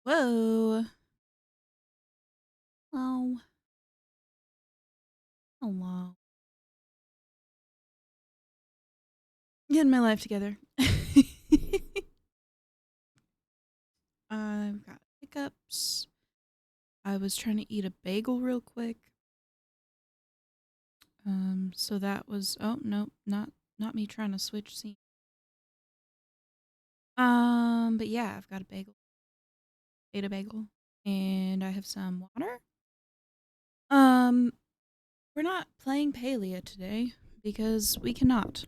Whoa. Hello. Hello. Getting my life together. I've got hiccups. I was trying to eat a bagel real quick. So that was no, not me trying to switch scene. But yeah, I've got a bagel. Ate a bagel. And I have some water. Um, we're not playing Palia today because we cannot.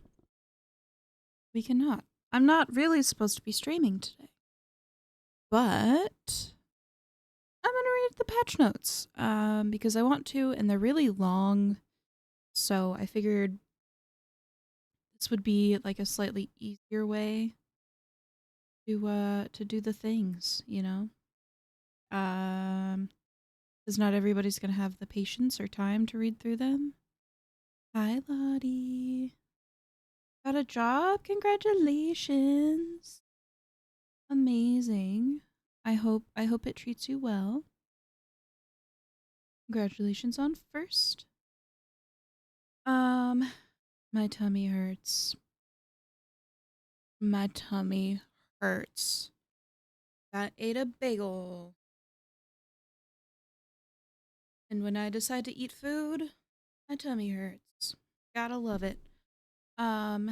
We cannot. I'm not really supposed to be streaming today. But I'm gonna read the patch notes because I want to, and they're really long. So I figured this would be like a slightly easier way to do the things, you know. Because not everybody's gonna have the patience or time to read through them. Hi, Lottie. Got a job? Congratulations! Amazing. I hope it treats you well. Congratulations on first. Um, my tummy hurts. My tummy hurts. I ate a bagel. And when I decide to eat food, my tummy hurts. Gotta love it. Um,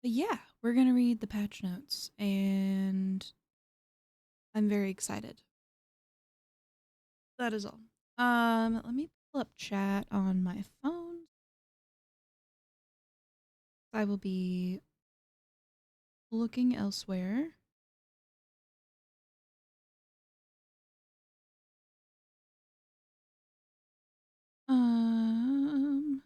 but yeah, we're gonna read the patch notes, and I'm very excited. That is all. Let me pull up chat on my phone. I will be looking elsewhere. Um,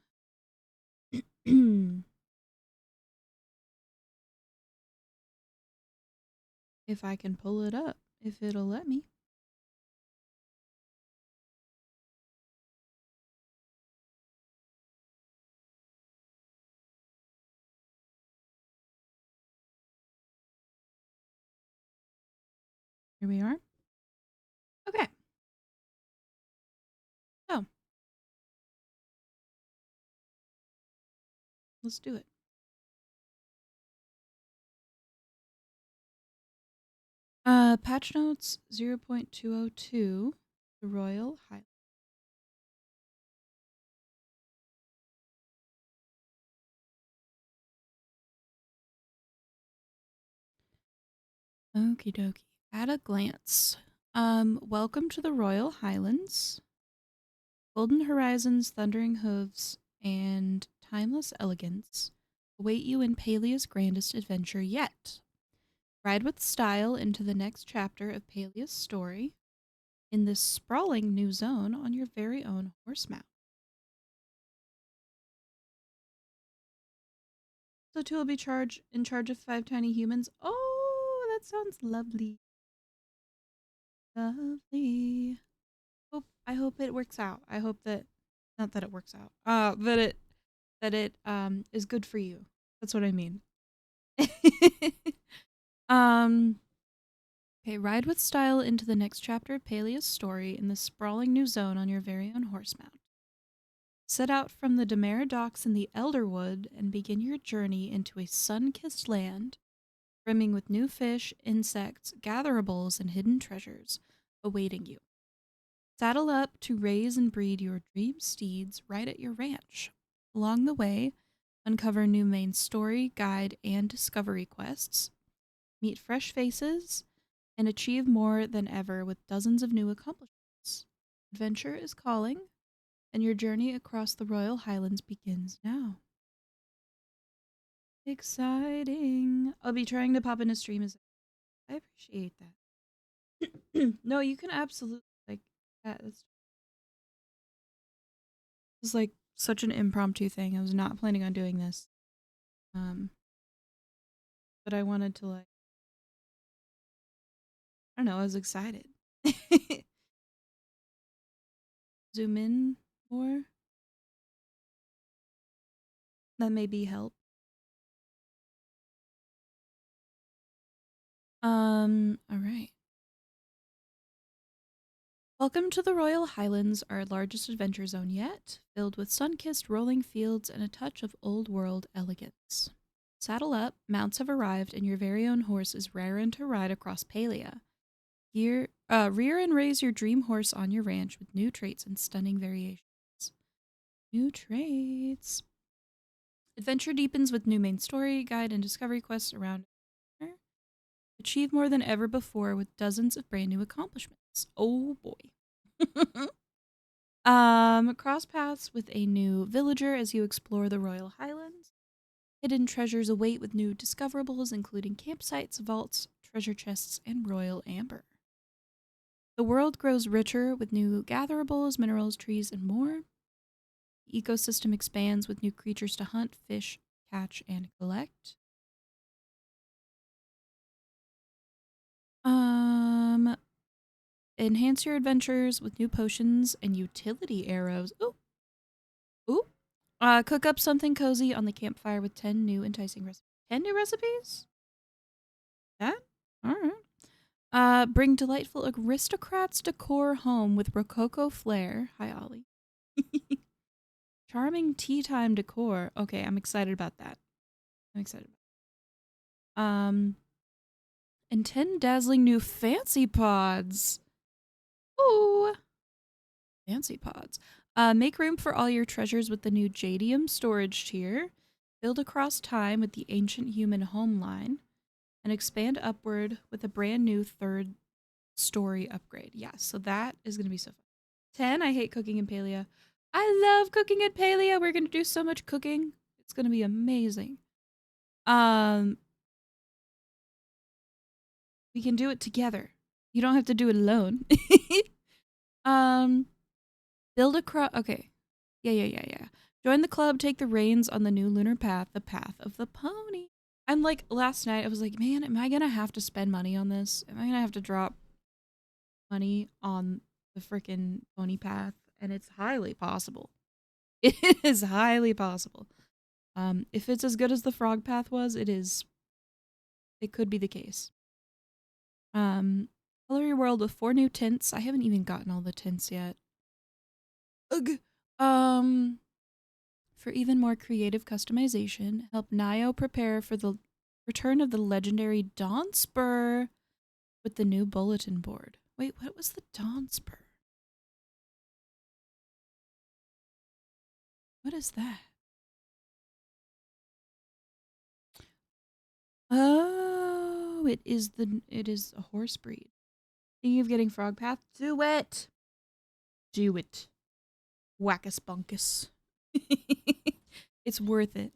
if I can pull it up, if it'll let me. Here we are. Okay. So let's do it. Patch notes 0.202, the Royal Highlands. Okie dokie. At a glance. Welcome to the Royal Highlands. Golden horizons, thundering hooves, and timeless elegance await you in Palia's grandest adventure yet. Ride with style into the next chapter of Palia's story in this sprawling new zone on your very own horse mount. So two will be in charge of 5 tiny humans. Oh, that sounds lovely. Lovely. I hope it works out. I hope that not that it works out. That it is good for you. That's what I mean. um okay, ride with style into the next chapter of Palia's story in the sprawling new zone on your very own horse mount. Set out from the Demare docks in the Elderwood and begin your journey into a sun-kissed land brimming with new fish, insects, gatherables, and hidden treasures awaiting you. Saddle up to raise and breed your dream steeds right at your ranch. Along the way, uncover new main story, guide, and discovery quests, meet fresh faces, and achieve more than ever with dozens of new accomplishments. Adventure is calling, and your journey across the Royal Highlands begins now. Exciting. I'll be trying to pop in a stream as I appreciate that. No, you can absolutely like that. This is like such an impromptu thing. I was not planning on doing this. Um, but I wanted to like I don't know, I was excited. Zoom in more. That maybe help. All right. Welcome to the Royal Highlands, our largest adventure zone yet, filled with sun-kissed rolling fields and a touch of old-world elegance. Saddle up, mounts have arrived, and your very own horse is raring to ride across Palia. Rear and raise your dream horse on your ranch with new traits and stunning variations. New traits. Adventure deepens with new main story, guide, and discovery quests around. Achieve more than ever before with dozens of brand new accomplishments. Oh boy. Cross paths with a new villager as you explore the Royal Highlands. Hidden treasures await with new discoverables, including campsites, vaults, treasure chests, and royal amber. The world grows richer with new gatherables, minerals, trees, and more. The ecosystem expands with new creatures to hunt, fish, catch, and collect. Um, Enhance your adventures with new potions and utility arrows. Ooh. Ooh. Cook up something cozy on the campfire with 10 new enticing recipes. 10 new recipes? That? Alright. Bring delightful aristocrats decor home with Rococo flair. Hi, Ollie. Charming tea time decor. Okay, I'm excited about that. I'm excited. And 10 dazzling new fancy pods. Ooh. Fancy pods. Make room for all your treasures with the new Jadium storage tier. Build across time with the ancient human home line. And expand upward with a brand new third story upgrade. Yeah, so that is going to be so fun. 10, I hate cooking in Palia. I love cooking in Palia. We're going to do so much cooking. It's going to be amazing. We can do it together. You don't have to do it alone. Build a okay. Yeah. Join the club, take the reins on the new lunar path, the path of the pony. I'm like, last night I was like, man, am I going to have to spend money on this? Am I going to have to drop money on the freaking pony path? And it's highly possible. It is highly possible. If it's as good as the frog path was, it could be the case. Color your world with 4 new tints. I haven't even gotten all the tints yet. Ugh. For even more creative customization, help Nio prepare for the return of the legendary Dawn Spur with the new bulletin board. Wait, what was the Dawn Spur? What is that? Oh, it is a horse breed. Thinking of getting frog path? Do it. Do it. Wackus bunkus. It's worth it.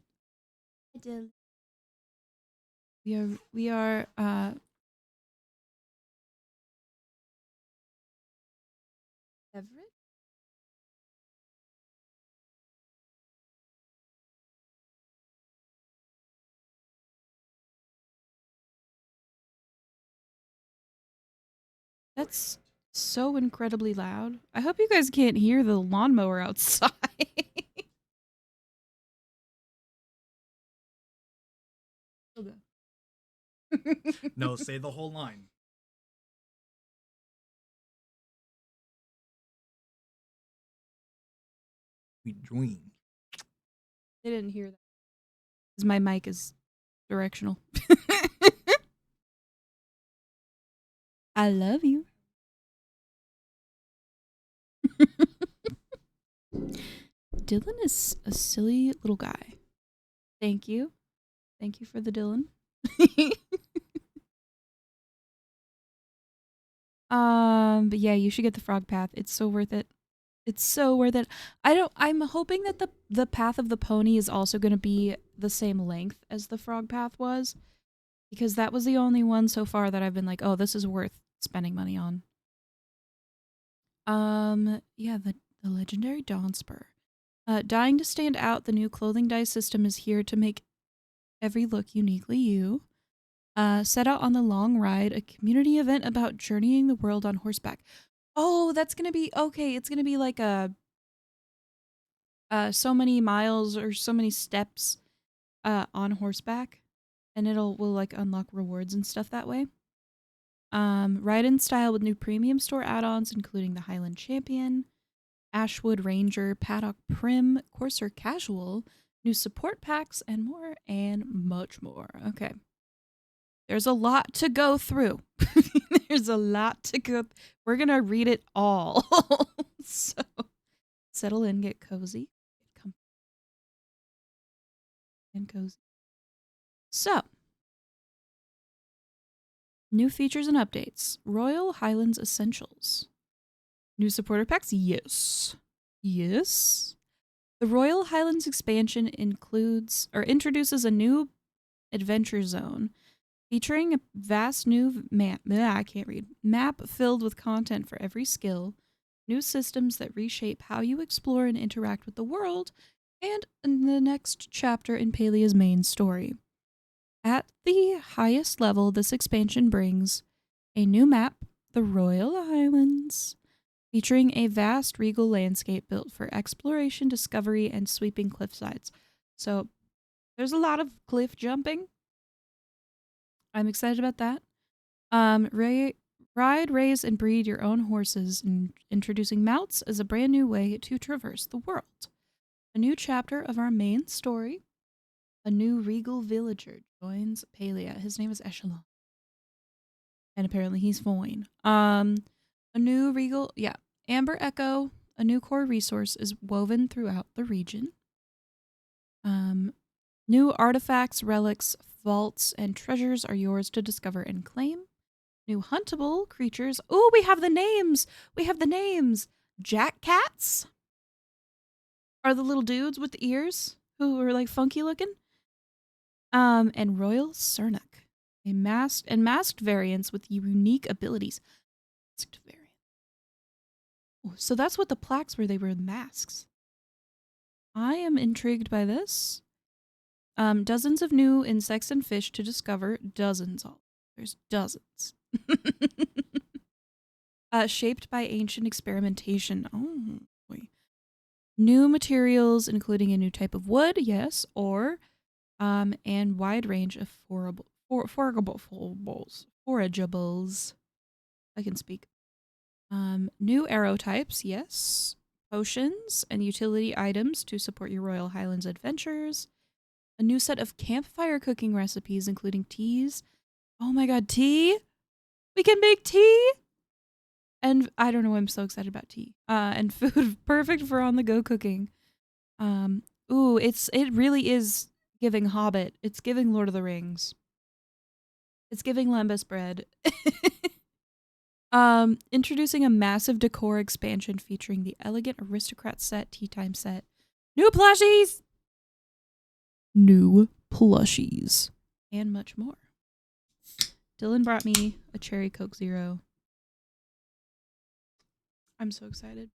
We are Everett? That's so incredibly loud. I hope you guys can't hear the lawnmower outside. No, say the whole line. We dream. They didn't hear that. Because my mic is directional. I love you. Dylan is a silly little guy. Thank you. Thank you for the Dylan. But yeah, you should get the frog path. It's so worth it. It's so worth it. I'm hoping that the path of the pony is also going to be the same length as the frog path was, because that was the only one so far that I've been like, "Oh, this is worth spending money on." Yeah, the legendary Dawn Spur. Dying to stand out, the new clothing dye system is here to make every look uniquely you. Set out on the long ride, a community event about journeying the world on horseback. Oh, that's gonna be okay. It's gonna be like a so many miles or so many steps on horseback, and will like unlock rewards and stuff that way. Ride in style with new premium store add-ons, including the Highland Champion, Ashwood Ranger, Paddock Prim, Courser Casual, new support packs, and more, and much more. Okay. There's a lot to go through. There's a lot to go. We're going to read it all. So settle in, get cozy, get comfy, and cozy. So, new features and updates. Royal Highlands Essentials. New supporter packs? Yes. Yes. The Royal Highlands expansion introduces a new adventure zone featuring a vast new map filled with content for every skill, new systems that reshape how you explore and interact with the world, and in the next chapter in Palia's main story. At the highest level, this expansion brings a new map, the Royal Highlands, featuring a vast regal landscape built for exploration, discovery, and sweeping cliffsides. So there's a lot of cliff jumping. I'm excited about that. Ride, raise, and breed your own horses, and introducing mounts as a brand new way to traverse the world. A new chapter of our main story. A new regal villager joins Palia. His name is Echelon. And apparently he's fine. A new regal, Amber Echo, a new core resource, is woven throughout the region. New artifacts, relics, vaults, and treasures are yours to discover and claim. New huntable creatures. Oh, we have the names. Jack cats are the little dudes with the ears who are like funky looking. And Royal Cernuk, a masked variants with unique abilities. Masked variant. Oh, so that's what the plaques were. They were masks. I am intrigued by this. Dozens of new insects and fish to discover. Dozens. There's dozens. Shaped by ancient experimentation. Oh, boy. New materials, including a new type of wood, yes, and wide range of forageables. I can speak. New arrow types, yes. Potions and utility items to support your Royal Highlands adventures. A new set of campfire cooking recipes, including teas. Oh my god, tea? We can make tea? And I don't know, I'm so excited about tea. And food perfect for on the go cooking. It really is giving Hobbit. It's giving Lord of the Rings. It's giving lembas bread. Introducing a massive decor expansion featuring the elegant aristocrat set, tea time set. New plushies! And much more. Dylan brought me a cherry Coke Zero. I'm so excited.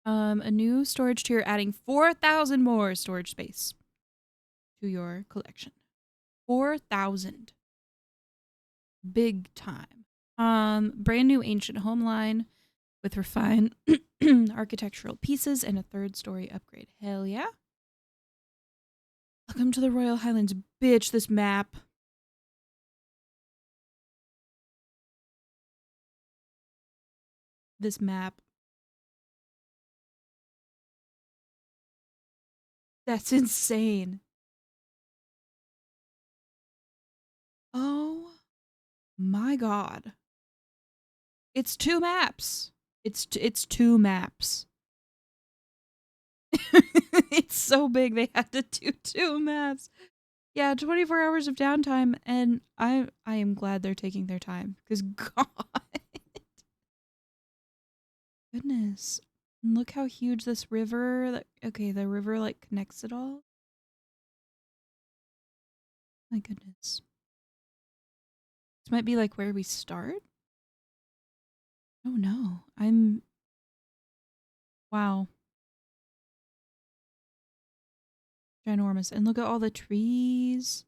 A new storage tier adding 4,000 more storage space to your collection. 4,000. Big time. Brand new ancient home line with refined architectural pieces and a third story upgrade. Hell yeah. Welcome to the Royal Highlands, bitch, this map. This map. That's insane. Oh my god. It's 2 maps. It's 2 maps. It's so big they had to do 2 maps. Yeah, 24 hours of downtime, and I am glad they're taking their time, because god. Goodness. Look how huge this river, the river like connects it all. My goodness. This might be like where we start? Oh no. Wow. Ginormous. And look at all the trees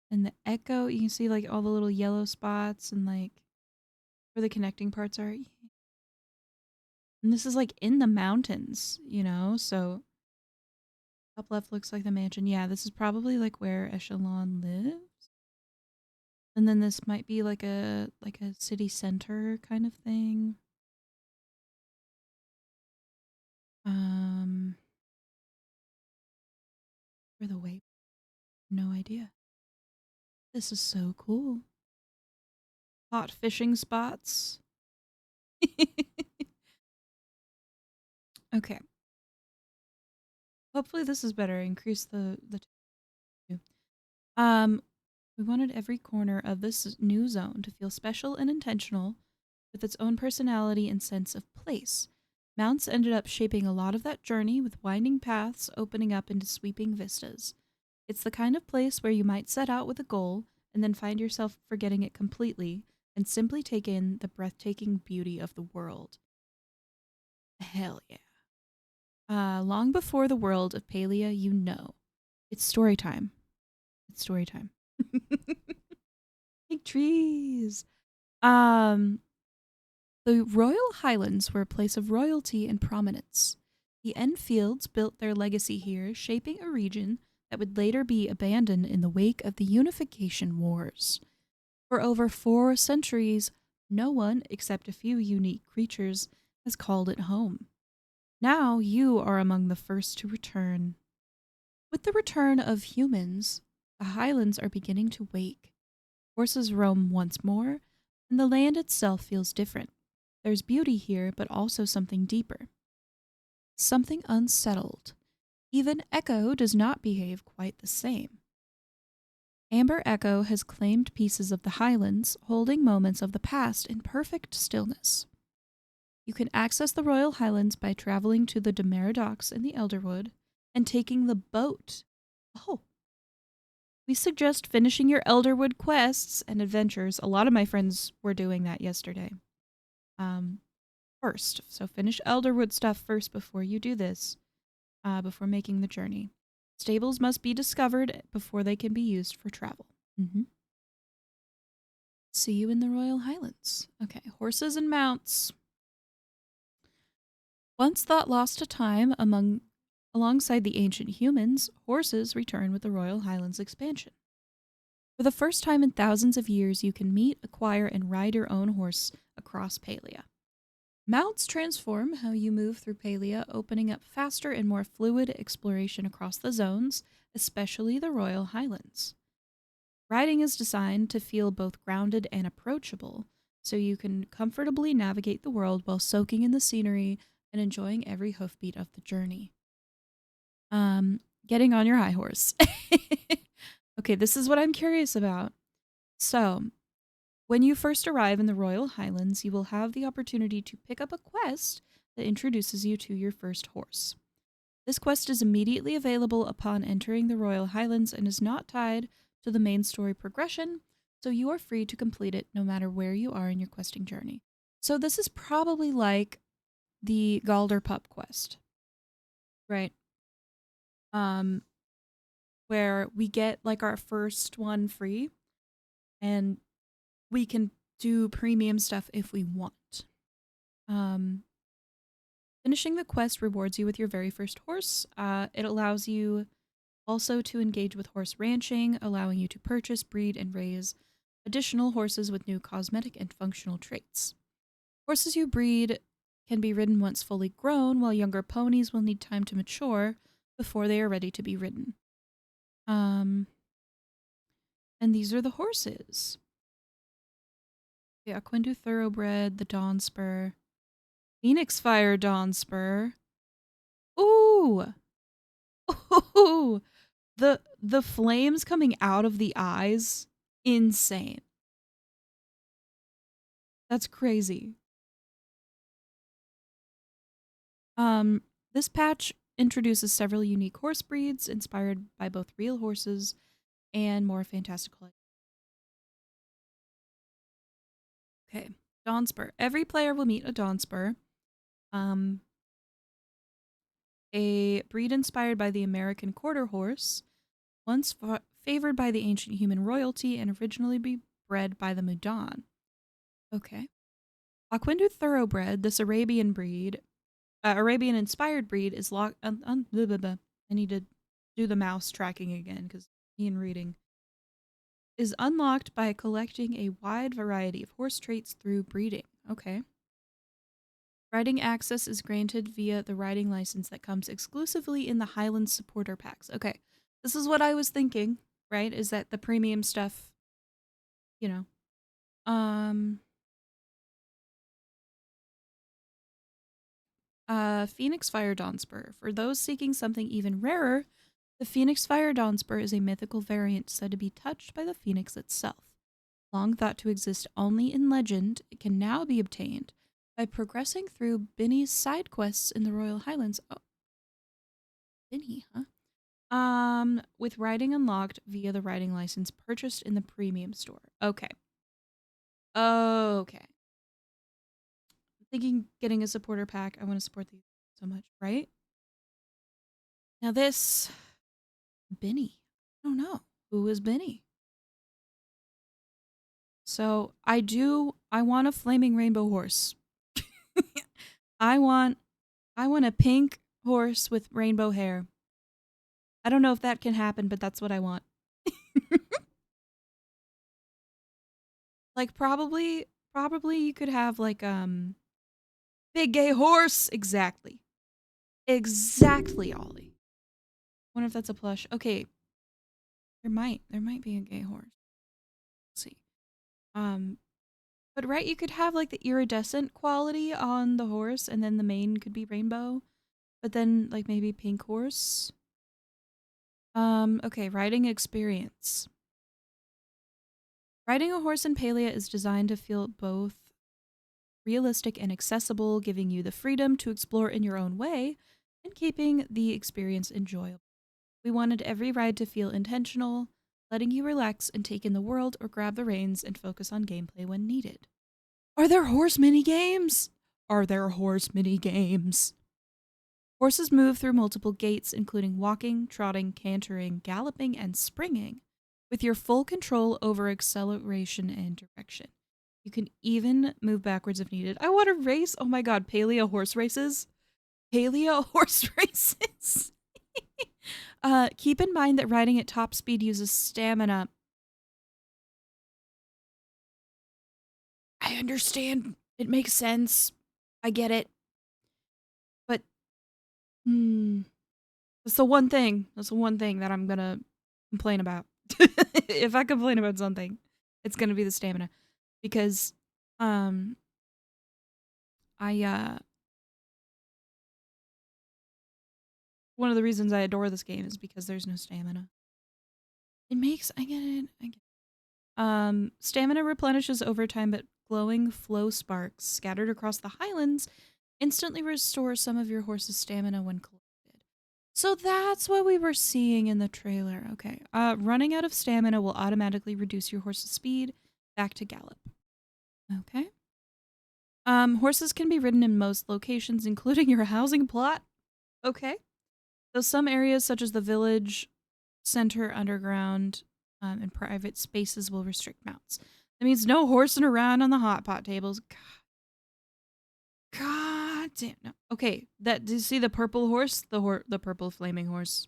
and the echo. You can see like all the little yellow spots and like where the connecting parts are. And this is like in the mountains, so up left looks like the mansion. Yeah, this is probably like where Echelon lives. And then this might be like a city center kind of thing. Um, for the way, no idea. This is so cool. Hot fishing spots. Okay. Hopefully this is better. Increase the um we wanted every corner of this new zone to feel special and intentional with its own personality and sense of place. Mounts ended up shaping a lot of that journey with winding paths opening up into sweeping vistas. It's the kind of place where you might set out with a goal and then find yourself forgetting it completely and simply take in the breathtaking beauty of the world. Hell yeah. Long before the world of Palia, you know. It's story time. It's story time. Big trees. Um, the Royal Highlands were a place of royalty and prominence. The Enfields built their legacy here, shaping a region that would later be abandoned in the wake of the Unification Wars. For over 4 centuries, no one, except a few unique creatures, has called it home. Now you are among the first to return. With the return of humans, the Highlands are beginning to wake. Horses roam once more, and the land itself feels different. There's beauty here, but also something deeper. Something unsettled. Even Echo does not behave quite the same. Amber Echo has claimed pieces of the Highlands, holding moments of the past in perfect stillness. You can access the Royal Highlands by traveling to the Demare Docks in the Elderwood and taking the boat. Oh, we suggest finishing your Elderwood quests and adventures. A lot of my friends were doing that yesterday. Um, First, so finish Elderwood stuff first before you do this, before making the journey. Stables must be discovered before they can be used for travel. Mm-hmm. See you in the Royal Highlands. Okay, horses and mounts. Once thought lost to time alongside the ancient humans, horses return with the Royal Highlands expansion. For the first time in thousands of years, you can meet, acquire, and ride your own horse across Palia. Mounts transform how you move through Palia, opening up faster and more fluid exploration across the zones, especially the Royal Highlands. Riding is designed to feel both grounded and approachable, so you can comfortably navigate the world while soaking in the scenery and enjoying every hoofbeat of the journey. Getting on your high horse. Okay, this is what I'm curious about. So, when you first arrive in the Royal Highlands, you will have the opportunity to pick up a quest that introduces you to your first horse. This quest is immediately available upon entering the Royal Highlands and is not tied to the main story progression, so you are free to complete it no matter where you are in your questing journey. So this is probably like the Galder Pup quest, right? Um, where we get like our first one free and we can do premium stuff if we want. Um, Finishing the quest rewards you with your very first horse. It allows you also to engage with horse ranching, allowing you to purchase, breed, and raise additional horses with new cosmetic and functional traits. Horses you breed can be ridden once fully grown, while younger ponies will need time to mature before they are ready to be ridden. Um, and these are the horses. The Aquindu Thoroughbred, the Dawn Spur, Phoenix Fire Dawn Spur. Ooh! Ooh! The flames coming out of the eyes, insane. That's crazy. Um, this patch introduces several unique horse breeds inspired by both real horses and more fantastical. Okay, Dawnspur. Every player will meet a Dawnspur, um, a breed inspired by the American quarter horse, once favored by the ancient human royalty and originally be bred by the Mudan. Okay. Aquindu Thoroughbred, this Arabian inspired breed, is locked. I need to do the mouse tracking again because me and reading. is unlocked by collecting a wide variety of horse traits through breeding. Okay. Riding access is granted via the riding license that comes exclusively in the Highlands supporter packs. Okay. This is what I was thinking, right? Is that the premium stuff, you know. Phoenix Fire Dawnspur. For those seeking something even rarer, the Phoenix Fire Dawnspur is a mythical variant said to be touched by the phoenix itself. Long thought to exist only in legend, it can now be obtained by progressing through Binny's side quests in the Royal Highlands. Oh, Binny, huh? With riding unlocked via the riding license purchased in the premium store. Okay. Okay. I'm thinking getting a supporter pack. I want to support these so much, right? Now this Binny. I don't know. Who is Binny? So I want a flaming rainbow horse. I want a pink horse with rainbow hair. I don't know if that can happen, but that's what I want. Like probably you could have like big gay horse. Exactly. Exactly, Ollie. Wonder if that's a plush. Okay. There might be a gay horse. Let's see. Um but right, you could have like the iridescent quality on the horse and then the mane could be rainbow. But then like maybe pink horse. Okay, riding experience. Riding a horse in Palia is designed to feel both realistic and accessible, giving you the freedom to explore in your own way and keeping the experience enjoyable. We wanted every ride to feel intentional, letting you relax and take in the world or grab the reins and focus on gameplay when needed. Are there horse mini games? Are there horse mini games? Horses move through multiple gaits, including walking, trotting, cantering, galloping, and springing, with your full control over acceleration and direction. You can even move backwards if needed. I want to race. Oh my god, paleo horse races. Paleo horse races. Keep in mind that riding at top speed uses stamina. I understand. It makes sense. I get it. But that's the one thing. That's the one thing that I'm gonna complain about. If I complain about something, it's gonna be the stamina. Because um I one of the reasons I adore this game is because there's no stamina. It makes I get it. I get it. Stamina replenishes over time, but glowing flow sparks scattered across the highlands instantly restore some of your horse's stamina when collected. So that's what we were seeing in the trailer. Okay. Running out of stamina will automatically reduce your horse's speed back to gallop. Okay. Horses can be ridden in most locations, including your housing plot. Okay. Though some areas, such as the village center, underground, and private spaces, will restrict mounts. That means no horsing around on the hot pot tables. God damn. No. Okay. Do you see the purple horse? The purple flaming horse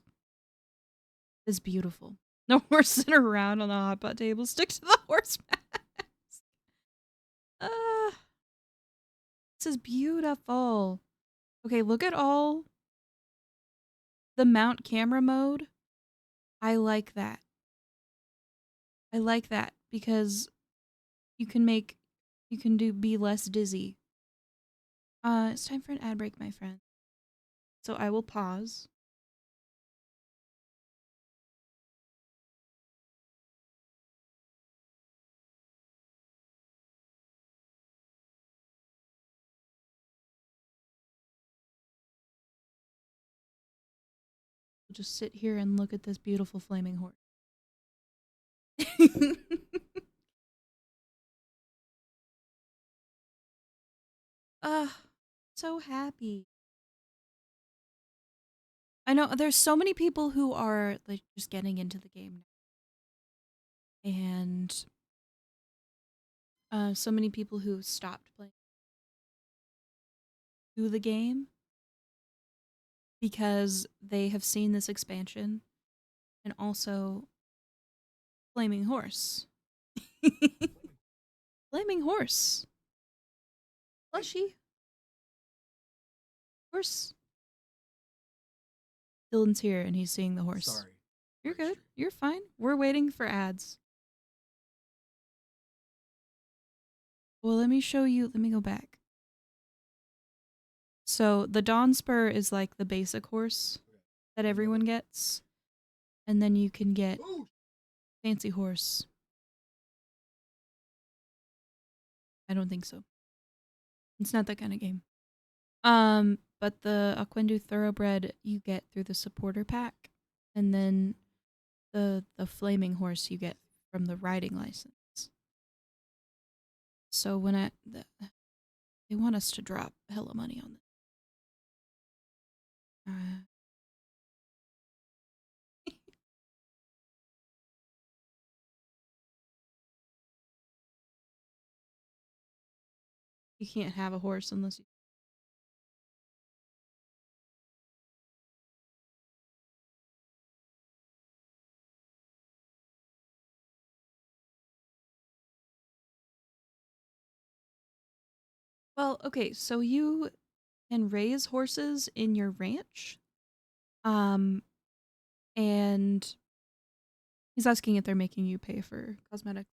is beautiful. No horsing around on the hot pot table. Stick to the horse mask. Uh, this is beautiful. Okay, look at all the mount camera mode. I like that. I like that because you can be less dizzy. It's time for an ad break, my friend. So I will pause. We'll just sit here and look at this beautiful flaming horse. So happy. I know there's so many people who are like just getting into the game now. And so many people who stopped playing to the game because they have seen this expansion and also Flaming horse. Flaming horse. Plushy. Horse. Dylan's here and he's seeing the horse. Sorry. You're good. You're fine. We're waiting for ads. Well, let me show you. Let me go back. So the Dawn Spur is like the basic horse that everyone gets. And then you can get fancy horse. I don't think so. It's not that kind of game. But the Aquendu Thoroughbred you get through the supporter pack. And then the flaming horse you get from the riding license. So when they want us to drop hella money on this. You can't have a horse unless you. Well, okay, so you can raise horses in your ranch. And he's asking if they're making you pay for cosmetic.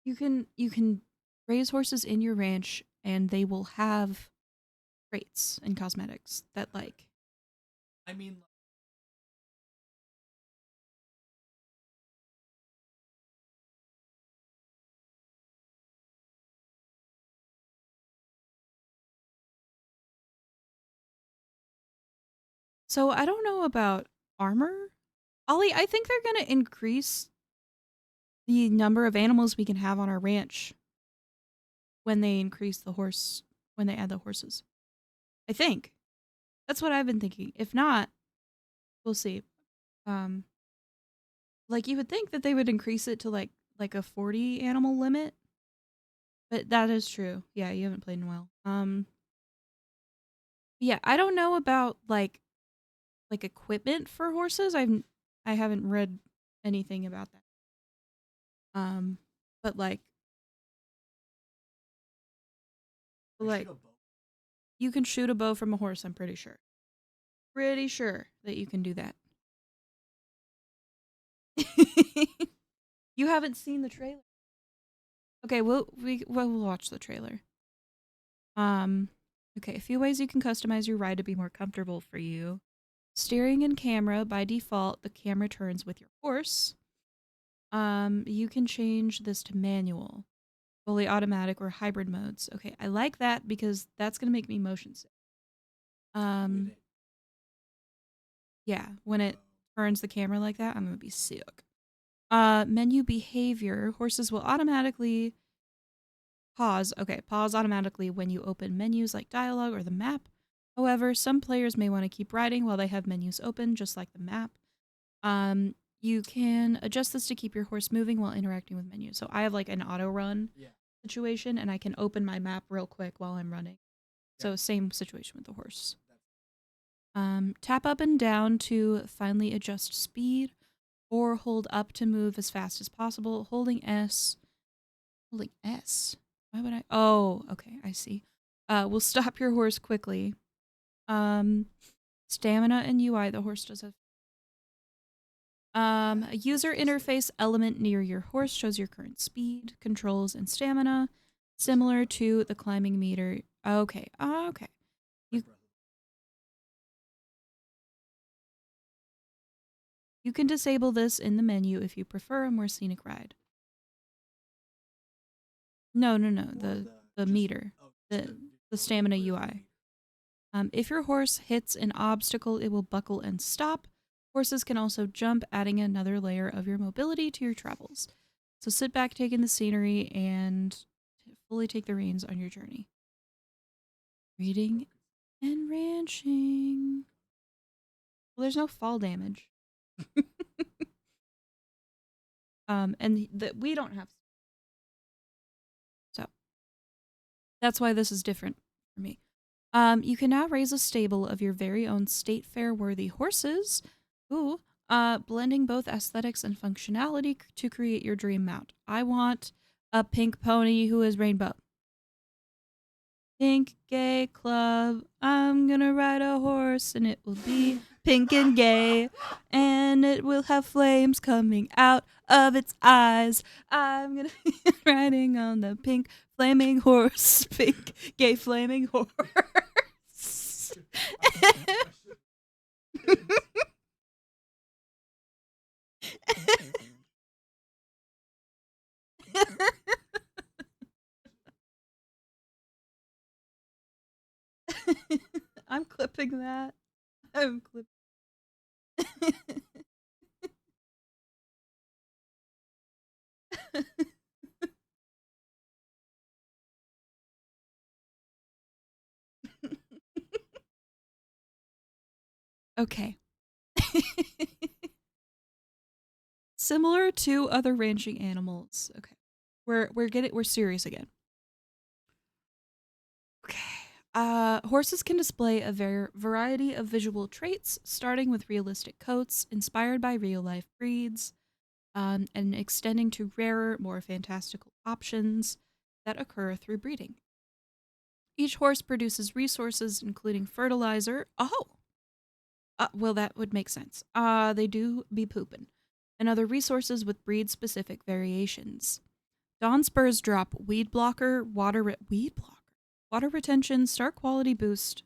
You can raise horses in your ranch and they will have traits and cosmetics that like I mean, so I don't know about armor. Ollie, I think they're gonna increase the number of animals we can have on our ranch when they increase the horse when they add the horses. I think. That's what I've been thinking. If not, we'll see. Um like you would think that they would increase it to like a 40 animal limit. But that is true. Yeah, you haven't played in a while. Yeah, I don't know about like equipment for horses. I haven't read anything about that. But like you can shoot a bow from a horse, I'm pretty sure. Pretty sure that you can do that. You haven't seen the trailer. Okay, we'll watch the trailer. Okay, a few ways you can customize your ride to be more comfortable for you. Steering and camera, by default, the camera turns with your horse. You can change this to manual, fully automatic, or hybrid modes. Okay, I like that because that's gonna make me motion sick. Yeah, when it turns the camera like that, I'm gonna be sick. Menu behavior. Horses will automatically pause. Okay, pause automatically when you open menus like dialogue or the map. However, some players may want to keep riding while they have menus open, just like the map. You can adjust this to keep your horse moving while interacting with menus. So I have like an auto run situation, and I can open my map real quick while I'm running. So same situation with the horse. Tap up and down to finally adjust speed, or hold up to move as fast as possible. Holding S. Holding S. Why would I? Oh, okay, I see. Will stop your horse quickly. Stamina and UI. The horse does have. A user interface element near your horse shows your current speed, controls, and stamina, similar to the climbing meter. Okay, okay. You can disable this in the menu if you prefer a more scenic ride. No. The meter, the stamina UI. If your horse hits an obstacle, it will buckle and stop. Horses can also jump, adding another layer of your mobility to your travels. So sit back, take in the scenery, and fully take the reins on your journey. Reading and ranching. Well, there's no fall damage. And we don't have. So that's why this is different for me. You can now raise a stable of your very own state fair worthy horses. Ooh. Blending both aesthetics and functionality to create your dream mount. I want a pink pony who is rainbow. Pink gay club. I'm gonna ride a horse and it will be pink and gay. And it will have flames coming out of its eyes. I'm gonna be riding on the pink flaming horse. Pink gay flaming horse. I'm clipping that. I'm clipping. Okay. Similar to other ranching animals. Okay. We're serious again. Okay. Horses can display a variety of visual traits, starting with realistic coats inspired by real life breeds, and extending to rarer, more fantastical options that occur through breeding. Each horse produces resources, including fertilizer. Oh, well, that would make sense. They do be pooping. And other resources with breed specific variations. Dawn spurs drop weed blocker, water retention, start quality boost,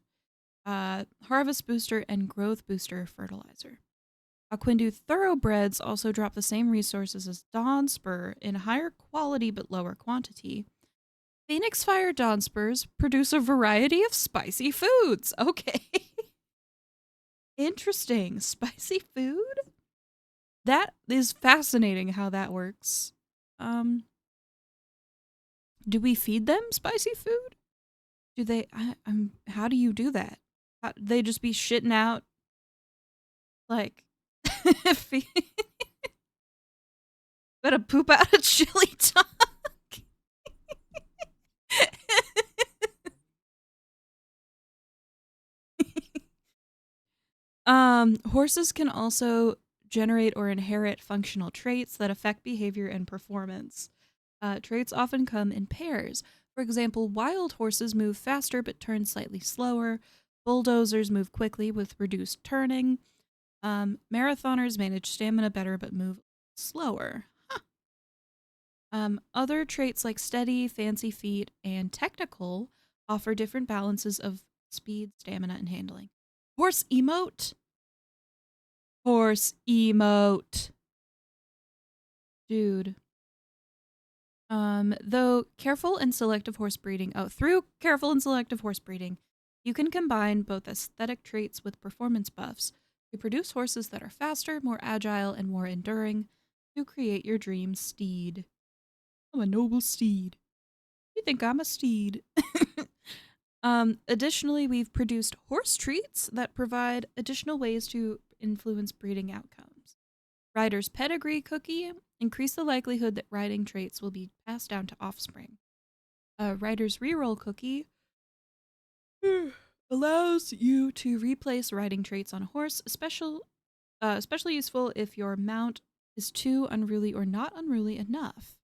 harvest booster, and growth booster fertilizer. Aquindu thoroughbreds also drop the same resources as Dawn spur in higher quality but lower quantity. Phoenix Fire Dawn spurs produce a variety of spicy foods. Okay. Interesting. Spicy food? That is fascinating how that works. Do we feed them spicy food? Do they how do you do that? They just be shitting out like better poop out a chili dog. Horses can also generate or inherit functional traits that affect behavior and performance. Traits often come in pairs. For example, wild horses move faster but turn slightly slower. Bulldozers move quickly with reduced turning. Marathoners manage stamina better but move slower. Huh. Other traits like steady, fancy feet, and technical offer different balances of speed, stamina, and handling. Horse emote? Horse emote. Dude. Though careful and selective horse breeding, through careful and selective horse breeding, you can combine both aesthetic traits with performance buffs to produce horses that are faster, more agile, and more enduring to create your dream steed. I'm a noble steed. You think I'm a steed? Additionally, we've produced horse treats that provide additional ways to influence breeding outcomes. Rider's pedigree cookie increase the likelihood that riding traits will be passed down to offspring. Rider's reroll cookie allows you to replace riding traits on a horse, especially useful if your mount is too unruly or not unruly enough.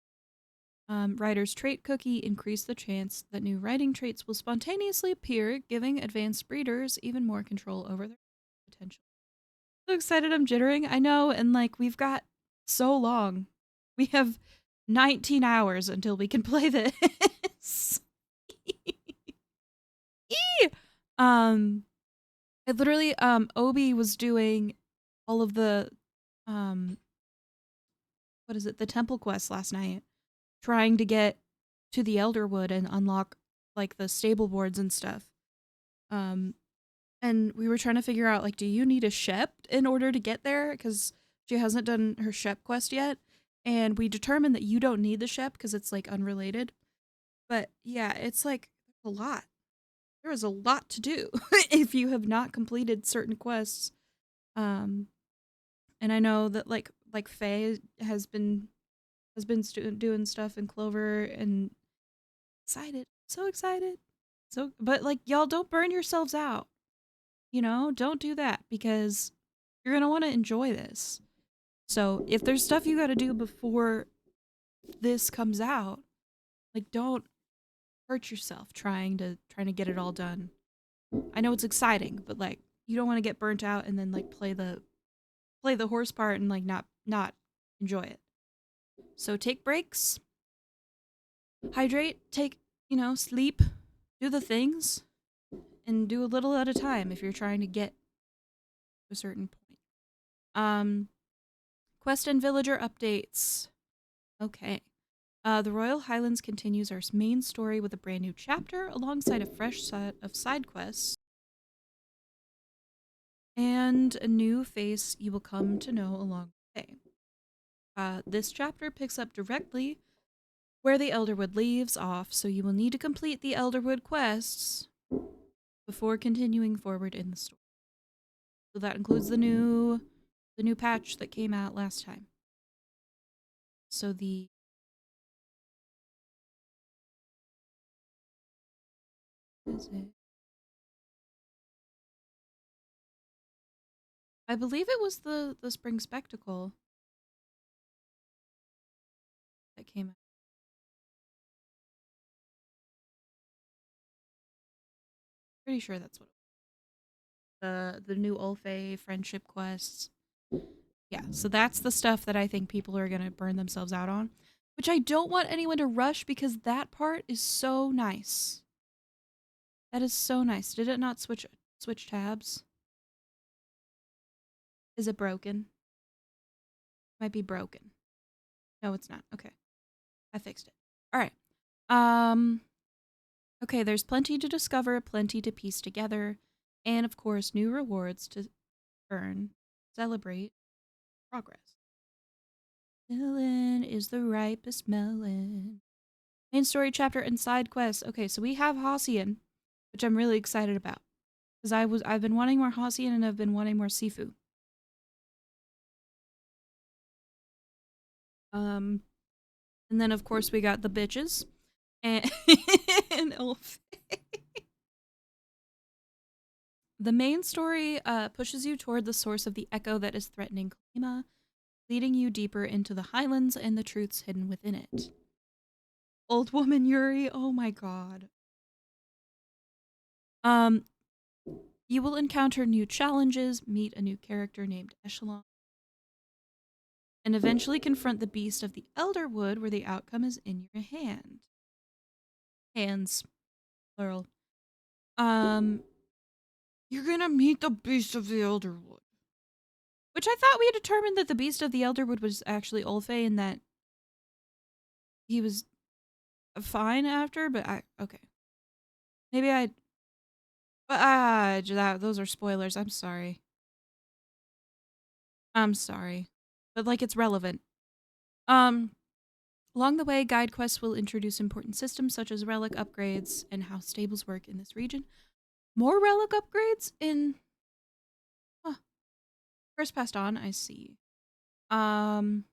Rider's trait cookie increase the chance that new riding traits will spontaneously appear, giving advanced breeders even more control over their potential. So excited, I'm jittering. I know, and like we've got so long. We have 19 hours until we can play this. I literally Obi was doing all of the what is it, the temple quest last night, trying to get to the Elderwood and unlock like the stable boards and stuff. And we were trying to figure out like, do you need a shep in order to get there? Because she hasn't done her shep quest yet. And we determined that you don't need the shep because it's like unrelated. But yeah, it's like a lot. There is a lot to do if you have not completed certain quests. And I know that like Faye has been doing stuff in Clover and excited, so excited. But like y'all don't burn yourselves out. You know, don't do that because You're going to want to enjoy this. So if there's stuff you got to do before this comes out, like don't hurt yourself trying to get it all done. I know it's exciting, but like you don't want to get burnt out and then like play the horse part and like not enjoy it. So take breaks, hydrate, sleep, do the things, and do a little at a time if you're trying to get to a certain point. Quest and villager updates. Okay. The Royal Highlands continues our main story with a brand new chapter alongside a fresh set of side quests and a new face you will come to know along the way. This chapter picks up directly where the Elderwood leaves off, so you will need to complete the Elderwood quests before continuing forward in the story. So that includes the new patch that came out last time. So is it? I believe it was the spring spectacle that came out. Pretty sure that's what it was. The new Ulfe friendship quests. Yeah, so that's the stuff that I think people are going to burn themselves out on, which I don't want anyone to rush because that part is so nice. That is so nice. Did it not switch tabs? Is it broken? Might be broken. No, it's not. Okay. I fixed it. All right. Um okay, there's plenty to discover, plenty to piece together, and of course, new rewards to earn, celebrate progress. Melon is the ripest melon. Main story chapter and side quests. Okay, so we have Halcyon, which I'm really excited about because I've been wanting more Halcyon and I've been wanting more Sifu. Um, and then of course we got the bitches and and Elf. The main story pushes you toward the source of the echo that is threatening Klima, leading you deeper into the Highlands and the truths hidden within it. Old woman Yuri, oh my god. Um, you will encounter new challenges, meet a new character named Echelon, and eventually confront the beast of the Elderwood where the outcome is in your hand. Hands, plural. Um, you're gonna meet the beast of the Elderwood. Which I thought we had determined that the beast of the Elderwood was actually Ulfe and that he was fine after, but okay. Maybe I but those are spoilers. I'm sorry. I'm sorry. But like it's relevant. Um Along the way, guide quests will introduce important systems such as relic upgrades and how stables work in this region. More relic upgrades in first passed on, I see. Um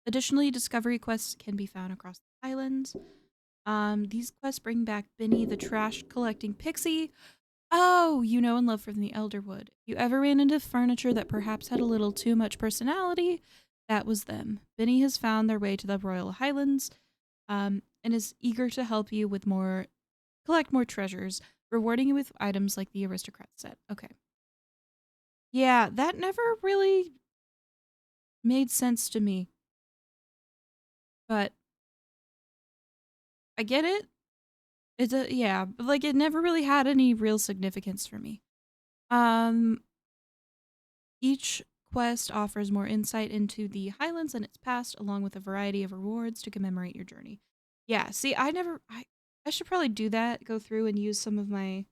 Additionally, discovery quests can be found across the islands. These quests bring back Benny the trash collecting pixie. Oh, you know and love from the Elderwood. If you ever ran into furniture that perhaps had a little too much personality, that was them. Benny has found their way to the Royal Highlands, and is eager to help you with collect more treasures, rewarding you with items like the aristocrat set. Okay. Yeah, that never really made sense to me, but I get it. Yeah, but like it never really had any real significance for me. Um, each quest offers more insight into the Highlands and its past, along with a variety of rewards to commemorate your journey. Yeah, see, I should probably do that, go through and use some of my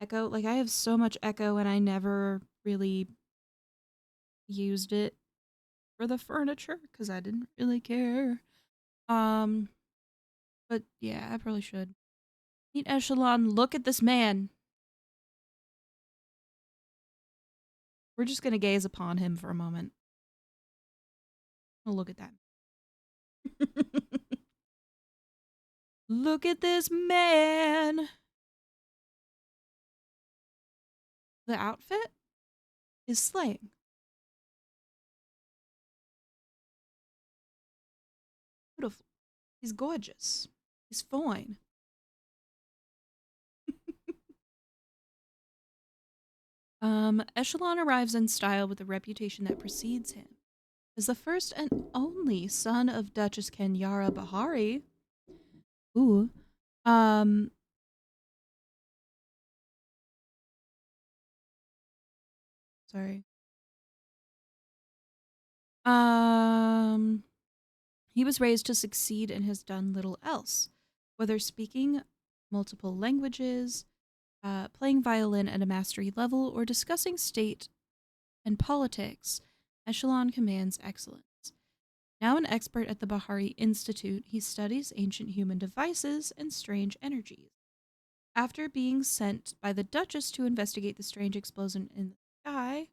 Echo. Like, I have so much Echo and I never really used it for the furniture because I didn't really care. Um, but yeah, I probably should. Meet Echelon, look at this man. We're just gonna gaze upon him for a moment. Oh, look at that. Look at this man. The outfit? is slaying. Beautiful. He's gorgeous. He's fine. Echelon arrives in style with the reputation that precedes him. As the first and only son of Duchess Kenyara Bahari. Ooh. Um, sorry. Um, he was raised to succeed and has done little else, whether speaking multiple languages, playing violin at a mastery level, or discussing state and politics. Echelon commands excellence. Now an expert at the Bahari Institute, he studies ancient human devices and strange energies. After being sent by the Duchess to investigate the strange explosion in the sky,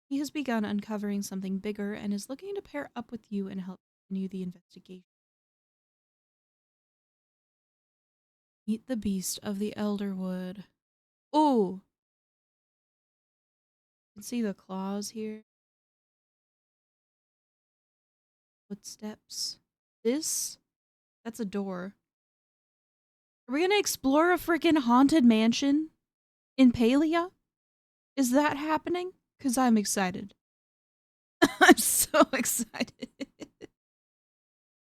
he has begun uncovering something bigger and is looking to pair up with you and help continue the investigation. Meet the beast of the Elderwood. Oh, you can see the claws here. Footsteps. That's a door. Are we gonna explore a freaking haunted mansion in Palia? Is that happening? Because I'm excited. I'm so excited.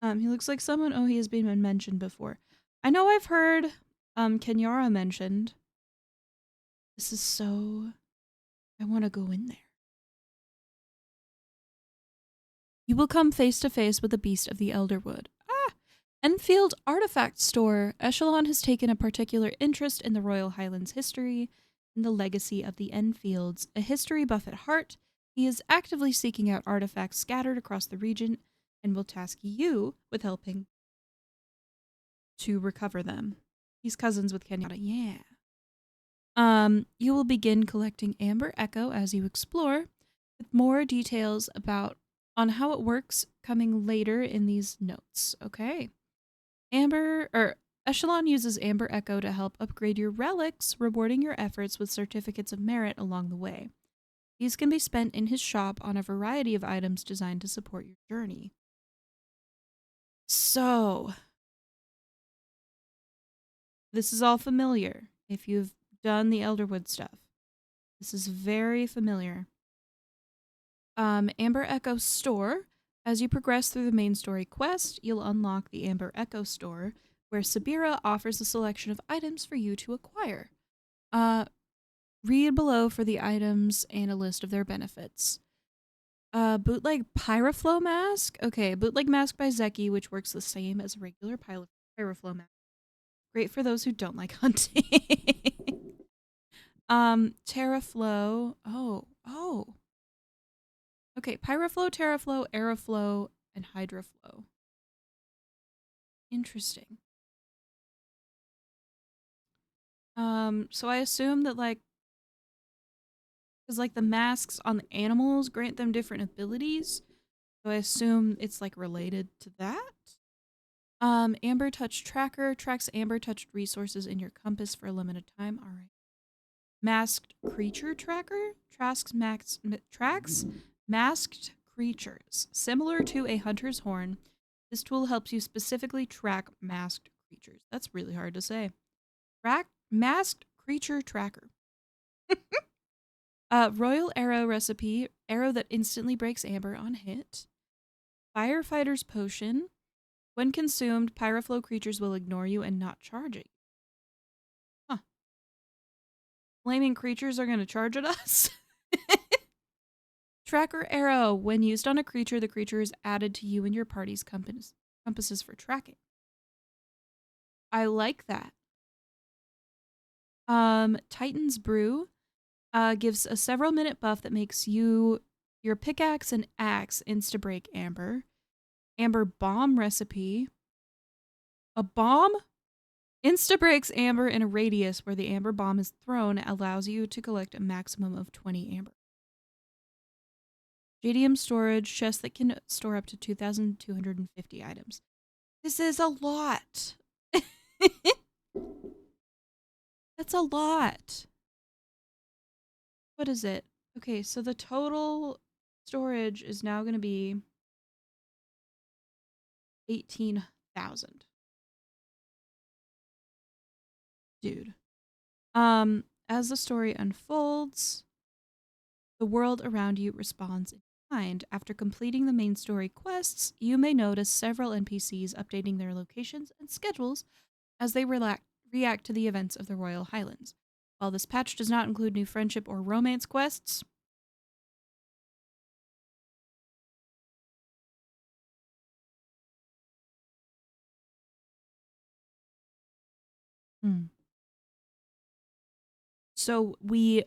He looks like someone. Oh, he has been mentioned before. I know I've heard Kenyara mentioned. This is so. I want to go in there. You will come face to face with the beast of the Elderwood. Ah! Enfield Artifact Store. Echelon has taken a particular interest in the Royal Highlands history and the legacy of the Enfields. A history buff at heart, he is actively seeking out artifacts scattered across the region and will task you with helping to recover them. He's cousins with Kenyatta. Yeah. You will begin collecting Amber Echo as you explore, with more details about on how it works coming later in these notes. Okay. Echelon uses Amber Echo to help upgrade your relics, rewarding your efforts with certificates of merit along the way. These can be spent in his shop on a variety of items designed to support your journey. So, this is all familiar if you've done the Elderwood stuff. This is very familiar. Amber Echo Store. As you progress through the main story quest, you'll unlock the Amber Echo Store, where Sabira offers a selection of items for you to acquire. Read below for the items and a list of their benefits. Bootleg Pyroflow Mask. Okay, Bootleg Mask by Zeki, which works the same as a regular Pyroflow Mask. Great for those who don't like hunting. Terraflow. Oh. Okay, Pyroflow, Terraflow, Aeroflow, and Hydraflow. Interesting. So I assume that because the masks on the animals grant them different abilities. So I assume it's related to that. Amber Touch Tracker tracks Amber Touched resources in your compass for a limited time. All right. Masked Creature Tracker tracks masked creatures. Similar to a hunter's horn, this tool helps you specifically track masked creatures. That's really hard to say. Masked Creature Tracker. Royal Arrow recipe. Arrow that instantly breaks amber on hit. Firefighter's Potion. When consumed, Pyroflow creatures will ignore you and not charge it. Huh. Flaming creatures are going to charge at us? Tracker Arrow. When used on a creature, the creature is added to you and your party's compasses for tracking. I like that. Titan's Brew gives a several minute buff that makes your pickaxe and axe insta-break amber. Amber Bomb recipe. A bomb? Insta-breaks amber in a radius where the amber bomb is thrown, allows you to collect a maximum of 20 amber. JDM storage, chest that can store up to 2,250 items. This is a lot. That's a lot. What is it? Okay, so the total storage is now going to be 18,000. Dude. As the story unfolds, the world around you responds in kind. After completing the main story quests, you may notice several NPCs updating their locations and schedules as they react to the events of the Royal Highlands. While this patch does not include new friendship or romance quests, hmm. So we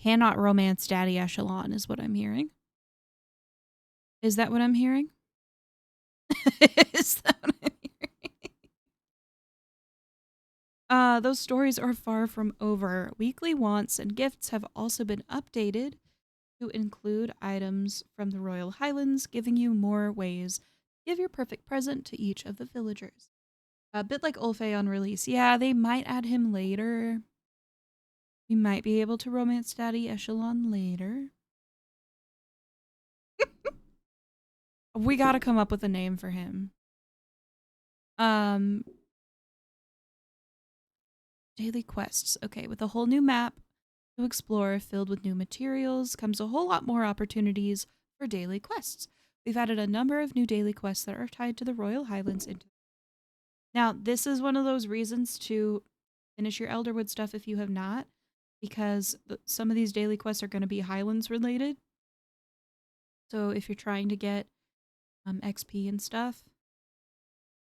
cannot romance Daddy Echelon, is what I'm hearing. Is that what I'm hearing? Is that what I'm hearing? Those stories are far from over. Weekly wants and gifts have also been updated to include items from the Royal Highlands, giving you more ways to give your perfect present to each of the villagers. A bit like Ulfe on release. Yeah, they might add him later. We might be able to romance Daddy Echelon later. We gotta come up with a name for him. Um, Daily quests. Okay, with a whole new map to explore filled with new materials comes a whole lot more opportunities for daily quests. We've added a number of new daily quests that are tied to the Royal Highlands into. Now, this is one of those reasons to finish your Elderwood stuff if you have not, because some of these daily quests are going to be Highlands related. So if you're trying to get XP and stuff,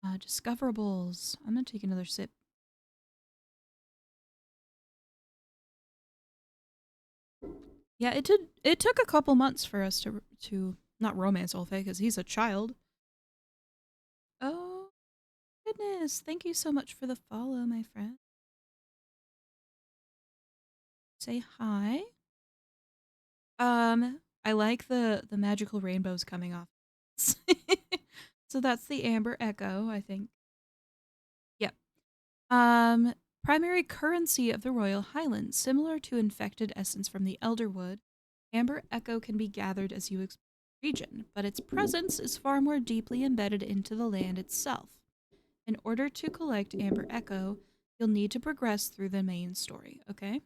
discoverables. I'm going to take another sip. Yeah, it took a couple months for us to not romance Ulfe because he's a child. Oh goodness! Thank you so much for the follow, my friend. Say hi. I like the magical rainbows coming off. So that's the Amber Echo, I think. Yep. Primary currency of the Royal Highlands, similar to infected essence from the Elderwood, Amber Echo can be gathered as you explore the region, but its presence is far more deeply embedded into the land itself. In order to collect Amber Echo, you'll need to progress through the main story, okay?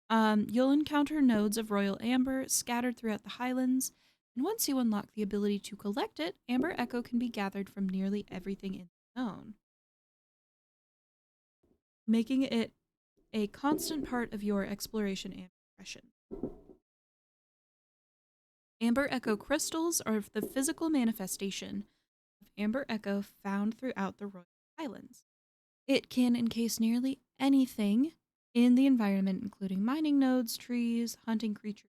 You'll encounter nodes of Royal Amber scattered throughout the Highlands, and once you unlock the ability to collect it, Amber Echo can be gathered from nearly everything in the zone, making it a constant part of your exploration and progression. Amber Echo crystals are the physical manifestation of Amber Echo found throughout the Royal Highlands. It can encase nearly anything in the environment, including mining nodes, trees, hunting creatures.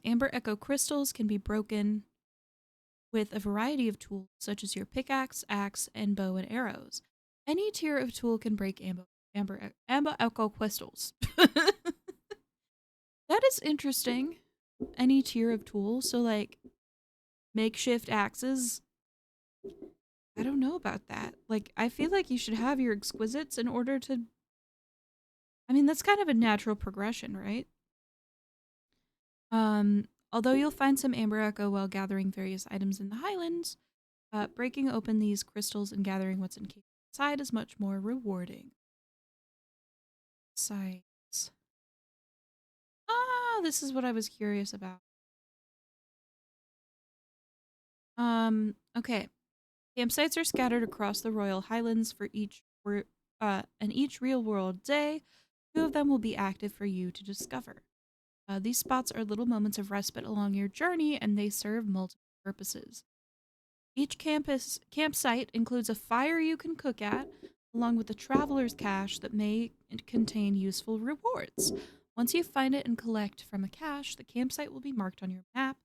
Amber Echo crystals can be broken with a variety of tools, such as your pickaxe, axe, and bow and arrows. Any tier of tool can break Amber Echo crystals. That is interesting. Any tier of tool, so like makeshift axes. I don't know about that. Like, I feel like you should have your exquisites in order to. I mean, that's kind of a natural progression, right? Although you'll find some Amber Echo while gathering various items in the Highlands, breaking open these crystals and gathering what's inside is much more rewarding. Sites. This is what I was curious about. Okay. Campsites are scattered across the Royal Highlands for and each real world day. 2 of them will be active for you to discover. These spots are little moments of respite along your journey, and they serve multiple purposes. Each campsite includes a fire you can cook at, along with a traveler's cache that may contain useful rewards. Once you find it and collect from a cache, the campsite will be marked on your map,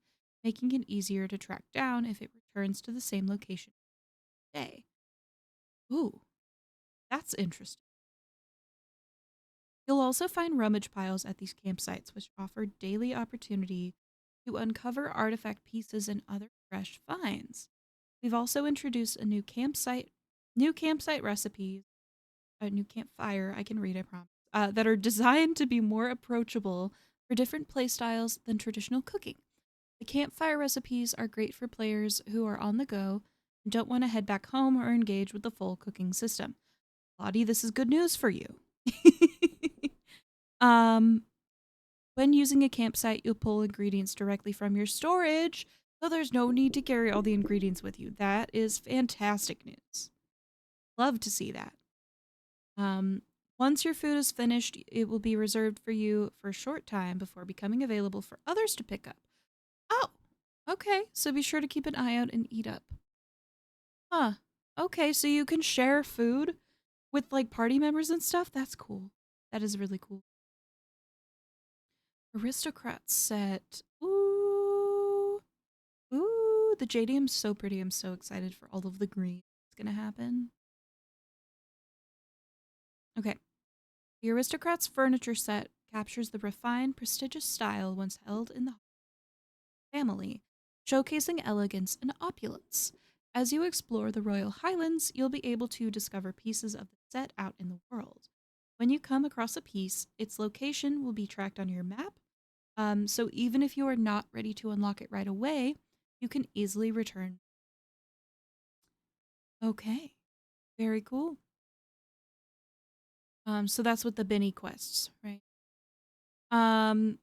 making it easier to track down if it returns to the same location each day. Ooh, that's interesting. You'll also find rummage piles at these campsites, which offer daily opportunity to uncover artifact pieces and other fresh finds. We've also introduced new campsite recipes, a new campfire, I can read, I promise, that are designed to be more approachable for different playstyles than traditional cooking. The campfire recipes are great for players who are on the go and don't want to head back home or engage with the full cooking system. Lottie, this is good news for you. um, when using a campsite, you'll pull ingredients directly from your storage, so there's no need to carry all the ingredients with you. That is fantastic news. Love to see that. Um, Once your food is finished, it will be reserved for you for a short time before becoming available for others to pick up. Oh, okay. So be sure to keep an eye out and eat up. Huh. Okay, so you can share food with like party members and stuff? That's cool. That is really cool. Aristocrat set. Ooh. Ooh, the JDM's so pretty. I'm so excited for all of the green that's gonna happen. Okay. The Aristocrat's furniture set captures the refined, prestigious style once held in the family, showcasing elegance and opulence. As you explore the Royal Highlands, you'll be able to discover pieces of the set out in the world. When you come across a piece, its location will be tracked on your map, so even if you are not ready to unlock it right away, you can easily return. Okay, very cool. So that's with the Binny quests, right? Um,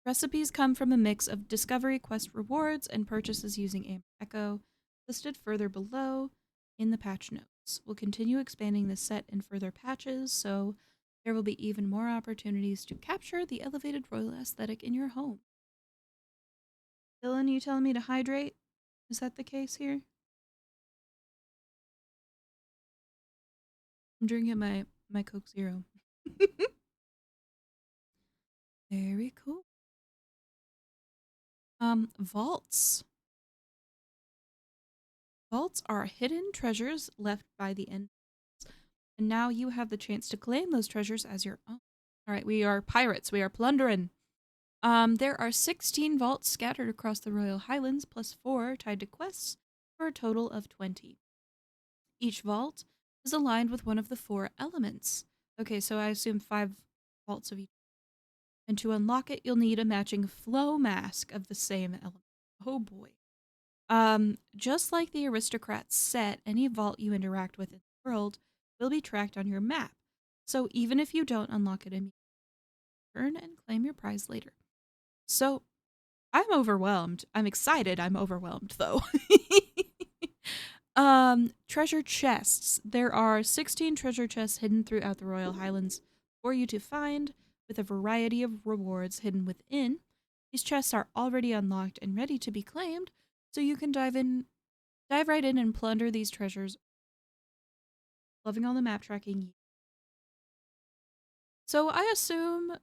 Recipes come from a mix of discovery quest rewards and purchases using Amber Echo, listed further below in the patch notes. We'll continue expanding this set in further patches, so there will be even more opportunities to capture the elevated royal aesthetic in your home. Dylan, you telling me to hydrate? Is that the case here? I'm drinking my Coke Zero. Very cool. Vaults. Vaults are hidden treasures left by the end, and now you have the chance to claim those treasures as your own. All right, we are pirates. We are plundering. There are 16 vaults scattered across the Royal Highlands, plus 4 tied to quests, for a total of 20. Each vault is aligned with one of the 4 elements. Okay, so I assume 5 vaults of each. And to unlock it, you'll need a matching flow mask of the same element. Oh boy. Just like the aristocrat set, any vault you interact with in the world will be tracked on your map. So even if you don't unlock it immediately, earn and claim your prize later. So I'm overwhelmed. I'm excited. I'm overwhelmed though. Treasure chests. There are 16 treasure chests hidden throughout the Royal Highlands for you to find, with a variety of rewards hidden within. These chests are already unlocked and ready to be claimed, so you can dive right in and plunder these treasures. Loving all the map tracking. So I assume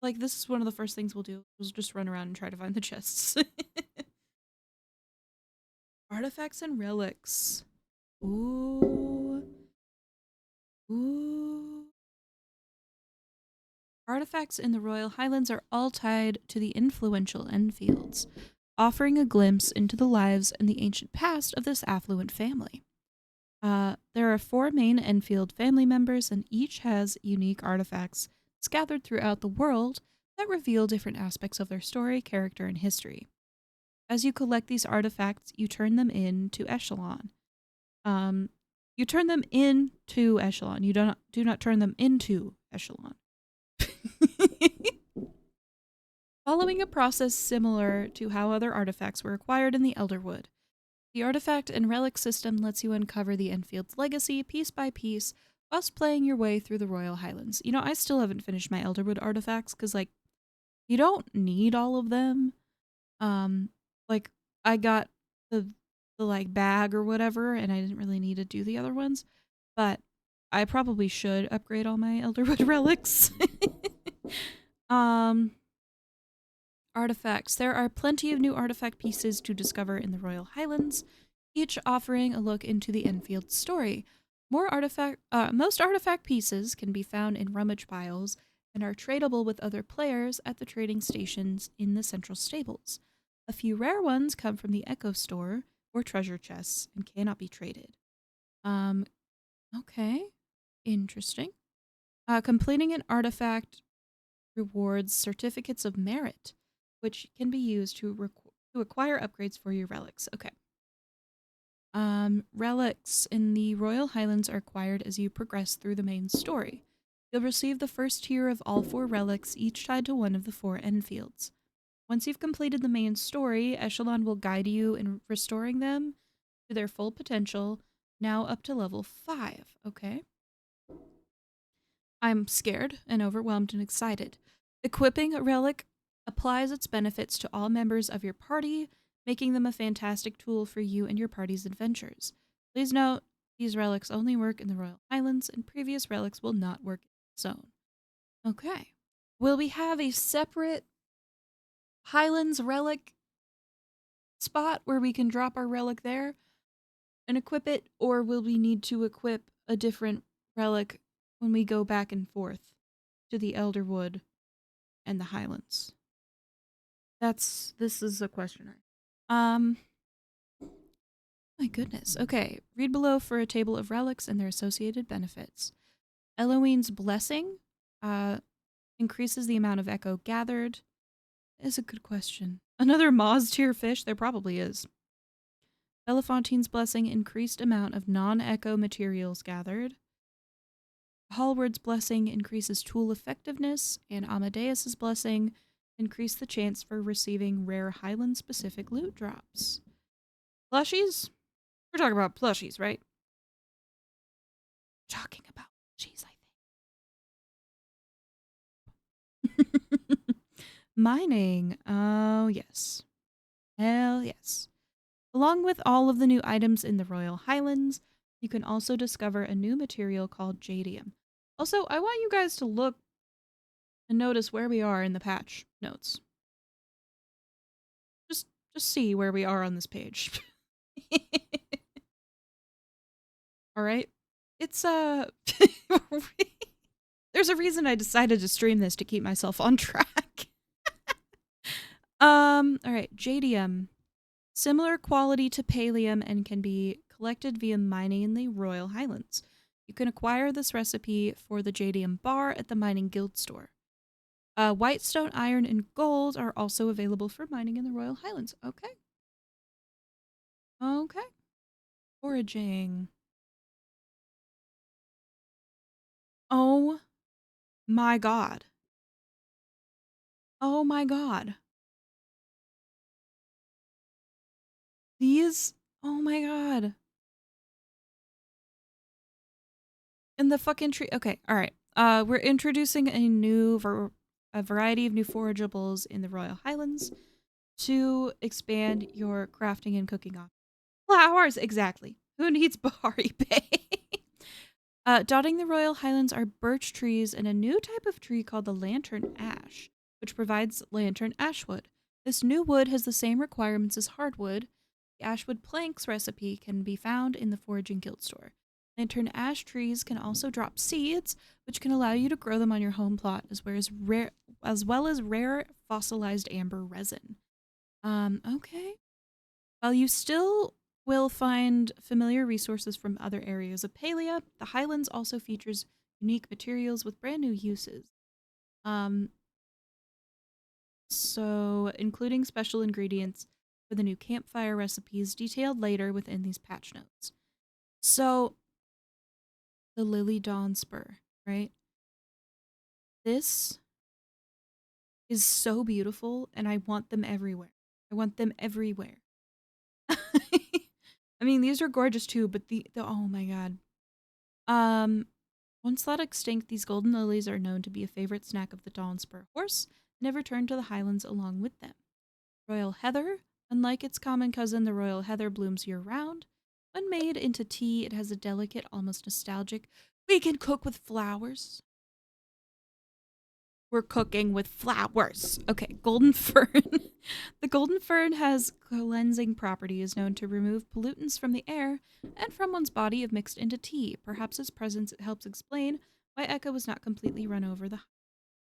like this is one of the first things we'll do. We'll just run around and try to find the chests. Artifacts and relics. Ooh. Ooh. Artifacts in the Royal Highlands are all tied to the influential Enfields, offering a glimpse into the lives and the ancient past of this affluent family. There are 4 main Enfield family members, and each has unique artifacts scattered throughout the world that reveal different aspects of their story, character, and history. As you collect these artifacts, you turn them into echelon. Um, you turn them into echelon. You do not turn them into echelon. Following a process similar to how other artifacts were acquired in the Elderwood. The artifact and relic system lets you uncover the Enfield's legacy piece by piece whilst playing your way through the Royal Highlands. You know, I still haven't finished my Elderwood artifacts because, like, you don't need all of them. Like, I got the like bag or whatever, and I didn't really need to do the other ones, but I probably should upgrade all my Elderwood relics. um, Artifacts. There are plenty of new artifact pieces to discover in the Royal Highlands, each offering a look into the Enfield story. Most artifact pieces can be found in rummage piles and are tradable with other players at the trading stations in the central stables. A few rare ones come from the Echo Store or treasure chests and cannot be traded. Um, okay, interesting. Completing an artifact rewards certificates of merit, which can be used to acquire upgrades for your relics. Okay. Relics in the Royal Highlands are acquired as you progress through the main story. You'll receive the first tier of all 4 relics, each tied to one of the 4 end fields. Once you've completed the main story, Echelon will guide you in restoring them to their full potential, now up to level 5. Okay. I'm scared and overwhelmed and excited. Equipping a relic applies its benefits to all members of your party, making them a fantastic tool for you and your party's adventures. Please note, these relics only work in the Royal Highlands, and previous relics will not work in the zone. Okay. Will we have a separate Highlands relic spot where we can drop our relic there and equip it, or will we need to equip a different relic when we go back and forth to the Elderwood and the Highlands? This is a question. My goodness. Okay, read below for a table of relics and their associated benefits. Eloine's Blessing increases the amount of echo gathered. Is a good question. Another Moz tier fish? There probably is. Belafontaine's Blessing, increased amount of non-echo materials gathered. Hallward's Blessing increases tool effectiveness, and Amadeus's Blessing increase the chance for receiving rare Highland-specific loot drops. Plushies? We're talking about plushies, right? Talking about plushies, I think. Mining. Oh, yes. Hell yes. Along with all of the new items in the Royal Highlands, you can also discover a new material called jadium. Also, I want you guys to look and notice where we are in the patch notes. Just see where we are on this page. All right. It's there's a reason I decided to stream this, to keep myself on track. All right, jadium. Similar quality to pallium and can be collected via mining in the Royal Highlands. You can acquire this recipe for the jadium bar at the mining guild store. Whitestone, iron, and gold are also available for mining in the Royal Highlands. Okay. Okay. Foraging. Oh my god. Oh my god. These, oh my god. And the fucking tree. Okay, all right. We're introducing a variety of new forageables in the Royal Highlands to expand your crafting and cooking options. Flowers, exactly. Who needs Bahari Bay? Dotting the Royal Highlands are birch trees and a new type of tree called the lantern ash, which provides lantern ash wood. This new wood has the same requirements as hardwood. The ashwood planks recipe can be found in the foraging guild store. Lantern ash trees can also drop seeds, which can allow you to grow them on your home plot, as well as rare fossilized amber resin. Okay. While you still will find familiar resources from other areas of Palia, the Highlands also features unique materials with brand new uses. So including special ingredients for the new campfire recipes detailed later within these patch notes. So the Lily Dawn Spur, right? This is so beautiful and I want them everywhere. I want them everywhere. I mean, these are gorgeous too, but the oh my god. Once thought extinct, these golden lilies are known to be a favorite snack of the Dawnspur horse and have returned to the Highlands along with them. Royal Heather, unlike its common cousin, the Royal Heather blooms year-round. When made into tea, it has a delicate, almost nostalgic, we can cook with flowers. We're cooking with flowers. Okay, golden fern. The golden fern has cleansing properties known to remove pollutants from the air and from one's body if mixed into tea. Perhaps its presence helps explain why Echo was not completely run over. Are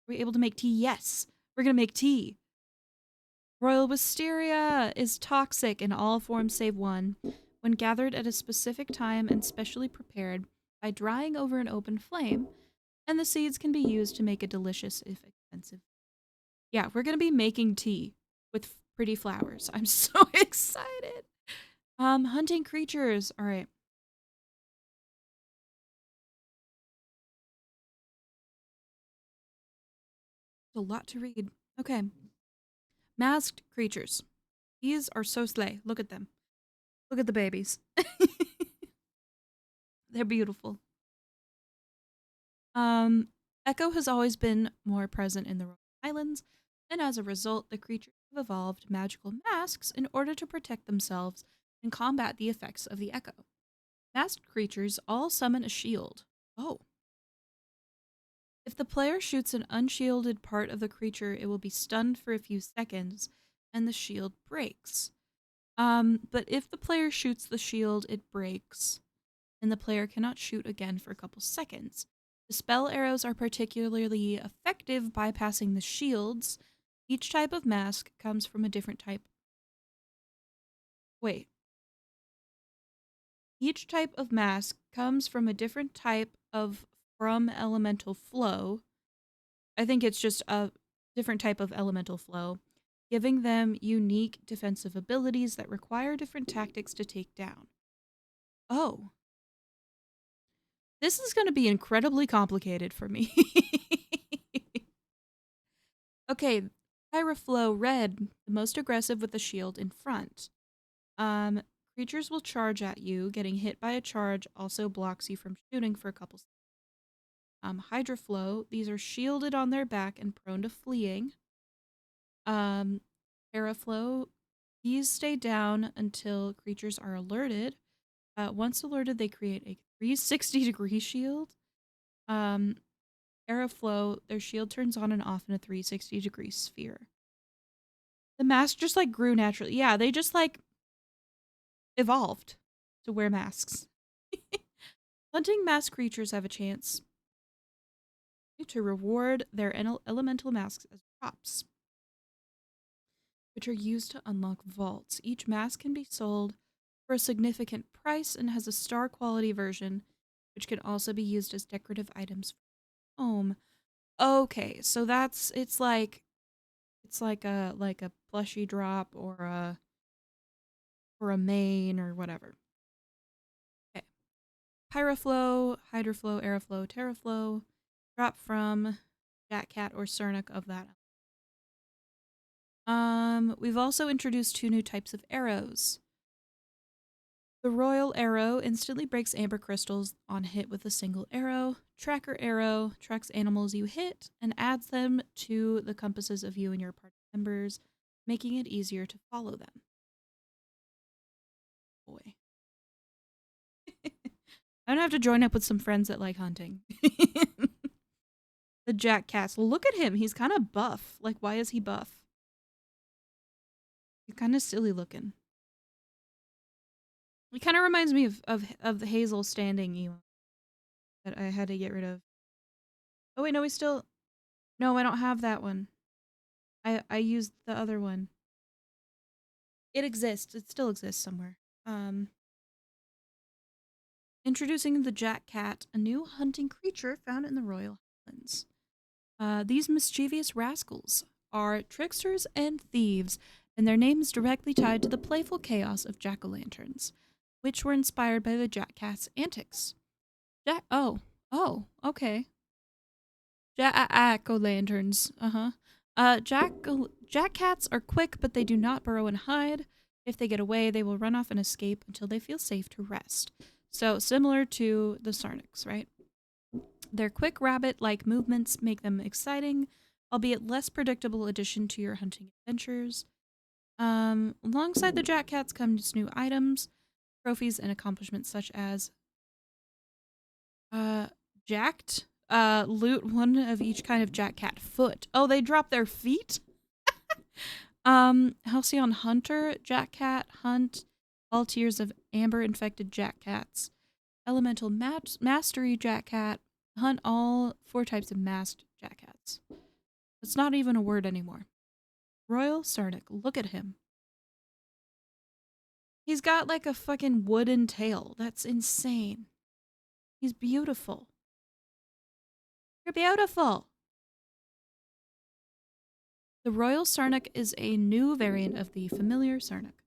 we able to make tea? Yes, we're gonna make tea. Royal wisteria is toxic in all forms save one. When gathered at a specific time and specially prepared by drying over an open flame, and the seeds can be used to make a delicious, if expensive, Yeah, we're gonna be making tea with pretty flowers. I'm so excited. Hunting creatures. All right. A lot to read. Okay. Masked creatures. These are so slay. Look at them. Look at the babies. They're beautiful. Um, Echo has always been more present in the Highlands, and as a result, the creatures have evolved magical masks in order to protect themselves and combat the effects of the echo. Masked creatures all summon a shield. Oh. If the player shoots an unshielded part of the creature, it will be stunned for a few seconds, and the shield breaks. But if the player shoots the shield, it breaks, and the player cannot shoot again for a couple seconds. The spell arrows are particularly effective bypassing the shields. Each type of mask comes from a different type. Wait. Each type of mask comes from a different type of from elemental flow. I think it's just a different type of elemental flow, giving them unique defensive abilities that require different tactics to take down. Oh, this is going to be incredibly complicated for me. Okay, Pyraflow Red, the most aggressive with the shield in front. Um, Creatures will charge at you. Getting hit by a charge also blocks you from shooting for a couple seconds. Hydraflow, these are shielded on their back and prone to fleeing. Terraflow, these stay down until creatures are alerted. Once alerted, they create a 360-degree shield. Aeroflow, their shield turns on and off in a 360-degree sphere. The mask just like grew naturally. Yeah, they just like evolved to wear masks. Hunting masked creatures have a chance to reward their elemental masks as props, which are used to unlock vaults. Each mask can be sold for a significant price and has a star quality version, which can also be used as decorative items for home. Okay, so it's like a plushy drop or a main or whatever. Okay. Pyraflow, Hydroflow, Aeroflow, Terraflow, drop from Jack Cat or Cernic of that. We've also introduced 2 new types of arrows. The Royal Arrow instantly breaks amber crystals on hit with a single arrow. Tracker Arrow tracks animals you hit and adds them to the compasses of you and your party members, making it easier to follow them. Boy. I'm gonna have to join up with some friends that like hunting. The Jack Cats. Look at him. He's kind of buff. Like, why is he buff? He's kind of silly looking. He kind of reminds me of the Hazel standing emo that I had to get rid of. Oh wait, no, we still. No, I don't have that one. I used the other one. It exists. It still exists somewhere. Introducing the Jack Cat, a new hunting creature found in the Royal Highlands. These mischievous rascals are tricksters and thieves, and their name is directly tied to the playful chaos of jack-o'-lanterns, which were inspired by the Jack Cat's antics. Okay. Jack-o'-lanterns, Jack Cats are quick, but they do not burrow and hide. If they get away, they will run off and escape until they feel safe to rest. So, similar to the Sarnics, right? Their quick rabbit-like movements make them exciting, albeit less predictable addition to your hunting adventures. Alongside the Jack Cats comes new items, trophies, and accomplishments such as jacked. Loot one of each kind of Jack Cat foot. Oh, they drop their feet? Halcyon Hunter, Jack Cat, hunt all tiers of amber infected Jack Cats. Elemental Mastery Jack Cat, hunt all 4 types of masked Jack Cats. It's not even a word anymore. Royal Sarnic, look at him. He's got like a fucking wooden tail. That's insane. He's beautiful. You're beautiful. The Royal Sarnak is a new variant of the familiar Sarnak.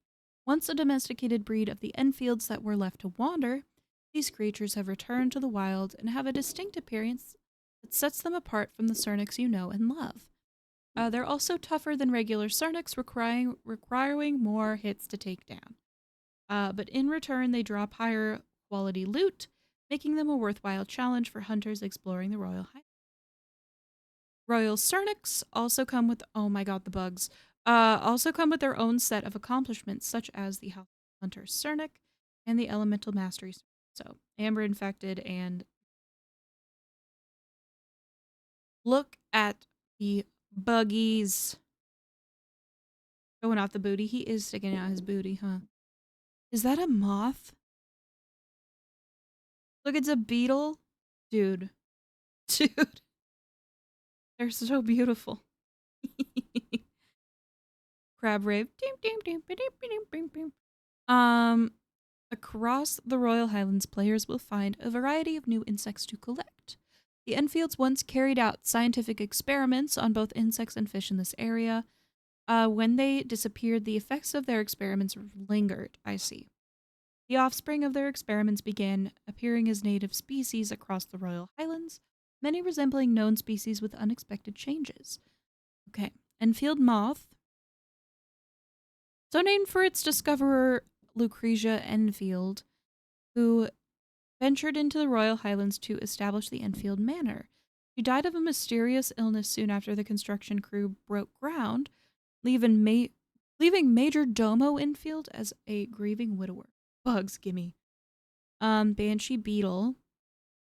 Once a domesticated breed of the Enfields that were left to wander, these creatures have returned to the wild and have a distinct appearance that sets them apart from the Sarnaks you know and love. They're also tougher than regular Sarnaks, requiring more hits to take down. But in return, they drop higher quality loot, making them a worthwhile challenge for hunters exploring the Royal Highlands. Royal Sarnics also come with, oh my god, the bugs, also come with their own set of accomplishments, such as the Hunter Cernic and the Elemental Mastery. So, Amber Infected, and look at the buggies. Showing off the booty. He is sticking out his booty, huh? Is that a moth? Look, it's a beetle. Dude. Dude. They're so beautiful. Crab rave. Across the Royal Highlands, players will find a variety of new insects to collect. The Enfields once carried out scientific experiments on both insects and fish in this area. When they disappeared, the effects of their experiments lingered, I see. The offspring of their experiments began appearing as native species across the Royal Highlands, many resembling known species with unexpected changes. Okay, Enfield moth. So named for its discoverer, Lucretia Enfield, who ventured into the Royal Highlands to establish the Enfield Manor. She died of a mysterious illness soon after the construction crew broke ground, leaving Major Domo Enfield as a grieving widower. Bugs, gimme. Banshee beetle.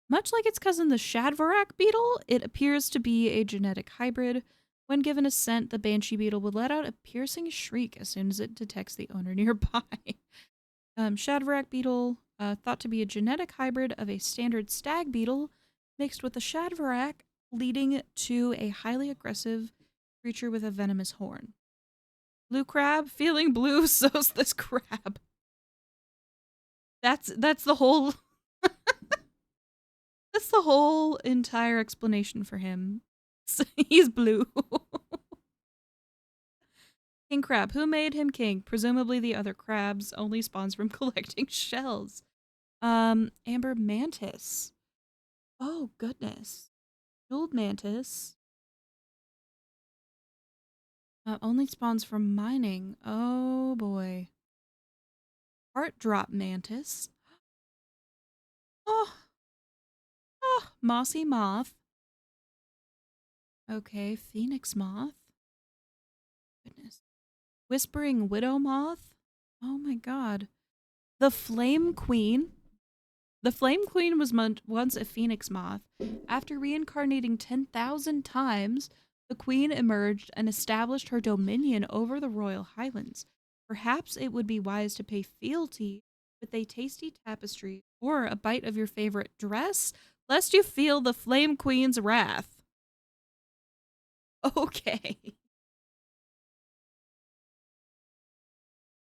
Much like its cousin the Shadvarak beetle, it appears to be a genetic hybrid. When given a scent, the banshee beetle will let out a piercing shriek as soon as it detects the owner nearby. Shadvarak beetle, thought to be a genetic hybrid of a standard stag beetle mixed with a Shadvarak, leading to a highly aggressive creature with a venomous horn. Blue crab, feeling blue, so's this crab. That's the whole that's the whole entire explanation for him. He's blue. King crab. Who made him king? Presumably the other crabs. Only spawns from collecting shells. Amber mantis. Oh goodness. Jeweled mantis. Only spawns from mining. Oh boy. Heart drop mantis. Oh, oh, mossy moth. Okay, phoenix moth. Goodness. Whispering widow moth. Oh my god. The flame queen. The flame queen was once a phoenix moth. After reincarnating 10,000 times, the queen emerged and established her dominion over the Royal Highlands. Perhaps it would be wise to pay fealty with a tasty tapestry or a bite of your favorite dress, lest you feel the flame queen's wrath. Okay.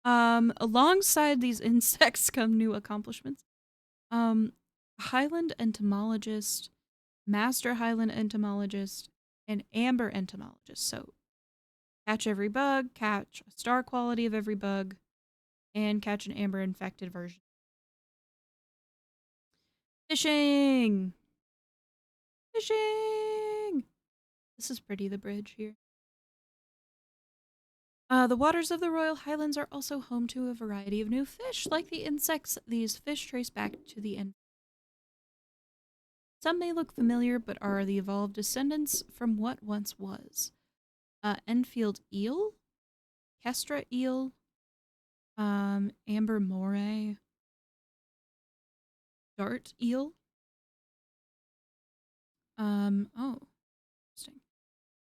Alongside these insects come new accomplishments. Highland entomologist, master Highland entomologist, and amber entomologist. So catch every bug, catch a star quality of every bug, and catch an amber infected version. Fishing! Fishing! This is pretty, the bridge here. The waters of the Royal Highlands are also home to a variety of new fish. Like the insects, these fish trace back to the end. Some may look familiar, but are the evolved descendants from what once was. Enfield eel, Kestra eel, amber moray, dart eel. Oh, interesting.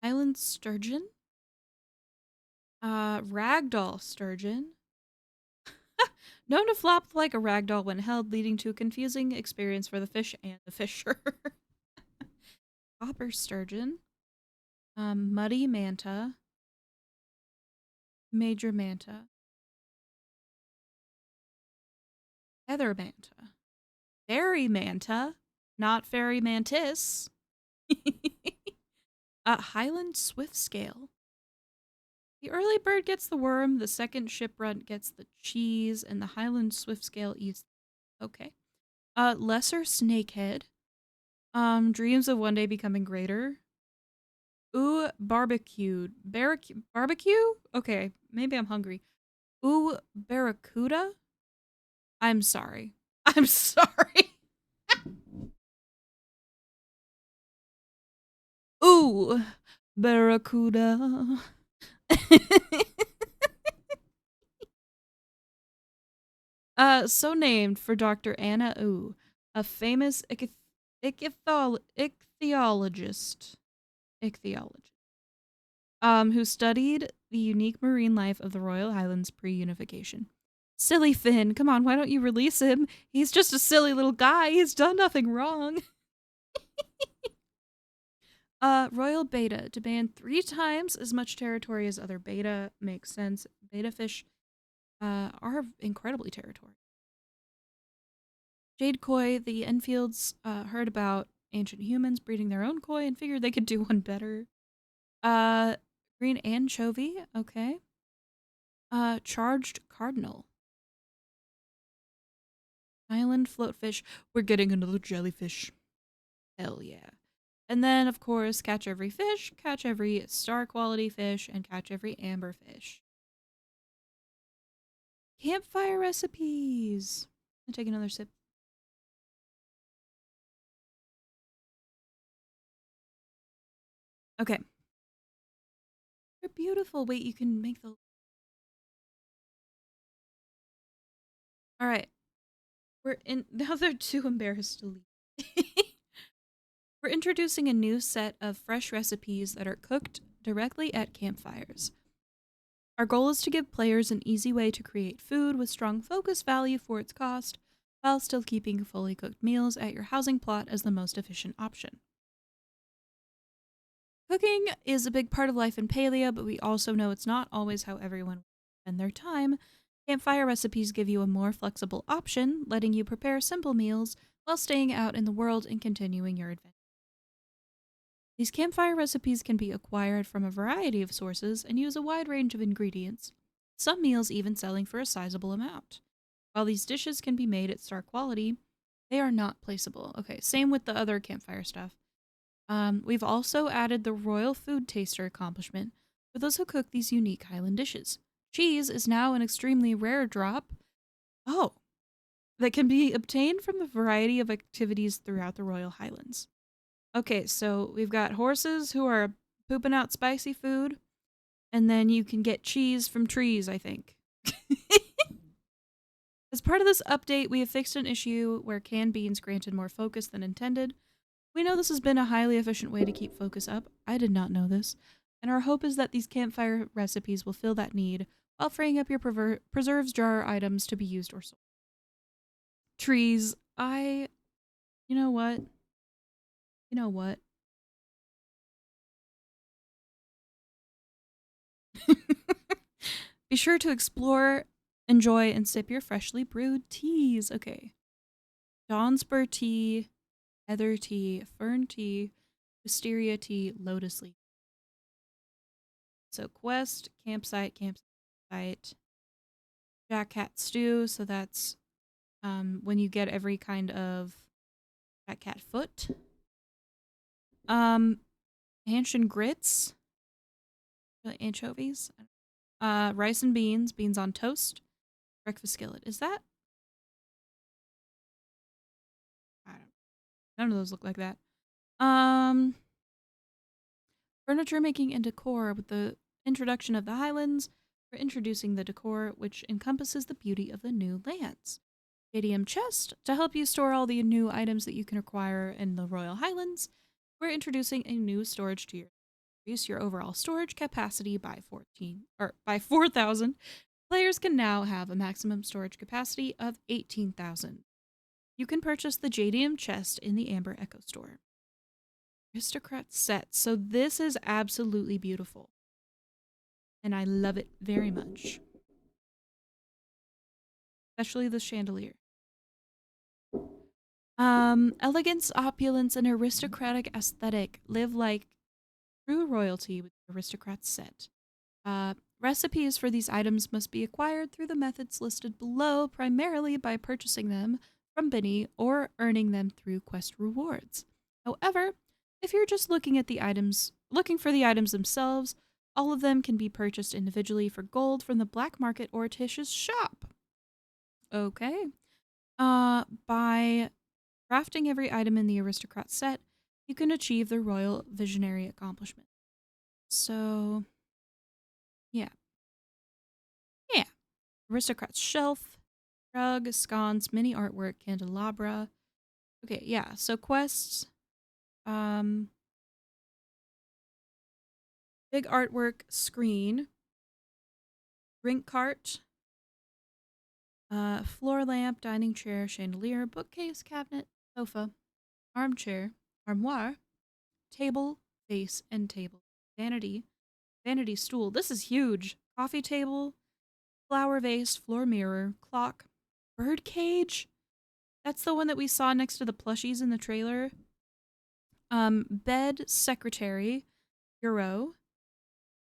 Highland sturgeon, ragdoll sturgeon. Known to flop like a ragdoll when held, leading to a confusing experience for the fish and the fisher. Copper sturgeon, muddy manta, major manta, heather manta, fairy manta, not fairy mantis. Highland swift scale. The early bird gets the worm, the second ship runt gets the cheese, and the Highland swiftscale eats. Okay. Lesser snakehead. Dreams of one day becoming greater. Ooh, barbecued. Barbecue? Okay, maybe I'm hungry. Ooh, barracuda? I'm sorry. I'm sorry. Ooh, barracuda. So named for Dr. Anna Ooh, a famous ichthyologist, ichthyologist, who studied the unique marine life of the Royal Highlands pre-unification. Silly Finn, come on, why don't you release him? He's just a silly little guy. He's done nothing wrong. Royal beta demand 3 times as much territory as other beta. Makes sense. Beta fish are incredibly territorial. Jade koi, the Enfields heard about ancient humans breeding their own koi and figured they could do one better. Uh, green anchovy, okay. Charged cardinal. Island floatfish. We're getting another jellyfish. Hell yeah. And then, of course, catch every fish, catch every star quality fish, and catch every amber fish. Campfire recipes. I'll take another sip. Okay. They're beautiful. Wait, you can make the. All right. We're in. Now they're too embarrassed to leave. We're introducing a new set of fresh recipes that are cooked directly at campfires. Our goal is to give players an easy way to create food with strong focus value for its cost, while still keeping fully cooked meals at your housing plot as the most efficient option. Cooking is a big part of life in Palia, but we also know it's not always how everyone spends their time. Campfire recipes give you a more flexible option, letting you prepare simple meals while staying out in the world and continuing your adventure. These campfire recipes can be acquired from a variety of sources and use a wide range of ingredients, some meals even selling for a sizable amount. While these dishes can be made at star quality, they are not placeable. Okay, same with the other campfire stuff. We've also added the Royal Food Taster accomplishment for those who cook these unique Highland dishes. Cheese is now an extremely rare drop. Oh, that can be obtained from a variety of activities throughout the Royal Highlands. Okay, so we've got horses who are pooping out spicy food, and then you can get cheese from trees, I think. As part of this update, we have fixed an issue where canned beans granted more focus than intended. We know this has been a highly efficient way to keep focus up. I did not know this. And our hope is that these campfire recipes will fill that need while freeing up your preserves jar items to be used or sold. Trees. You know what? You know what? Be sure to explore, enjoy, and sip your freshly brewed teas. Okay. Dawnspur tea, heather tea, fern tea, wisteria tea, lotus leaf. So quest, campsite, Jack Cat stew. So that's when you get every kind of Jack Cat foot. Um, Hanshin grits, anchovies. Rice and beans on toast, breakfast skillet. Is that? I don't. None of those look like that. Um, Furniture making and decor with the introduction of the Highlands. We're introducing the decor, which encompasses the beauty of the new lands. JDM chest to help you store all the new items that you can acquire in the Royal Highlands. We're introducing a new storage tier. Increase your overall storage capacity by 4,000. Players can now have a maximum storage capacity of 18,000. You can purchase the JDM chest in the Amber Echo store. Aristocrat set. So this is absolutely beautiful. And I love it very much. Especially the chandelier. Elegance, opulence, and aristocratic aesthetic live like true royalty with the aristocrat set. Recipes for these items must be acquired through the methods listed below, primarily by purchasing them from Benny or earning them through quest rewards. However, if you're just looking for the items themselves, all of them can be purchased individually for gold from the black market or Tish's shop. Okay. By crafting every item in the aristocrat set, you can achieve the royal visionary accomplishment. So, yeah. Yeah. Aristocrat's shelf, rug, scones, mini artwork, candelabra. Okay, yeah. So quests, um, big artwork screen, drink cart, floor lamp, dining chair, chandelier, bookcase, cabinet, sofa, armchair, armoire, table, vase, and table. Vanity, vanity stool. This is huge. Coffee table, flower vase, floor mirror, clock, bird cage. That's the one that we saw next to the plushies in the trailer. Bed, secretary, bureau.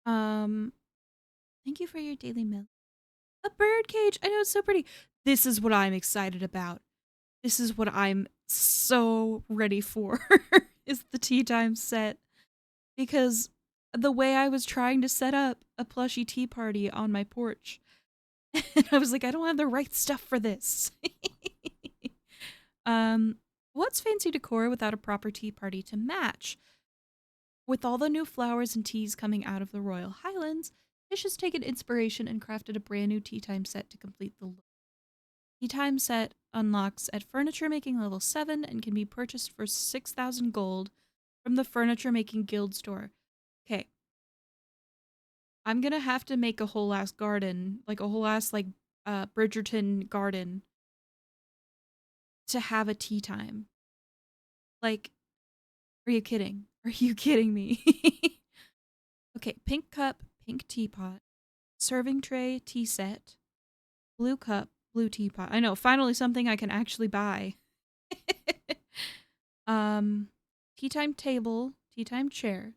Um, thank you for your daily mail. A bird cage. I know, it's so pretty. This is what I'm excited about. This is what I'm so ready for. Is the tea time set, because the way I was trying to set up a plushy tea party on my porch, and I was like, I don't have the right stuff for this. um, what's fancy decor without a proper tea party to match? With all the new flowers and teas coming out of the Royal Highlands, Tish has taken inspiration and crafted a brand new tea time set to complete the look. Tea time set unlocks at furniture making level 7 and can be purchased for 6,000 gold from the Furniture Making Guild store. Okay. I'm gonna have to make a whole ass garden, like a whole ass Bridgerton garden to have a tea time. Like, are you kidding? Are you kidding me? Okay, pink cup, pink teapot, serving tray, tea set, blue cup, blue teapot. I know, finally something I can actually buy. um, tea time table, tea time chair,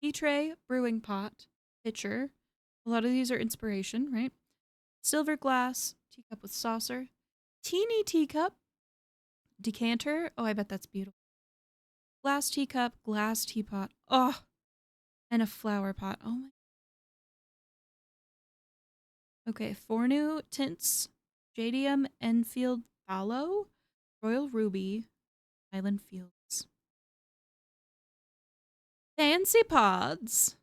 tea tray, brewing pot, pitcher. A lot of these are inspiration, right? Silver glass, teacup with saucer, teeny teacup, decanter. Oh, I bet that's beautiful. Glass teacup, glass teapot. Oh, and a flower pot. Oh my. Okay, four new tints: Jadium, Enfield, Fallow, Royal Ruby, Island Fields. Fancy pods.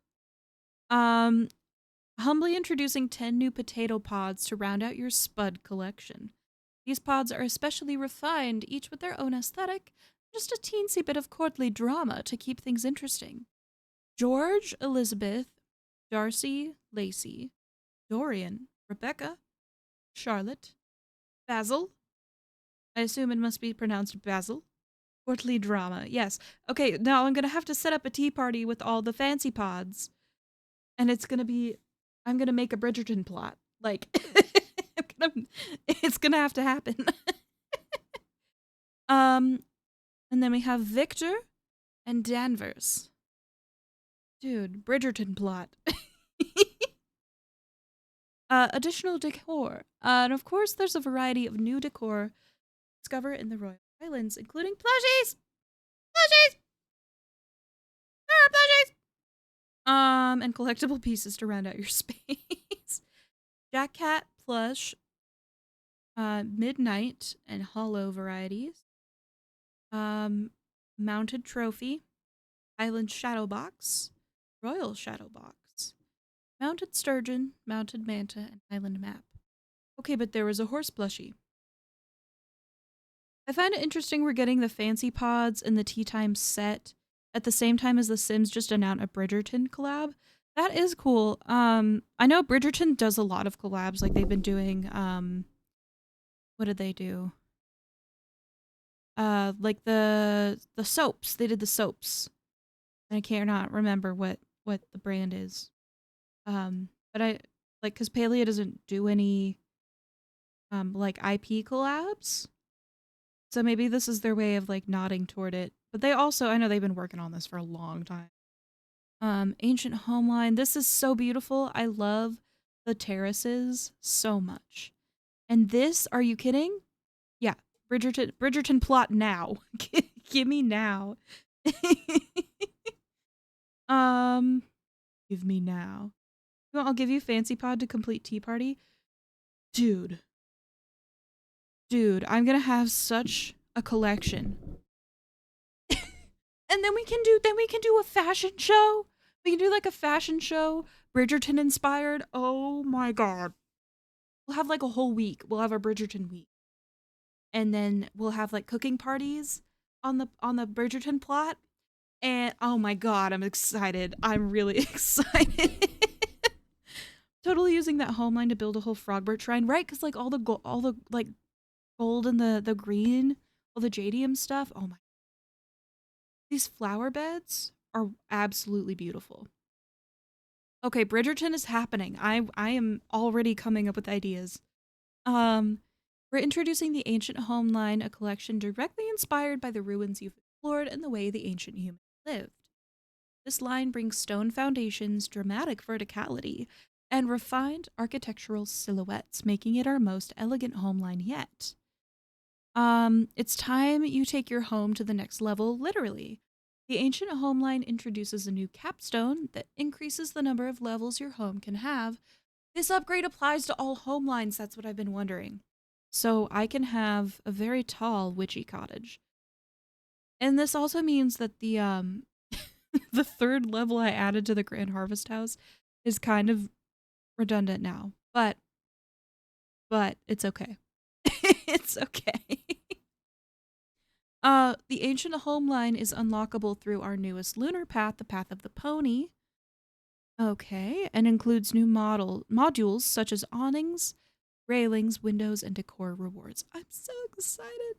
Um, Humbly introducing 10 new potato pods to round out your spud collection. These pods are especially refined, each with their own aesthetic, just a teensy bit of courtly drama to keep things interesting. George, Elizabeth, Darcy, Lacey, Dorian, Rebecca, Charlotte, Basil. I assume it must be pronounced Basil. Courtly drama, yes. Okay, now I'm gonna have to set up a tea party with all the fancy pods. And it's gonna be, I'm gonna make a Bridgerton plot. Like, it's gonna have to happen. um, and then we have Victor and Danvers. Dude, Bridgerton plot. Additional decor. And of course, there's a variety of new decor discover in the Royal Highlands, including plushies. Plushies. There are plushies. And collectible pieces to round out your space. Jack Cat plush, midnight and hollow varieties. Mounted trophy, Highland shadow box, royal shadow box, mounted sturgeon, mounted manta, and Highland map. Okay, but there was a horse plushie. I find it interesting we're getting the fancy pods and the tea time set at the same time as The Sims just announced a Bridgerton collab. That is cool. I know Bridgerton does a lot of collabs. Like they've been doing what did they do? Like the soaps. They did the soaps. And I cannot remember what the brand is. But I like because Palia doesn't do any like IP collabs. So maybe this is their way of like nodding toward it. But they also, I know they've been working on this for a long time. Ancient Homeline. This is so beautiful. I love the terraces so much. And this, are you kidding? Yeah, Bridgerton plot now. Give me now. um, give me now. I'll give you Fancy Pod to complete Tea Party. Dude, I'm gonna have such a collection. And then we can do a fashion show. We can do like a fashion show, Bridgerton inspired. Oh my god. We'll have like a whole week. We'll have our Bridgerton week. And then we'll have like cooking parties on the Bridgerton plot. And oh my god, I'm excited. I'm really excited. Totally using that home line to build a whole Frogbert shrine, right? Because like all the like gold and the green, all the jadium stuff. Oh my, these flower beds are absolutely beautiful. Okay, Bridgerton is happening. I am already coming up with ideas. Um, we're introducing the Ancient Home line, a collection directly inspired by the ruins you've explored and the way the ancient humans lived. This line brings stone foundations, dramatic verticality, and refined architectural silhouettes, making it our most elegant home line yet. It's time you take your home to the next level, literally. The ancient home line introduces a new capstone that increases the number of levels your home can have. This upgrade applies to all home lines, that's what I've been wondering. So I can have a very tall witchy cottage. And this also means that the the third level I added to the Grand Harvest House is kind of redundant now. But it's okay. It's okay. The ancient home line is unlockable through our newest lunar path, the Path of the Pony. Okay, and includes new modules such as awnings, railings, windows, and decor rewards. I'm so excited.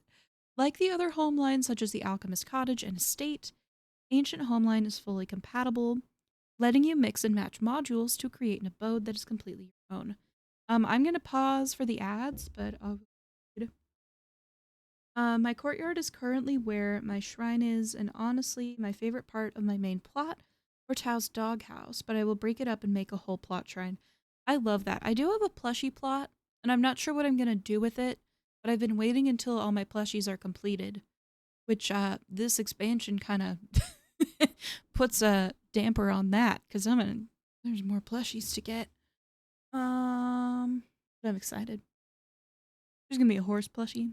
Like the other home lines, such as the Alchemist Cottage and Estate, Ancient Homeline is fully compatible, letting you mix and match modules to create an abode that is completely your own. I'm gonna pause for the ads, but I'll. My courtyard is currently where my shrine is, and honestly, my favorite part of my main plot, or Tao's doghouse, but I will break it up and make a whole plot shrine. I love that. I do have a plushie plot, and I'm not sure what I'm gonna do with it, but I've been waiting until all my plushies are completed, which this expansion kind of puts a damper on that because there's more plushies to get. But I'm excited. There's gonna be a horse plushie.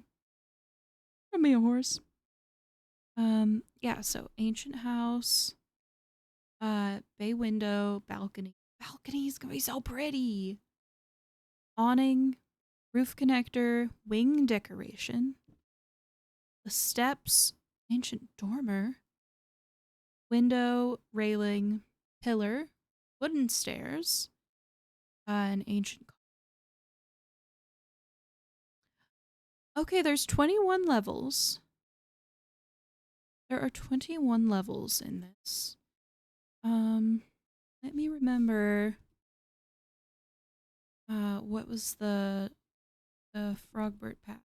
Gonna be a horse. Yeah, so ancient house, bay window, balcony. Balcony is gonna be so pretty. Awning, roof connector, wing decoration, the steps, ancient dormer, window, railing, pillar, wooden stairs, an ancient. Okay, there's 21 levels. There are 21 levels in this. Let me remember. What was the Frogbert path?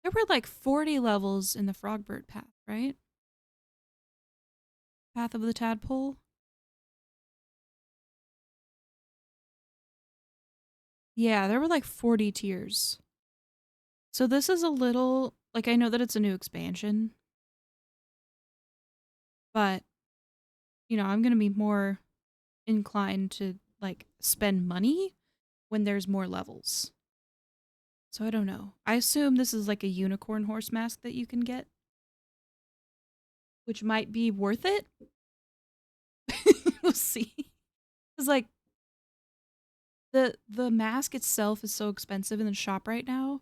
There were like 40 levels in the Frogbert path, right? Path of the Tadpole. Yeah, there were like 40 tiers. So this is a little like I know that it's a new expansion, but I'm going to be more inclined to like spend money when there's more levels. So I don't know. I assume this is like a unicorn horse mask that you can get, which might be worth it. We'll see. Cuz like the mask itself is so expensive in the shop right now.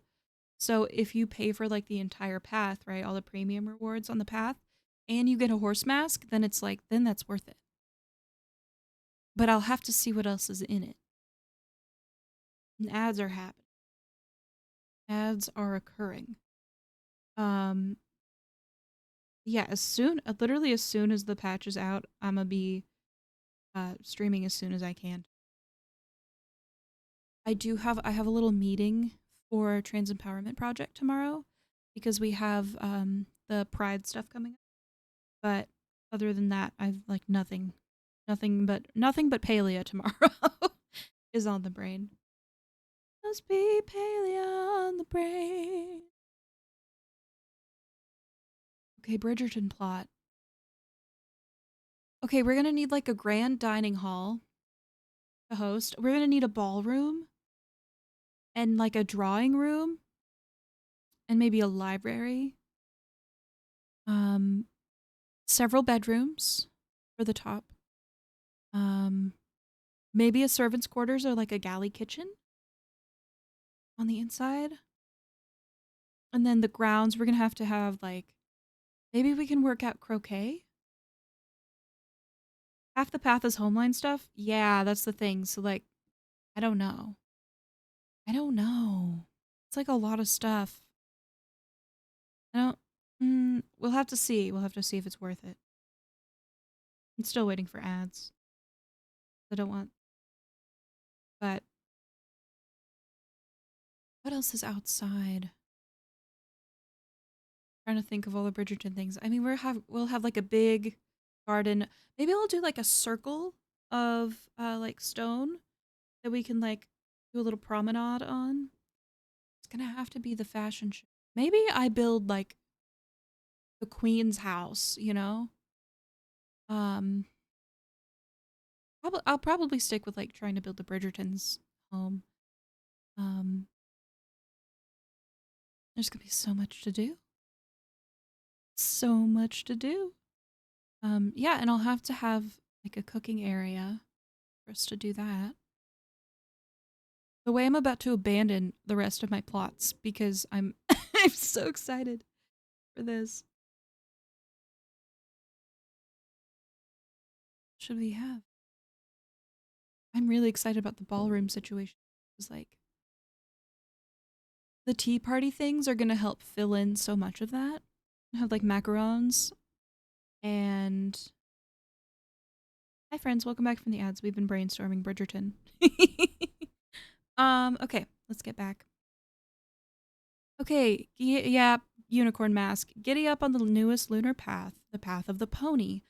So if you pay for like the entire path, right, all the premium rewards on the path, and you get a horse mask, then it's like then that's worth it. But I'll have to see what else is in it. And ads are happening. Ads are occurring. Um yeah, literally as soon as the patch is out, I'm gonna be streaming as soon as I can. I have a little meeting for Trans Empowerment Project tomorrow because we have the Pride stuff coming up. But Other than that, I've like nothing. Nothing but Palia tomorrow is on the brain. Must be Palia on the brain. Okay, Bridgerton plot. Okay, we're gonna need like a grand dining hall to host. We're gonna need a ballroom and like a drawing room and maybe a library. Um, Several bedrooms for the top. Um, Maybe a servant's quarters or like a galley kitchen on the inside. And then the grounds, we're gonna have to have like maybe we can work out croquet. Half the path is homeline stuff. Yeah, that's the thing. So like, I don't know. I don't know. It's like a lot of stuff. I don't. We'll have to see. We'll have to see if it's worth it. I'm still waiting for ads. I don't want. But what else is outside? Trying to think of all the Bridgerton things. I mean, we'll have like a big garden. Maybe I'll do like a circle of like stone that we can like do a little promenade on. It's gonna have to be the fashion show. Maybe I build like the queen's house, you know? Um I'll probably stick with like trying to build the Bridgertons home. Um there's gonna be so much to do. So much to do. Yeah, and I'll have to have like a cooking area for us to do that. The way I'm about to abandon the rest of my plots because I'm I'm so excited for this. Should we have? I'm really excited about the ballroom situation. It's like the tea party things are gonna help fill in so much of that. I have like macarons and hi friends, welcome back from the ads. We've been brainstorming Bridgerton. Okay, let's get back. Okay, yeah, unicorn mask. Giddy up on the newest lunar path, the path of the pony.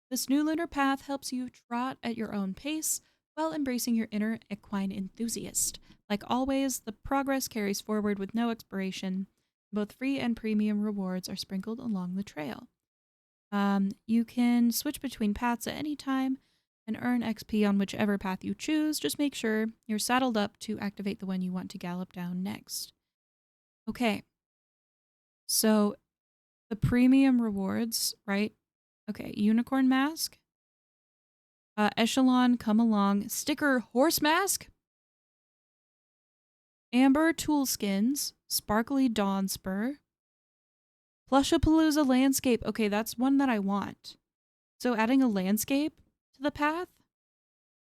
This new lunar path helps you trot at your own pace while embracing your inner equine enthusiast. Like always, the progress carries forward with no expiration. Both free and premium rewards are sprinkled along the trail. You can switch between paths at any time and earn XP on whichever path you choose. Just make sure you're saddled up to activate the one you want to gallop down next. Okay, so the premium rewards, right? Okay, unicorn mask, echelon, come along, sticker horse mask, amber tool skins, sparkly dawn spur, Plushapalooza landscape. Okay, that's one that I want. So adding a landscape to the path.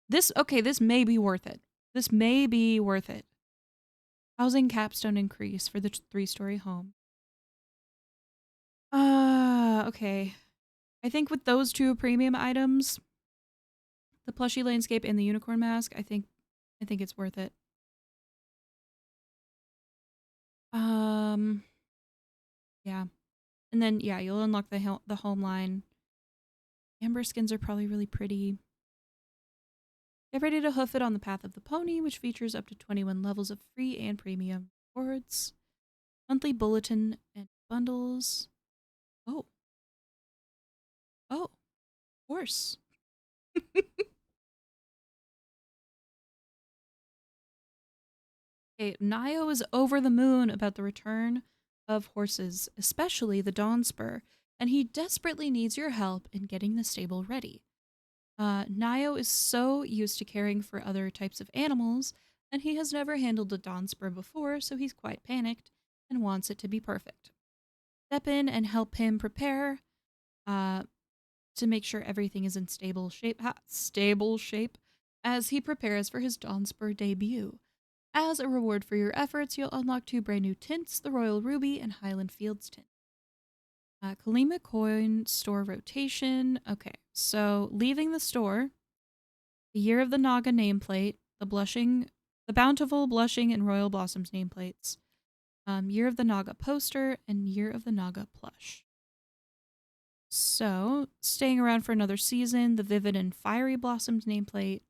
This may be worth it. This may be worth it. Housing capstone increase for the 3-story home. Okay. I think with those two premium items, the plushie landscape and the unicorn mask, I think it's worth it. Yeah. And then yeah, you'll unlock the home line. Amber skins are probably really pretty. Get ready to hoof it on the path of the pony, which features up to 21 levels of free and premium rewards, monthly bulletin and bundles. Oh. Oh. Horse. Okay, Nio is over the moon about the return of horses, especially the Dawn Spur, and he desperately needs your help in getting the stable ready. Nio is so used to caring for other types of animals, and he has never handled a Dawn Spur before, so he's quite panicked and wants it to be perfect. Step in and help him prepare to make sure everything is in stable shape as he prepares for his Dawn Spur debut. As a reward for your efforts, you'll unlock 2 brand new tints, the Royal Ruby and Highland Fields tint. Kalima coin store rotation. Okay, so leaving the store, the Year of the Naga nameplate, the Bountiful, Blushing, and Royal Blossoms nameplates, Year of the Naga poster, and Year of the Naga plush. So, staying around for another season, the Vivid and Fiery Blossoms nameplate,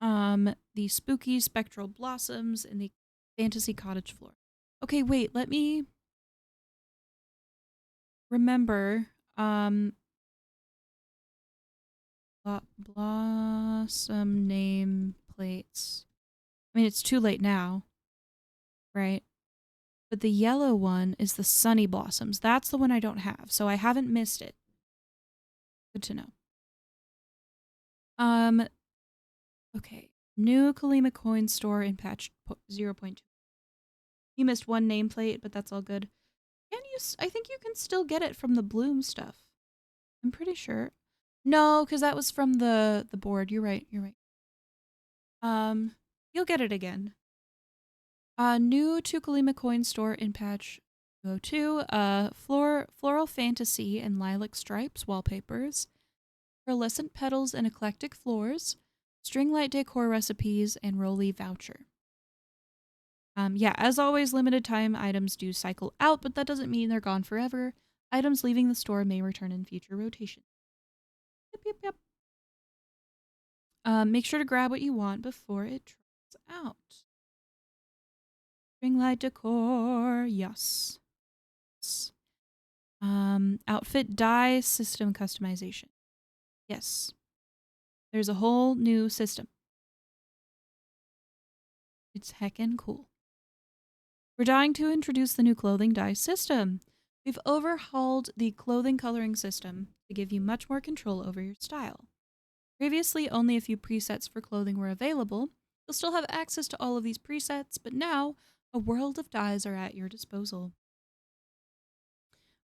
the Spooky Spectral Blossoms, and the Fantasy Cottage Floor. Okay, wait, let me remember. Blossom nameplates. I mean, it's too late now, right? But the yellow one is the Sunny Blossoms. That's the one I don't have, so I haven't missed it. Good to know. Okay. New Kalima coin store in patch 0.2. You missed one nameplate, but that's all good. Can you? I think you can still get it from the Bloom stuff. I'm pretty sure. No, because that was from the board. You're right. You're right. You'll get it again. New Tukalima coin store in patch 202. Floral fantasy and lilac stripes wallpapers, pearlescent petals and eclectic floors, string light decor recipes, and Rolly voucher. Yeah, as always, limited time items do cycle out, but that doesn't mean they're gone forever. Items leaving the store may return in future rotations. Yep. Make sure to grab what you want before it tries out. String light decor, yes. Outfit dye system customization. Yes. There's a whole new system. It's heckin' cool. We're dying to introduce the new clothing dye system. We've overhauled the clothing coloring system to give you much more control over your style. Previously, only a few presets for clothing were available. You'll still have access to all of these presets, but now a world of dyes are at your disposal.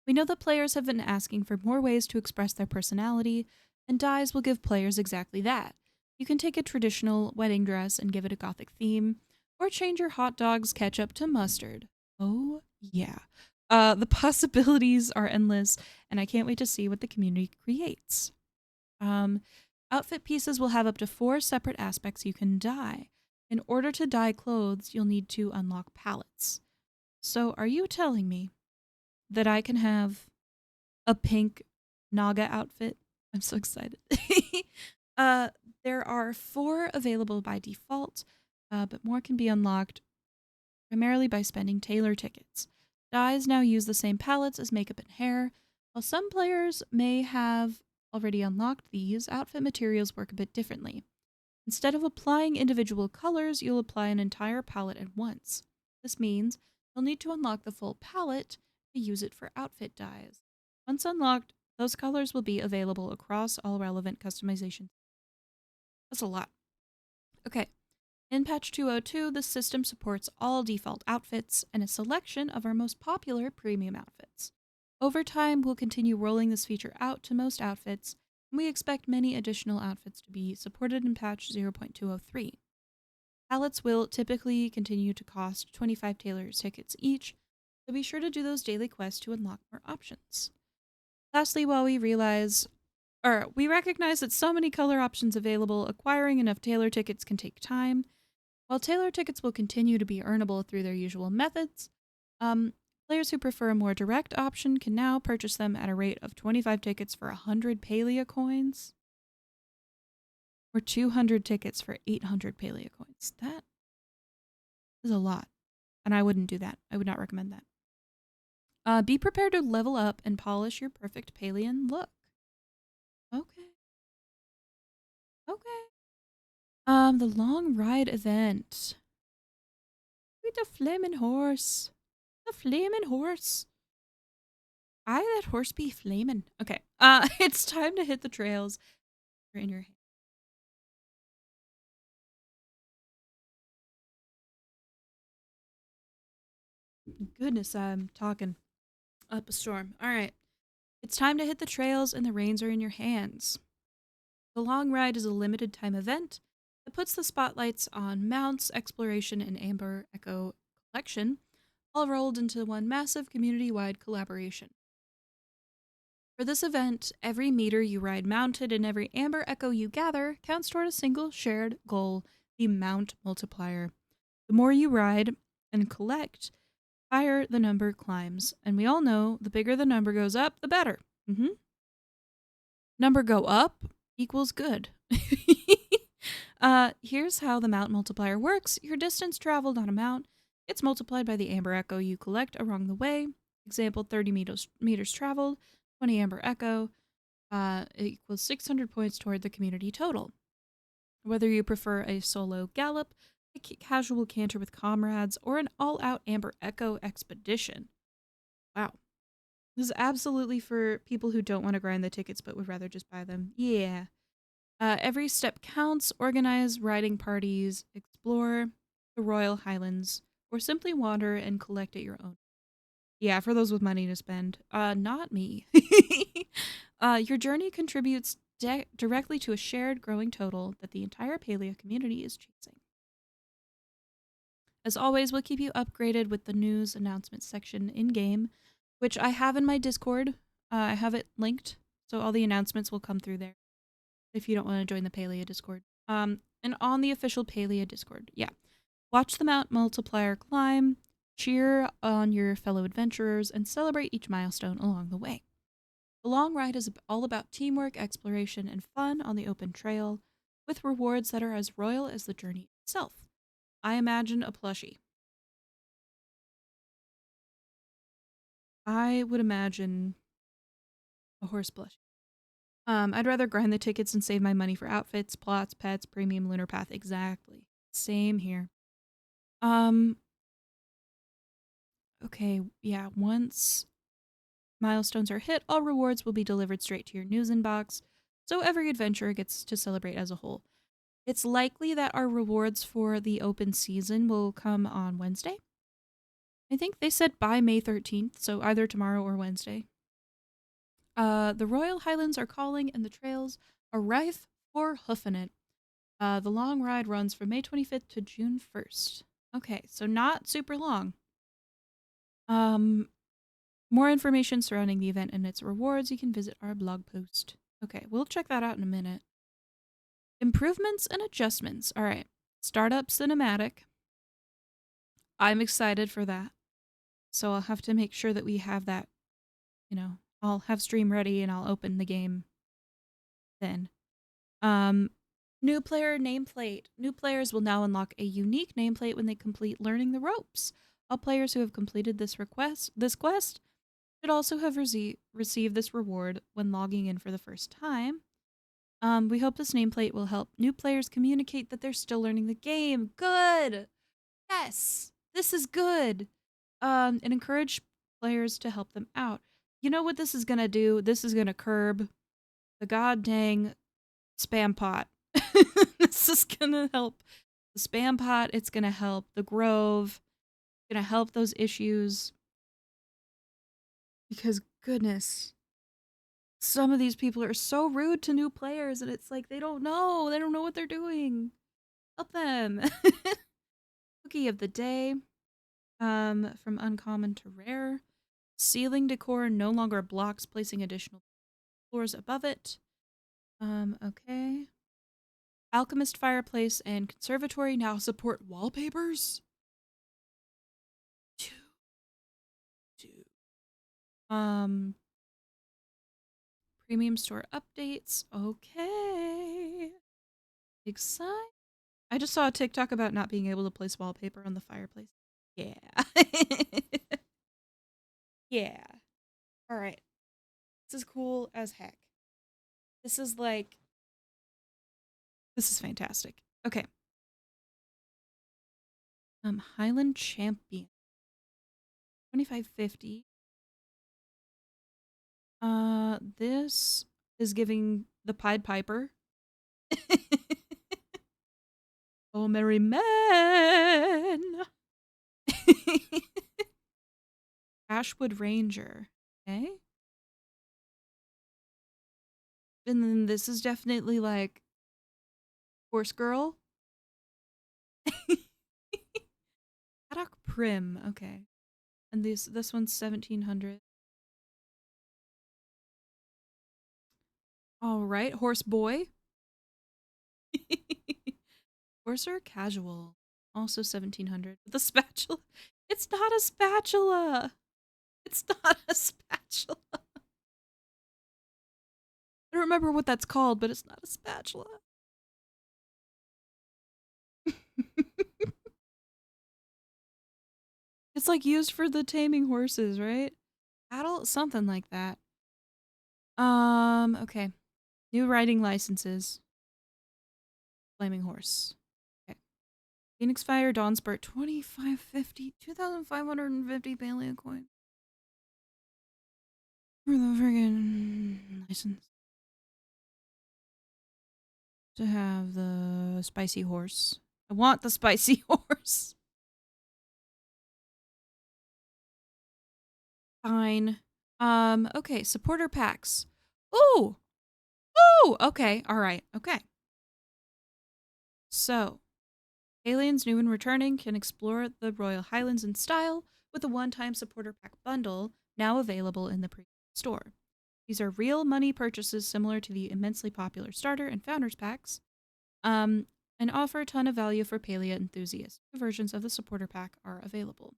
We know that players have been asking for more ways to express their personality, and dyes will give players exactly that. You can take a traditional wedding dress and give it a gothic theme, or change your hot dog's ketchup to mustard. Oh, yeah. The possibilities are endless, and I can't wait to see what the community creates. Outfit pieces will have up to 4 separate aspects you can dye. In order to dye clothes, you'll need to unlock palettes. So, are you telling me that I can have a pink Naga outfit? I'm so excited. There are 4 available by default, but more can be unlocked primarily by spending tailor tickets. Dyes now use the same palettes as makeup and hair. While some players may have already unlocked these, outfit materials work a bit differently. Instead of applying individual colors, you'll apply an entire palette at once. This means you'll need to unlock the full palette to use it for outfit dyes. Once unlocked, those colors will be available across all relevant customizations. That's a lot. Okay. In patch 202, the system supports all default outfits and a selection of our most popular premium outfits. Over time, we'll continue rolling this feature out to most outfits, and we expect many additional outfits to be supported in patch 0.203. Palettes will typically continue to cost 25 tailor tickets each, so be sure to do those daily quests to unlock more options. Lastly, while we recognize that so many color options available, acquiring enough tailor tickets can take time. While tailor tickets will continue to be earnable through their usual methods, players who prefer a more direct option can now purchase them at a rate of 25 tickets for 100 Palia coins, or 200 tickets for 800 Palia coins. That is a lot, and I wouldn't do that. I would not recommend that. Be prepared to level up and polish your perfect Palian look. Okay. The long ride event. With the flaming horse. The flaming horse. That horse be flaming. Okay. It's time to hit the trails. You're in your hand. Goodness, I'm talking up a storm. All right. It's time to hit the trails and the reins are in your hands. The long ride is a limited time event that puts the spotlights on mounts, exploration, and Amber Echo collection, all rolled into one massive community-wide collaboration. For this event, every meter you ride mounted and every Amber Echo you gather counts toward a single shared goal, the Mount Multiplier. The more you ride and collect, higher the number climbs. And we all know the bigger the number goes up, the better. Number go up equals good. Here's how the mount multiplier works. Your distance traveled on a mount gets multiplied by the amber echo you collect along the way. Example, 30 meters traveled, 20 amber echo, equals 600 points toward the community total. Whether you prefer a solo gallop, a casual canter with comrades, or an all-out amber echo expedition. Wow. This is absolutely for people who don't want to grind the tickets but would rather just buy them. Yeah. Every step counts. Organize riding parties, explore the Royal Highlands, or simply wander and collect at your own. Yeah, for those with money to spend. Not me. Your journey contributes directly to a shared growing total that the entire Palia community is chasing. As always, we'll keep you upgraded with the news announcements section in-game, which I have in my Discord. I have it linked, so all the announcements will come through there if you don't want to join the Palia Discord. And on the official Palia Discord, yeah. Watch the Mount Multiplier climb, cheer on your fellow adventurers, and celebrate each milestone along the way. The long ride is all about teamwork, exploration, and fun on the open trail, with rewards that are as royal as the journey itself. I imagine a plushie. I would imagine a horse plushie. I'd rather grind the tickets and save my money for outfits, plots, pets, premium lunar path. Exactly. Same here. Okay, yeah, once milestones are hit, all rewards will be delivered straight to your news inbox, so every adventurer gets to celebrate as a whole. It's likely that our rewards for the open season will come on Wednesday. I think they said by May 13th, so either tomorrow or Wednesday. The Royal Highlands are calling and the trails are rife for hoofing it. The long ride runs from May 25th to June 1st. Okay, so not super long. More information surrounding the event and its rewards, you can visit our blog post. Okay, we'll check that out in a minute. Improvements and adjustments. All right. Startup cinematic. I'm excited for that. So I'll have to make sure that we have that, I'll have stream ready and I'll open the game then. New player nameplate. New players will now unlock a unique nameplate when they complete learning the ropes. All players who have completed this quest should also have received this reward when logging in for the first time. We hope this nameplate will help new players communicate that they're still learning the game. Good! Yes! This is good! And encourage players to help them out. You know what this is gonna do? This is gonna curb the god dang spam pot. This is gonna help the spam pot. It's gonna help the grove. It's gonna help those issues. Because goodness, some of these people are so rude to new players, and it's like they don't know what they're doing. Help them. Cookie of the day, from uncommon to rare. Ceiling decor no longer blocks placing additional floors above it. Okay. Alchemist fireplace and conservatory now support wallpapers. Premium store updates. Okay. Exciting. I just saw a TikTok about not being able to place wallpaper on the fireplace. Yeah. Yeah. All right. This is cool as heck. This is fantastic. Okay. Highland Champion. 2550. This is giving the Pied Piper. Oh, merry men. Ashwood Ranger. Okay. And then this is definitely like Horse Girl. Haddock Prim. Okay. And this one's 1700. All right, Horse Boy. Horser Casual. Also 1700. The spatula. It's not a spatula. It's not a spatula. I don't remember what that's called, but it's not a spatula. It's like used for the taming horses, right? Adult, something like that. Okay. New riding licenses. Flaming horse. Okay. Phoenix Fire, Dawn Spurt, 2550, 2,550 Palia coin. For the friggin' license. To have the spicy horse. I want the spicy horse. Fine. Okay, supporter packs. Ooh! Ooh! Okay, alright, okay. So, aliens new and returning can explore the Royal Highlands in style with a one-time supporter pack bundle now available in the pre store. These are real money purchases similar to the immensely popular starter and founders packs, and offer a ton of value for Palia enthusiasts. Two versions of the supporter pack are available.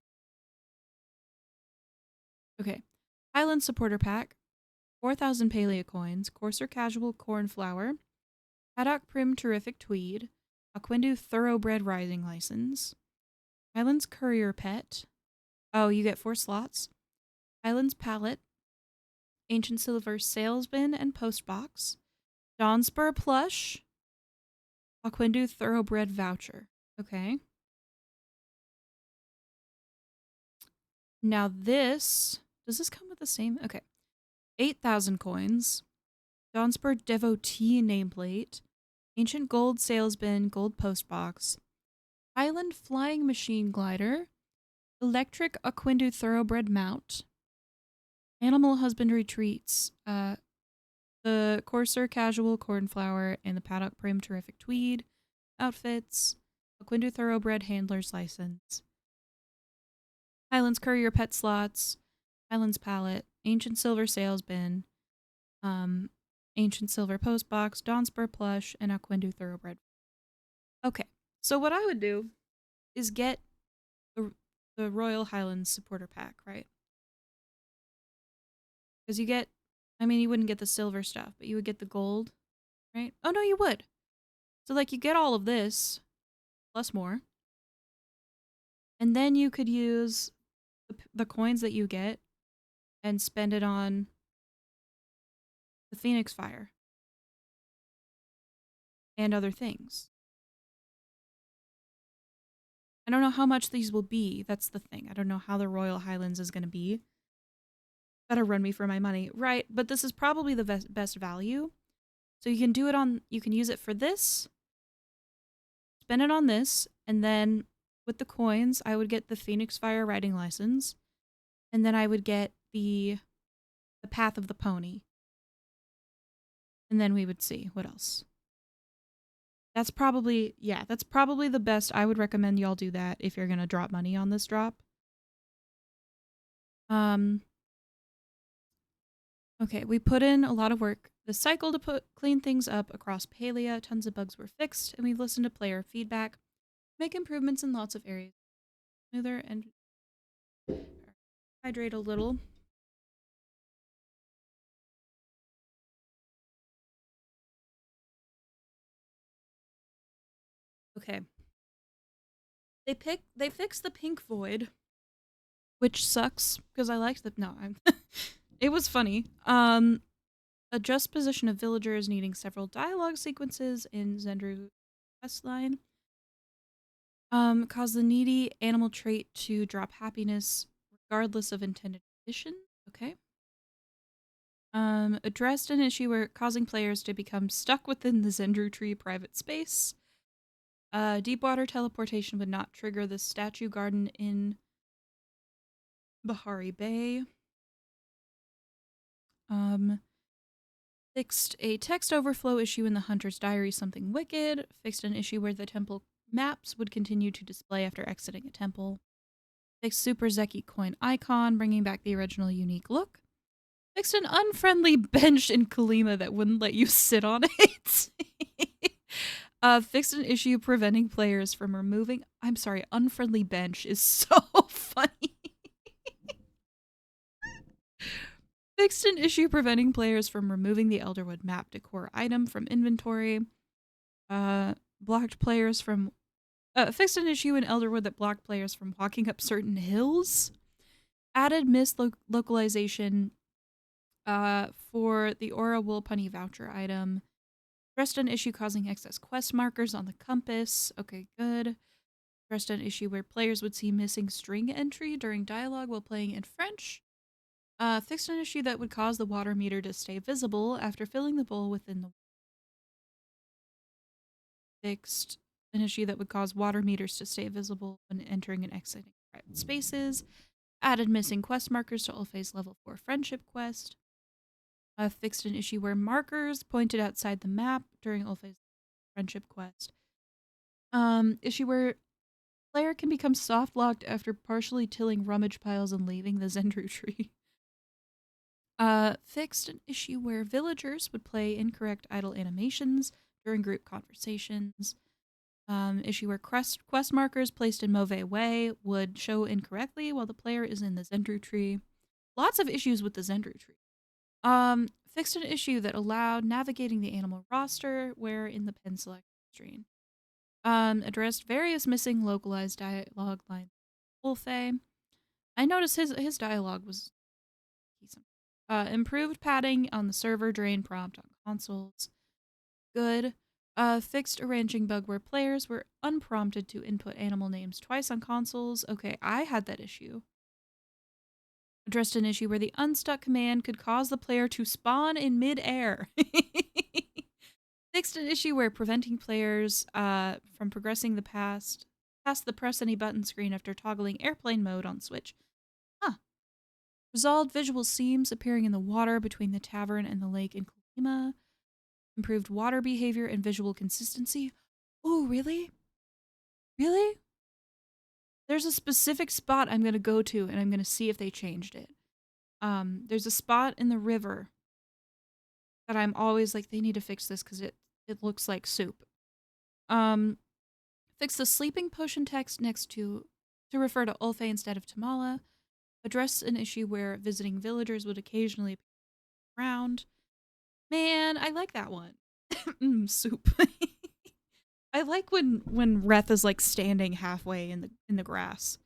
Okay, Highland supporter pack, 4,000 Palia coins, coarser casual cornflower, Haddock Prim Terrific Tweed, Aquindu Thoroughbred Rising License, Highlands Courier Pet. Oh, you get 4 slots. Highlands Palette, Ancient Silver Salesman and Postbox, Dawnspur Plush, Aquindu Thoroughbred Voucher. Okay. Now this, does this come with the same? Okay. 8,000 coins, Dawnspur Devotee nameplate, Ancient Gold Salesman Gold Postbox, Highland Flying Machine Glider, Electric Aquindu Thoroughbred Mount, Animal Husbandry Treats, the Coarser Casual Cornflower, and the Paddock Prim Terrific Tweed outfits, Aquindu Thoroughbred Handler's License, Highlands Courier Pet Slots, Highlands Palette, Ancient Silver Sales Bin, Ancient Silver Postbox, Dawnspur Plush, and Aquindu Thoroughbred. Okay, so what I would do is get the Royal Highlands supporter pack, right? Because you get, I mean, you wouldn't get the silver stuff, but you would get the gold, right? Oh, no, you would. So, like, you get all of this, plus more. And then you could use the coins that you get and spend it on the Phoenix Fire and other things. I don't know how much these will be. That's the thing. I don't know how the Royal Highlands is going to be. Better run me for my money. Right, but this is probably the best value. So you can do it on, you can use it for this, spend it on this, and then with the coins, I would get the Phoenix Fire riding license, and then I would get the Path of the Pony. And then we would see what else. That's probably, yeah, that's probably the best. I would recommend y'all do that if you're going to drop money on this drop. Okay, we put in a lot of work this cycle to clean things up across Palia. Tons of bugs were fixed, and we've listened to player feedback, make improvements in lots of areas. Smoother and hydrate a little. Okay. They fixed the pink void, which sucks because I liked the it was funny. Adjust position of villagers needing several dialogue sequences in Zendru questline. Cause the needy animal trait to drop happiness regardless of intended condition. Okay. Addressed an issue where causing players to become stuck within the Zendru tree private space. Deepwater teleportation would not trigger the statue garden in Bahari Bay. Fixed a text overflow issue in the Hunter's Diary, Something Wicked. Fixed an issue where the temple maps would continue to display after exiting a temple. Fixed Super Zeki coin icon, bringing back the original unique look. Fixed an unfriendly bench in Kalima that wouldn't let you sit on it. Fixed an issue preventing players from removing... I'm sorry, unfriendly bench is so funny. Fixed an issue preventing players from removing the Elderwood map decor item from inventory. Blocked players from fixed an issue in Elderwood that blocked players from walking up certain hills. Added localization for the Aura Wool Punny voucher item. Addressed an issue causing excess quest markers on the compass. Okay, good. Addressed an issue where players would see missing string entry during dialogue while playing in French. Fixed an issue that would cause the water meter to stay visible after filling the bowl within the. Fixed an issue that would cause water meters to stay visible when entering and exiting private spaces. Added missing quest markers to Ulfe's level 4 friendship quest. Fixed an issue where markers pointed outside the map during Ulfe's friendship quest. Issue where player can become soft locked after partially tilling rummage piles and leaving the Zendru tree. Fixed an issue where villagers would play incorrect idle animations during group conversations. Issue where quest markers placed in Mauve Way would show incorrectly while the player is in the Zendru tree. Lots of issues with the Zendru tree. Fixed an issue that allowed navigating the animal roster where in the pen select screen. Addressed various missing localized dialogue lines. Wolfe. I noticed his dialogue was decent. Improved padding on the server drain prompt on consoles. Good. Fixed a ranching bug where players were unprompted to input animal names twice on consoles. Okay, I had that issue. Addressed an issue where the unstuck command could cause the player to spawn in midair. Fixed an issue where preventing players from progressing past the press any button screen after toggling airplane mode on Switch. Huh. Resolved visual seams appearing in the water between the tavern and the lake in Colima. Improved water behavior and visual consistency. Oh, really? Really? There's a specific spot I'm going to go to and I'm going to see if they changed it. There's a spot in the river that I'm always like, they need to fix this because it looks like soup. Fix the sleeping potion text next to refer to Ulfe instead of Tamala. Address an issue where visiting villagers would occasionally appear around. Man, I like that one. Soup. I like when Reth is like standing halfway in the grass.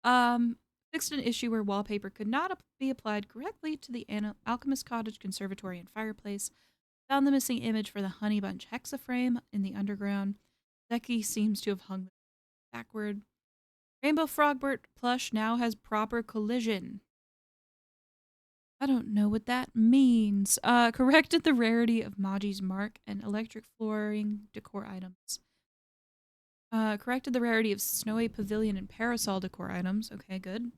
Fixed an issue where wallpaper could not be applied correctly to the Alchemist Cottage, Conservatory, and Fireplace. Found the missing image for the Honey Bunch hexaframe in the underground. Becky seems to have hung backward. Rainbow Frogbert plush now has proper collision. I don't know what that means. Corrected the rarity of Maji's mark and electric flooring decor items. Corrected the rarity of snowy pavilion and parasol decor items. Okay, good.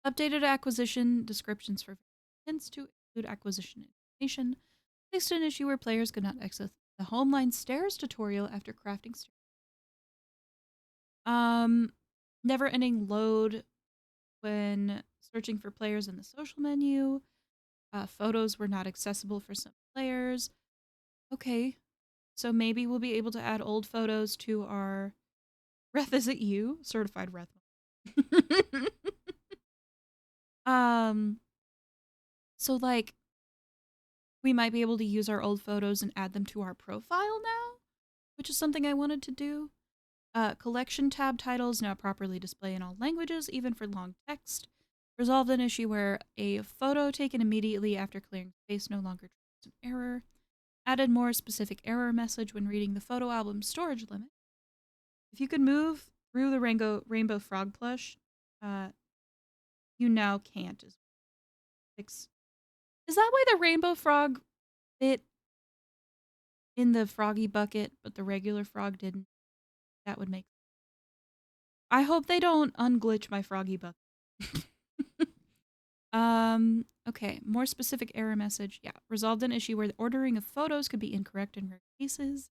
Updated acquisition descriptions for hints to include acquisition information. Fixed an issue where players could not access the Homeline Stairs tutorial after crafting stairs. Never-ending load when searching for players in the social menu. Photos were not accessible for some players. Okay, so maybe we'll be able to add old photos to our Reth Is It You? Certified Reth. So like we might be able to use our old photos and add them to our profile now, which is something I wanted to do. Collection tab titles now properly display in all languages, even for long text. Resolved an issue where a photo taken immediately after clearing space no longer triggers an error. Added more specific error message when reading the photo album storage limit. If you could move through the rainbow frog plush, you now can't. Is that why the rainbow frog fit in the froggy bucket, but the regular frog didn't? That would make. I hope they don't unglitch my froggy bucket. Okay, more specific error message. Yeah, resolved an issue where the ordering of photos could be incorrect in rare cases.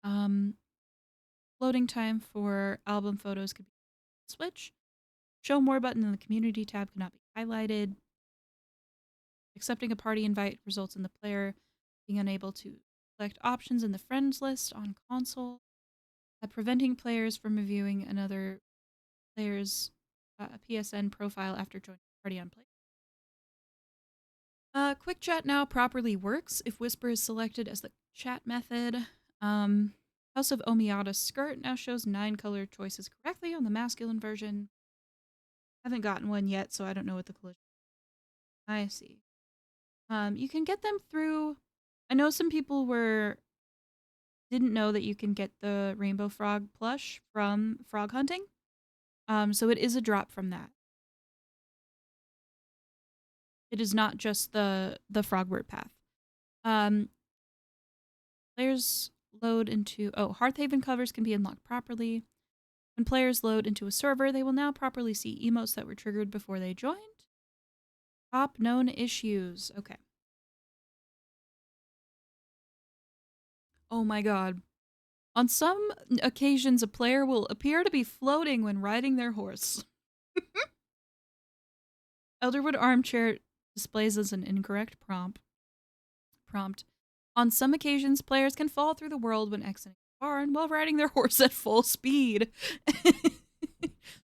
Loading time for album photos could be switch. Show more button in the community tab cannot be highlighted. Accepting a party invite results in the player being unable to select options in the friends list on console. Preventing players from reviewing another player's PSN profile after joining the party on play. Quick chat now properly works if Whisper is selected as the chat method. Um, House of Omiata's skirt now shows 9 color choices correctly on the masculine version. Haven't gotten one yet, so I don't know what the collision. I see. You can get them through. I know some people didn't know that you can get the rainbow frog plush from frog hunting. So it is a drop from that. It is not just the Frogbert path. Players load into Hearthaven covers can be unlocked properly. When players load into a server, they will now properly see emotes that were triggered before they joined. Top known issues. Okay. Oh my god. On some occasions, a player will appear to be floating when riding their horse. Elderwood Armchair displays as an incorrect prompt. On some occasions, players can fall through the world when exiting the barn while riding their horse at full speed.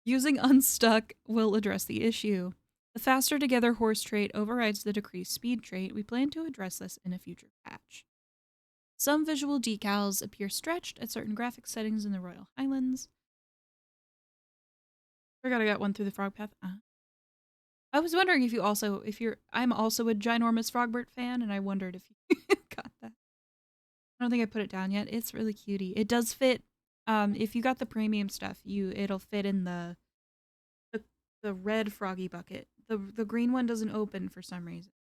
Using Unstuck will address the issue. The faster together horse trait overrides the decreased speed trait. We plan to address this in a future patch. Some visual decals appear stretched at certain graphic settings in the Royal Highlands. Forgot I got one through the frog path. I was wondering I'm also a ginormous Frogbert fan, and I wondered if you got that. I don't think I put it down yet. It's really cutie. It does fit. If you got the premium stuff, it'll fit in the red froggy bucket. The green one doesn't open for some reason.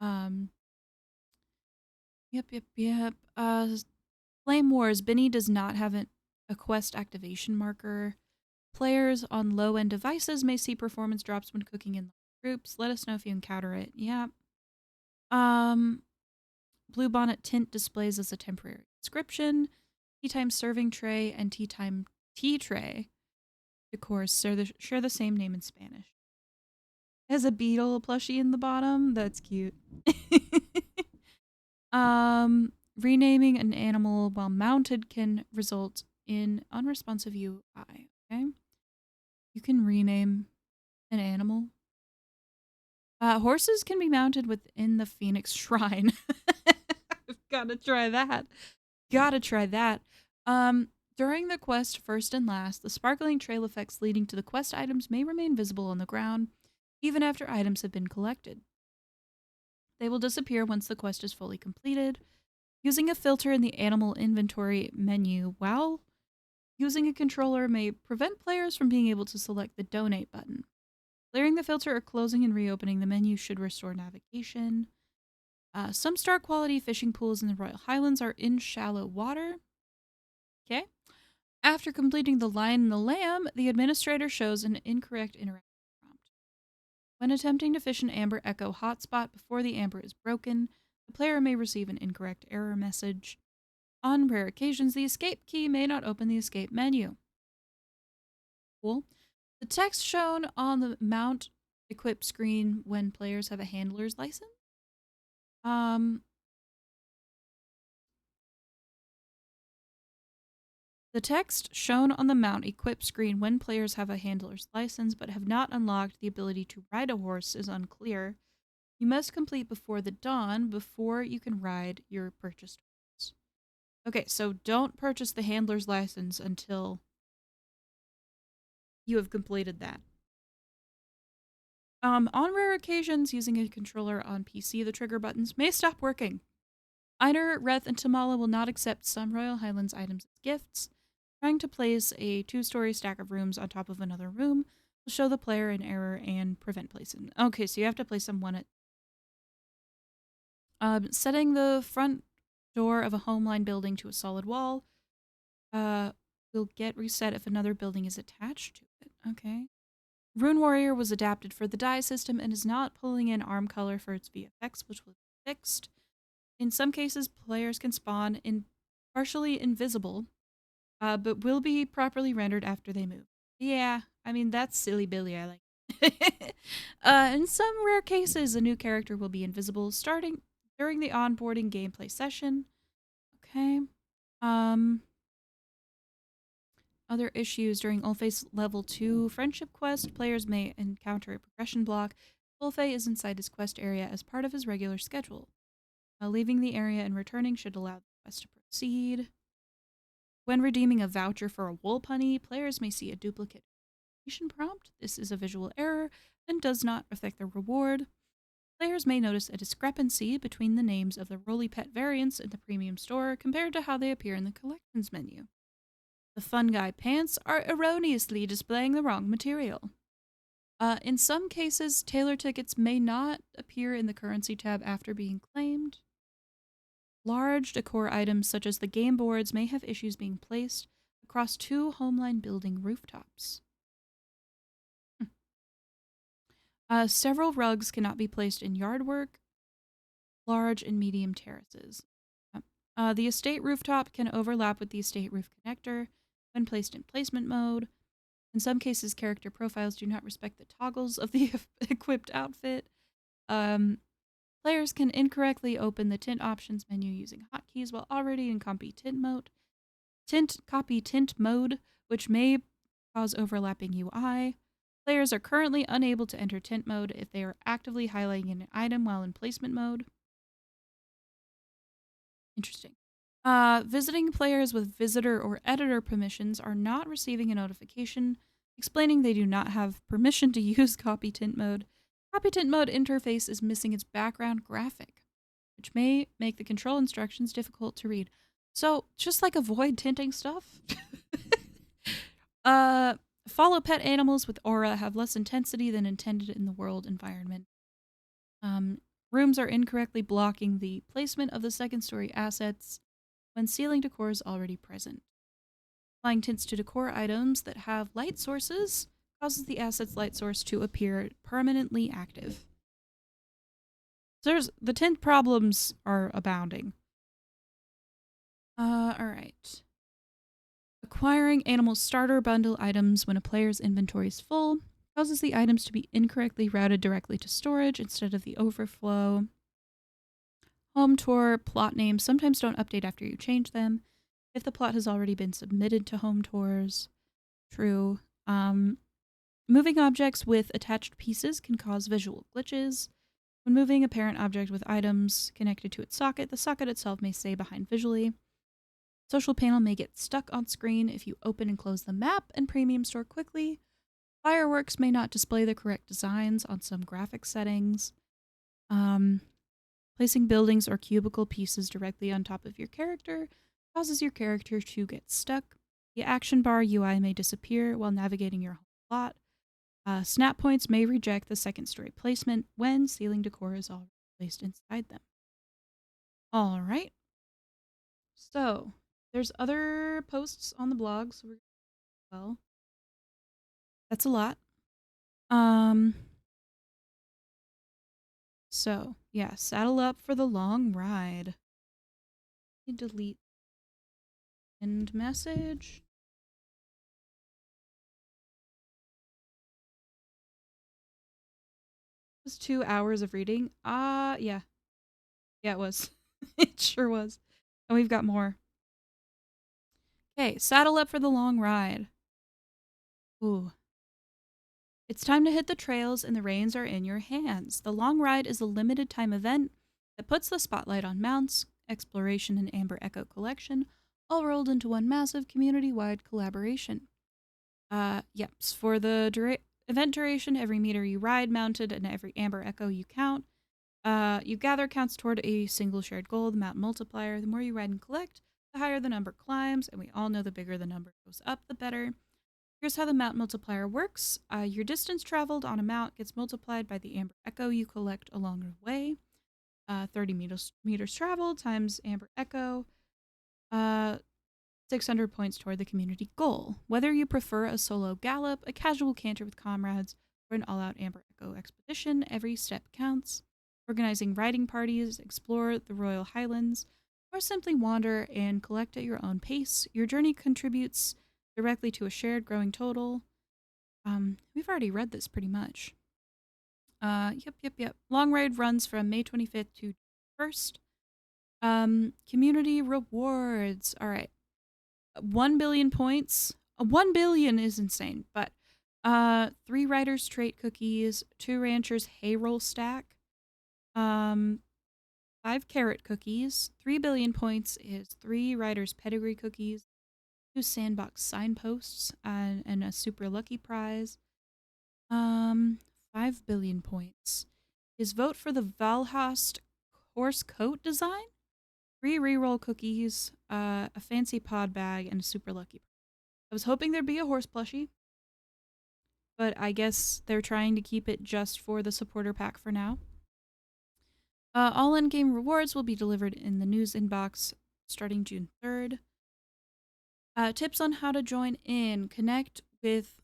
Um. Yep. Flame Wars. Benny does not have a quest activation marker. Players on low-end devices may see performance drops when cooking in groups. Let us know if you encounter it. Yeah. Blue Bonnet Tint displays as a temporary description. Tea time serving tray and tea time tea tray decors share the same name in Spanish. It has a beetle plushie in the bottom. That's cute. Renaming an animal while mounted can result in unresponsive UI. Okay. You can rename an animal. Horses can be mounted within the Phoenix Shrine. Gotta try that. During the quest First and Last, the sparkling trail effects leading to the quest items may remain visible on the ground, even after items have been collected. They will disappear once the quest is fully completed. Using a filter in the animal inventory menu while using a controller may prevent players from being able to select the donate button. Clearing the filter or closing and reopening the menu should restore navigation. Some star quality fishing pools in the Royal Highlands are in shallow water. Okay. After completing the lion and the lamb, the administrator shows an incorrect interaction prompt. When attempting to fish an amber echo hotspot before the amber is broken, the player may receive an incorrect error message. On rare occasions, the escape key may not open the escape menu. Cool. The text shown on the mount equip screen when players have a handler's license. The text shown on the mount equip screen when players have a handler's license but have not unlocked the ability to ride a horse is unclear. You must complete before the dawn before you can ride your purchased horse. Okay, so don't purchase the handler's license until you have completed that. On rare occasions, using a controller on PC, the trigger buttons may stop working. Einar, Reth, and Tamala will not accept some Royal Highlands items as gifts. Trying to place a 2-story stack of rooms on top of another room will show the player an error and prevent placement. Okay, so you have to place them one at... setting the front door of a homeline building to a solid wall will get reset if another building is attached to it. Okay. Rune Warrior was adapted for the die system and is not pulling in arm color for its VFX, which will be fixed. In some cases, players can spawn in partially invisible, but will be properly rendered after they move. Yeah, I mean, that's silly Billy, I like it. In some rare cases, a new character will be invisible starting during the onboarding gameplay session. Okay. Other issues during Ulface level 2 friendship quest, players may encounter a progression block Wolfey is inside his quest area as part of his regular schedule. Leaving the area and returning should allow the quest to proceed. When redeeming a voucher for a wool punny, players may see a duplicate prompt. This is a visual error and does not affect the reward. Players may notice a discrepancy between the names of the Roly Pet variants in the premium store compared to how they appear in the collections menu. The Fun Guy pants are erroneously displaying the wrong material. In some cases, tailor tickets may not appear in the currency tab after being claimed. Large decor items such as the game boards may have issues being placed across 2 homeline building rooftops. Several rugs cannot be placed in yard work, large and medium terraces. The estate rooftop can overlap with the estate roof connector when placed in placement mode. In some cases, character profiles do not respect the toggles of the equipped outfit. Players can incorrectly open the tint options menu using hotkeys while already in copy tint mode, which may cause overlapping UI. Players are currently unable to enter tint mode if they are actively highlighting an item while in placement mode. Interesting. Visiting players with visitor or editor permissions are not receiving a notification explaining they do not have permission to use copy tint mode. Copy tint mode interface is missing its background graphic, which may make the control instructions difficult to read. So just like avoid tinting stuff. Follow pet animals with aura have less intensity than intended in the world environment. Rooms are incorrectly blocking the placement of the second story assets when ceiling decor is already present. Applying tints to decor items that have light sources causes the asset's light source to appear permanently active. So the tint problems are abounding. Alright. Acquiring animal starter bundle items when a player's inventory is full causes the items to be incorrectly routed directly to storage instead of the overflow. Home tour plot names sometimes don't update after you change them if the plot has already been submitted to home tours. True. Moving objects with attached pieces can cause visual glitches. When moving a parent object with items connected to its socket, the socket itself may stay behind visually. Social panel may get stuck on screen if you open and close the map and premium store quickly. Fireworks may not display the correct designs on some graphic settings. Placing buildings or cubicle pieces directly on top of your character causes your character to get stuck. The action bar UI may disappear while navigating your home plot. Snap points may reject the second story placement when ceiling decor is already placed inside them. All right. So there's other posts on the blog. So well, that's a lot. So yeah, saddle up for the long ride. Delete end message. It was 2 hours of reading. Yeah. Yeah, it was. It sure was. And we've got more. Okay, saddle up for the long ride. Ooh. It's time to hit the trails and the reins are in your hands. The long ride is a limited time event that puts the spotlight on mounts, exploration, and Amber Echo collection, all rolled into one massive community-wide collaboration. Yep, for the event duration, every meter you ride mounted and every Amber Echo you count, you gather counts toward a single shared goal, the mountain multiplier. The more you ride and collect, the higher the number climbs, and we all know the bigger the number goes up, the better. Here's how the mount multiplier works. Your distance traveled on a mount gets multiplied by the Amber Echo you collect along the way. 30 meters traveled times Amber Echo. 600 points toward the community goal. Whether you prefer a solo gallop, a casual canter with comrades, or an all-out Amber Echo expedition, every step counts. Organizing riding parties, explore the Royal Highlands, or simply wander and collect at your own pace. Your journey contributes directly to a shared growing total. We've already read this pretty much. Yep. Long ride runs from May 25th to 1st. Community rewards. All right. 1 billion points. 1 billion is insane, but 3 Riders Trait Cookies, 2 Ranchers Hay Roll Stack, 5 Carrot Cookies, 3 billion points is 3 Riders Pedigree Cookies, 2 Sandbox Signposts, and a Super Lucky Prize. 5 billion points is vote for the Valhast horse coat design, 3 reroll cookies, a fancy pod bag, and a super lucky. I was hoping there'd be a horse plushie, but I guess they're trying to keep it just for the supporter pack for now. All in-game rewards will be delivered in the news inbox starting June 3rd. Tips on how to join in. Connect with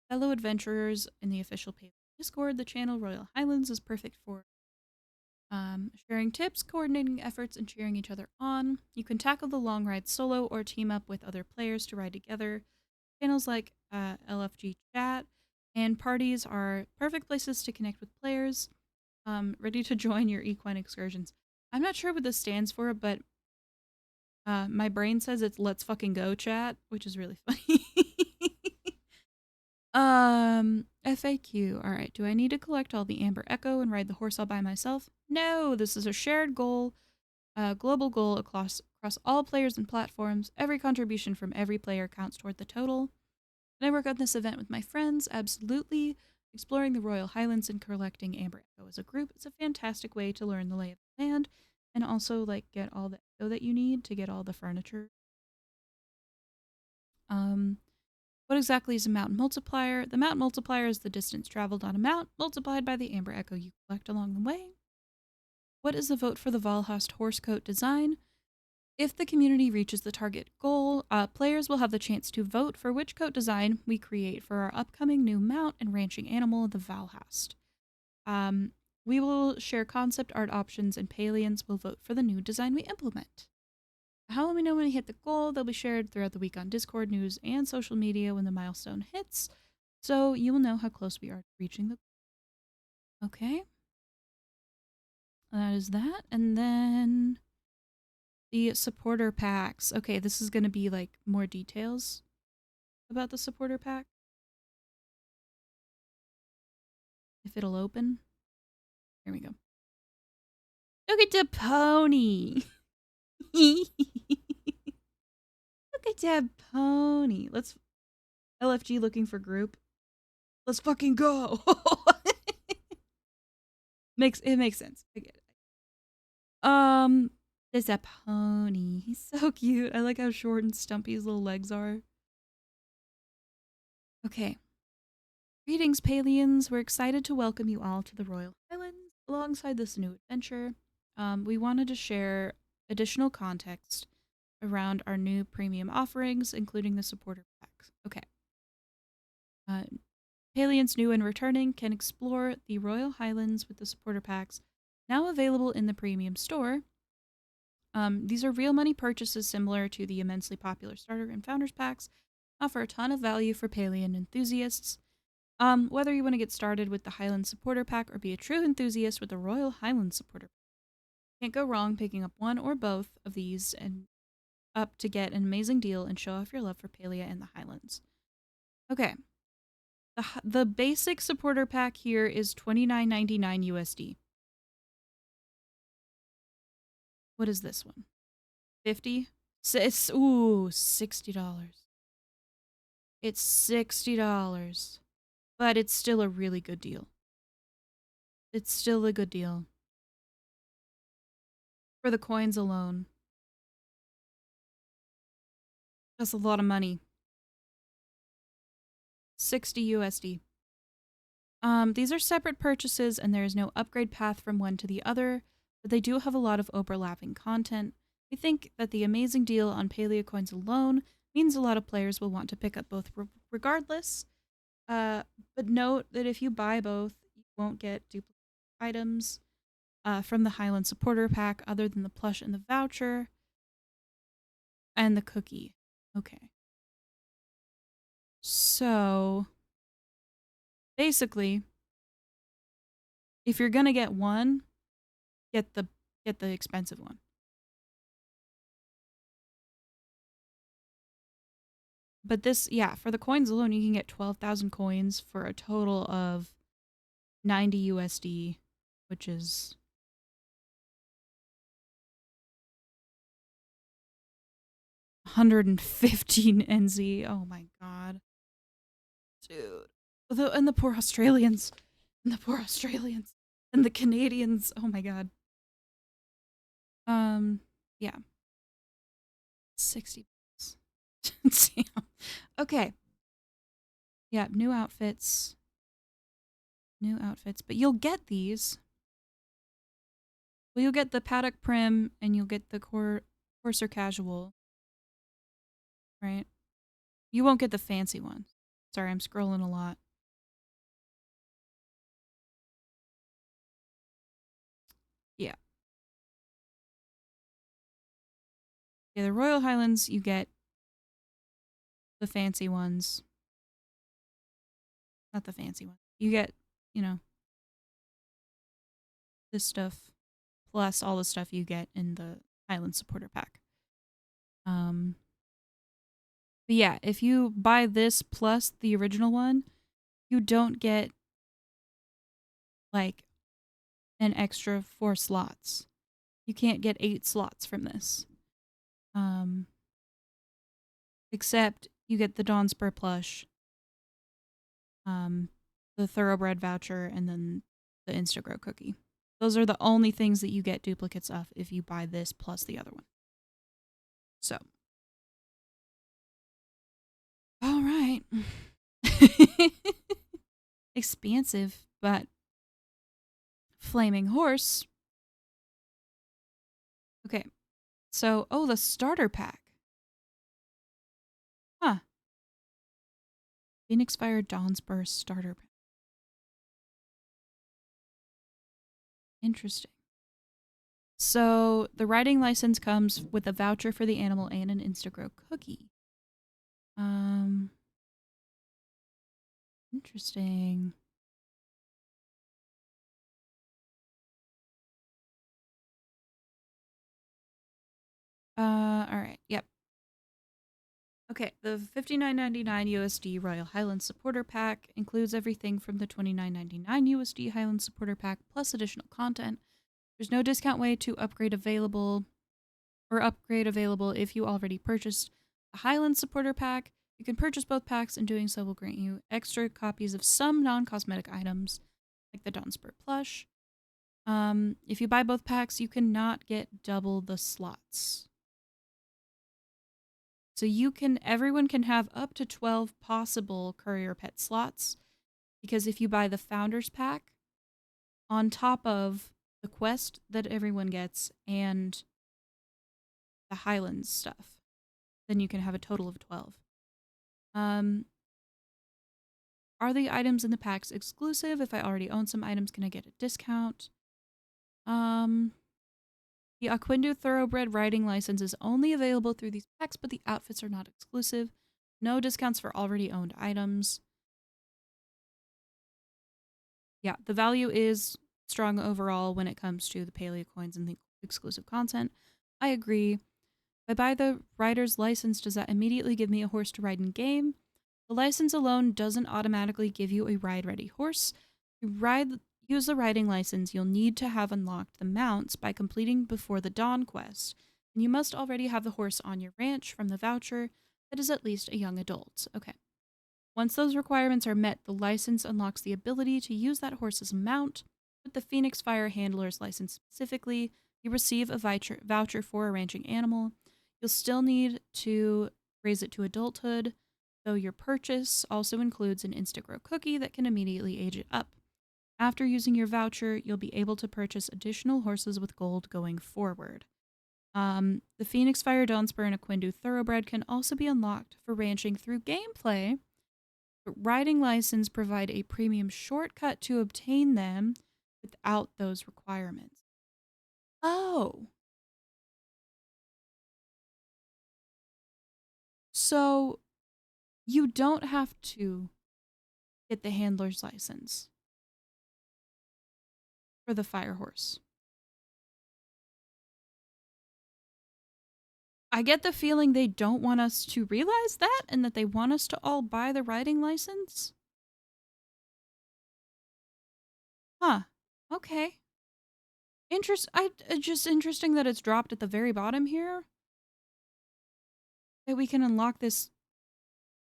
fellow adventurers in the official Palia Discord. The channel Royal Highlands is perfect for sharing tips, coordinating efforts, and cheering each other on. You can tackle the long ride solo or team up with other players to ride together. Channels like LFG Chat and parties are perfect places to connect with players. Ready to join your equine excursions. I'm not sure what this stands for, but my brain says it's let's fucking go chat, which is really funny. FAQ. All right. Do I need to collect all the Amber Echo and ride the horse all by myself? No, this is a shared goal, a global goal across all players and platforms. Every contribution from every player counts toward the total. Can I work on this event with my friends? Absolutely. Exploring the Royal Highlands and collecting Amber Echo as a group is a fantastic way to learn the lay of the land and also like get all the echo that you need to get all the furniture. What exactly is a mount multiplier? The mount multiplier is the distance traveled on a mount multiplied by the Amber Echo you collect along the way. What is the vote for the Valhast horse coat design? If the community reaches the target goal, players will have the chance to vote for which coat design we create for our upcoming new mount and ranching animal, the Valhast. We will share concept art options and Palians will vote for the new design we implement. How will we know when we hit the goal? They'll be shared throughout the week on Discord, news, and social media when the milestone hits, so you will know how close we are to reaching the goal. Okay. That is that. And then the supporter packs. Okay, this is going to be like more details about the supporter pack. If it'll open. Here we go. Look at the pony. Look at that pony. Let's LFG looking for group. Let's fucking go. It makes sense. I get it. There's a pony. He's so cute. I like how short and stumpy his little legs are. Okay. Greetings, Palians. We're excited to welcome you all to the Royal Highlands. Alongside this new adventure, we wanted to share additional context around our new premium offerings, including the supporter packs. Okay. Palians new and returning can explore the Royal Highlands with the supporter packs, now available in the premium store. These are real money purchases similar to the immensely popular starter and founders packs, offer a ton of value for Palian enthusiasts. Whether you want to get started with the Highlands supporter pack or be a true enthusiast with the Royal Highlands supporter pack, can't go wrong picking up one or both of these and up to get an amazing deal and show off your love for Palia and the Highlands. Okay. The basic supporter pack here is $29.99 USD. What is this one? 50? Ooh, $60. It's $60. But it's still a really good deal. It's still a good deal. For the coins alone. That's a lot of money. 60 USD. These are separate purchases and there is no upgrade path from one to the other, but they do have a lot of overlapping content. We think that the amazing deal on Palia coins alone means a lot of players will want to pick up both regardless. But note that if you buy both, you won't get duplicate items from the Highland supporter pack other than the plush and the voucher and the cookie. Okay. So basically, if you're gonna get one, get the expensive one. But this, yeah, for the coins alone, you can get 12,000 coins for a total of 90 USD, which is 115 NZ. Oh my god. Dude. And the poor Australians. And the poor Australians. And the Canadians. Oh my god. Yeah. 60 bucks. Damn. Okay. Yeah, new outfits. New outfits. But you'll get these. Well, you'll get the paddock prim and you'll get the coarser casual. Right? You won't get the fancy one. Sorry, I'm scrolling a lot. Yeah. Yeah, the Royal Highlands, you get the fancy ones. Not the fancy one. You get, you know, this stuff plus all the stuff you get in the Highland supporter pack. But yeah, if you buy this plus the original one, you don't get like an extra 4 slots. You can't get 8 slots from this. Except you get the Dawn Spur plush, the Thoroughbred voucher, and then the Instagrow cookie. Those are the only things that you get duplicates of if you buy this plus the other one. So, all right. Expansive, but flaming horse. Okay. So, oh, the starter pack. Huh. Phoenix Fire Dawn's Burst starter pack. Interesting. So, the riding license comes with a voucher for the animal and an Instagrow cookie. Interesting. All right. Yep. Okay, the $59.99 USD Royal Highlands Supporter Pack includes everything from the $29.99 USD Highlands Supporter Pack plus additional content. There's no discount way to upgrade available if you already purchased a Highlands Supporter Pack. You can purchase both packs, and doing so will grant you extra copies of some non-cosmetic items, like the Dawn Spur plush. If you buy both packs, you cannot get double the slots. So everyone can have up to 12 possible courier pet slots, because if you buy the Founders Pack on top of the quest that everyone gets and the Highlands stuff, then you can have a total of 12. Are the items in the packs exclusive? If I already own some items, can I get a discount? The Aquindu Thoroughbred riding license is only available through these packs, but the outfits are not exclusive. No discounts for already owned items. Yeah, the value is strong overall when it comes to the Palia coins and the exclusive content. I agree. If I buy the rider's license, does that immediately give me a horse to ride in game? The license alone doesn't automatically give you a ride-ready horse. To use the riding license, you'll need to have unlocked the mounts by completing Before the Dawn quest, and you must already have the horse on your ranch from the voucher that is at least a young adult. Okay. Once those requirements are met, the license unlocks the ability to use that horse as a mount. With the Phoenix Fire Handler's license specifically, you receive a voucher for a ranching animal. You'll still need to raise it to adulthood, though your purchase also includes an Instagrow cookie that can immediately age it up. After using your voucher, you'll be able to purchase additional horses with gold going forward. The Phoenix Fire Dawnspur and Aquindu Thoroughbred can also be unlocked for ranching through gameplay, but riding license provide a premium shortcut to obtain them without those requirements. Oh. So you don't have to get the handler's license for the fire horse. I get the feeling they don't want us to realize that and that they want us to all buy the riding license. Huh. Okay. Just interesting that it's dropped at the very bottom here. That we can unlock this.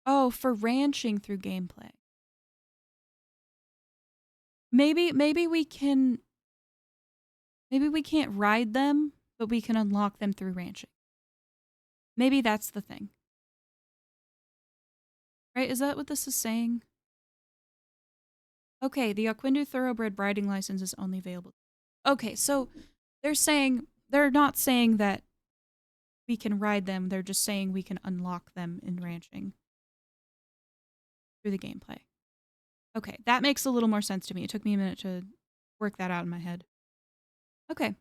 Oh, for ranching through gameplay. Maybe we can. Maybe we can't ride them, but we can unlock them through ranching. Maybe that's the thing. Right? Is that what this is saying? Okay, the Aquindu Thoroughbred riding license is only available. Okay, so they're not saying that we can ride them, they're just saying we can unlock them in ranching through the gameplay. Okay, that makes a little more sense to me. It took me a minute to work that out in my head. Okay.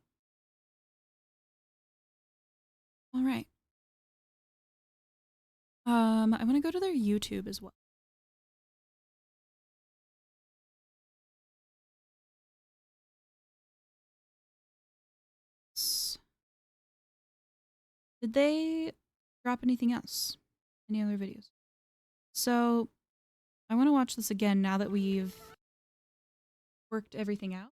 All right. I want to go to their YouTube as well. Did they drop anything else? Any other videos? So, I want to watch this again now that we've worked everything out.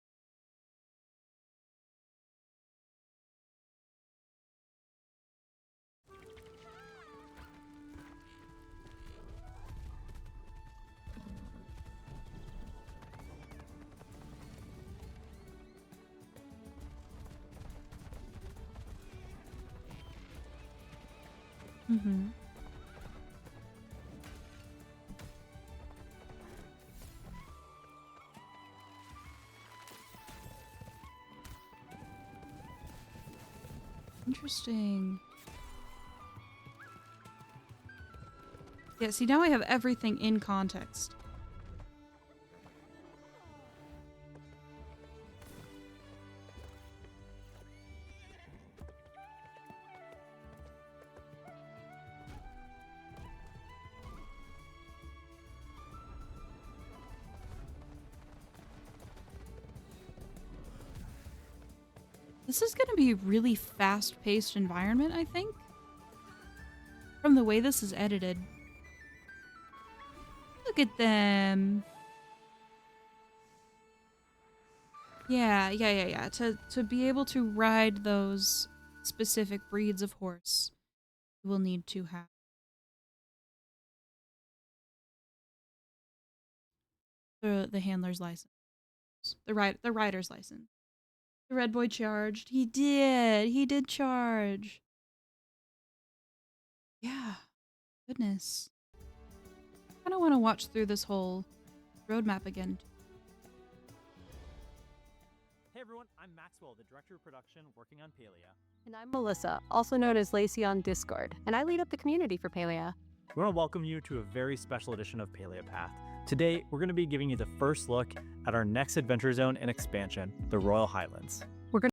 Mm-hmm. Interesting. Yeah, see, now I have everything in context. This is going to be a really fast-paced environment, I think. From the way this is edited. Look at them. Yeah. To be able to ride those specific breeds of horse, you will need to have the handler's license. The rider's license. The red boy charged. He did. He did charge. Yeah. Goodness. I kind of want to watch through this whole roadmap again. Hey everyone, I'm Maxwell, the Director of Production working on Palia. And I'm Melissa, also known as Lacey on Discord, and I lead up the community for Palia. We want to welcome you to a very special edition of Palia Path. Today, we're going to be giving you the first look at our next adventure zone and expansion, the Royal Highlands. We're going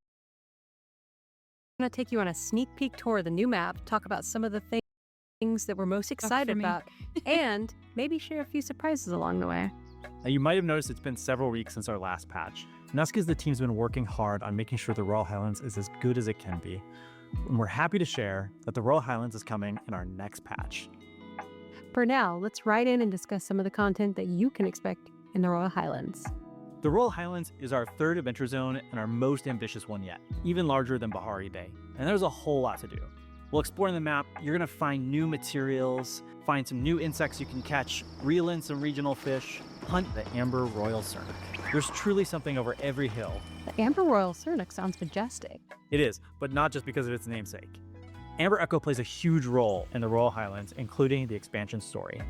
to take you on a sneak peek tour of the new map, talk about some of the things that we're most excited about, and maybe share a few surprises along the way. Now, you might have noticed it's been several weeks since our last patch, and that's because the team's been working hard on making sure the Royal Highlands is as good as it can be. And we're happy to share that the Royal Highlands is coming in our next patch. For now, let's ride in and discuss some of the content that you can expect in the Royal Highlands. The Royal Highlands is our third adventure zone and our most ambitious one yet, even larger than Bahari Bay. And there's a whole lot to do. While exploring the map, you're going to find new materials, find some new insects you can catch, reel in some regional fish, hunt the Amber Royal Cernic. There's truly something over every hill. The Amber Royal Cernic sounds majestic. It is, but not just because of its namesake. Amber Echo plays a huge role in the Royal Highlands, including the expansion story.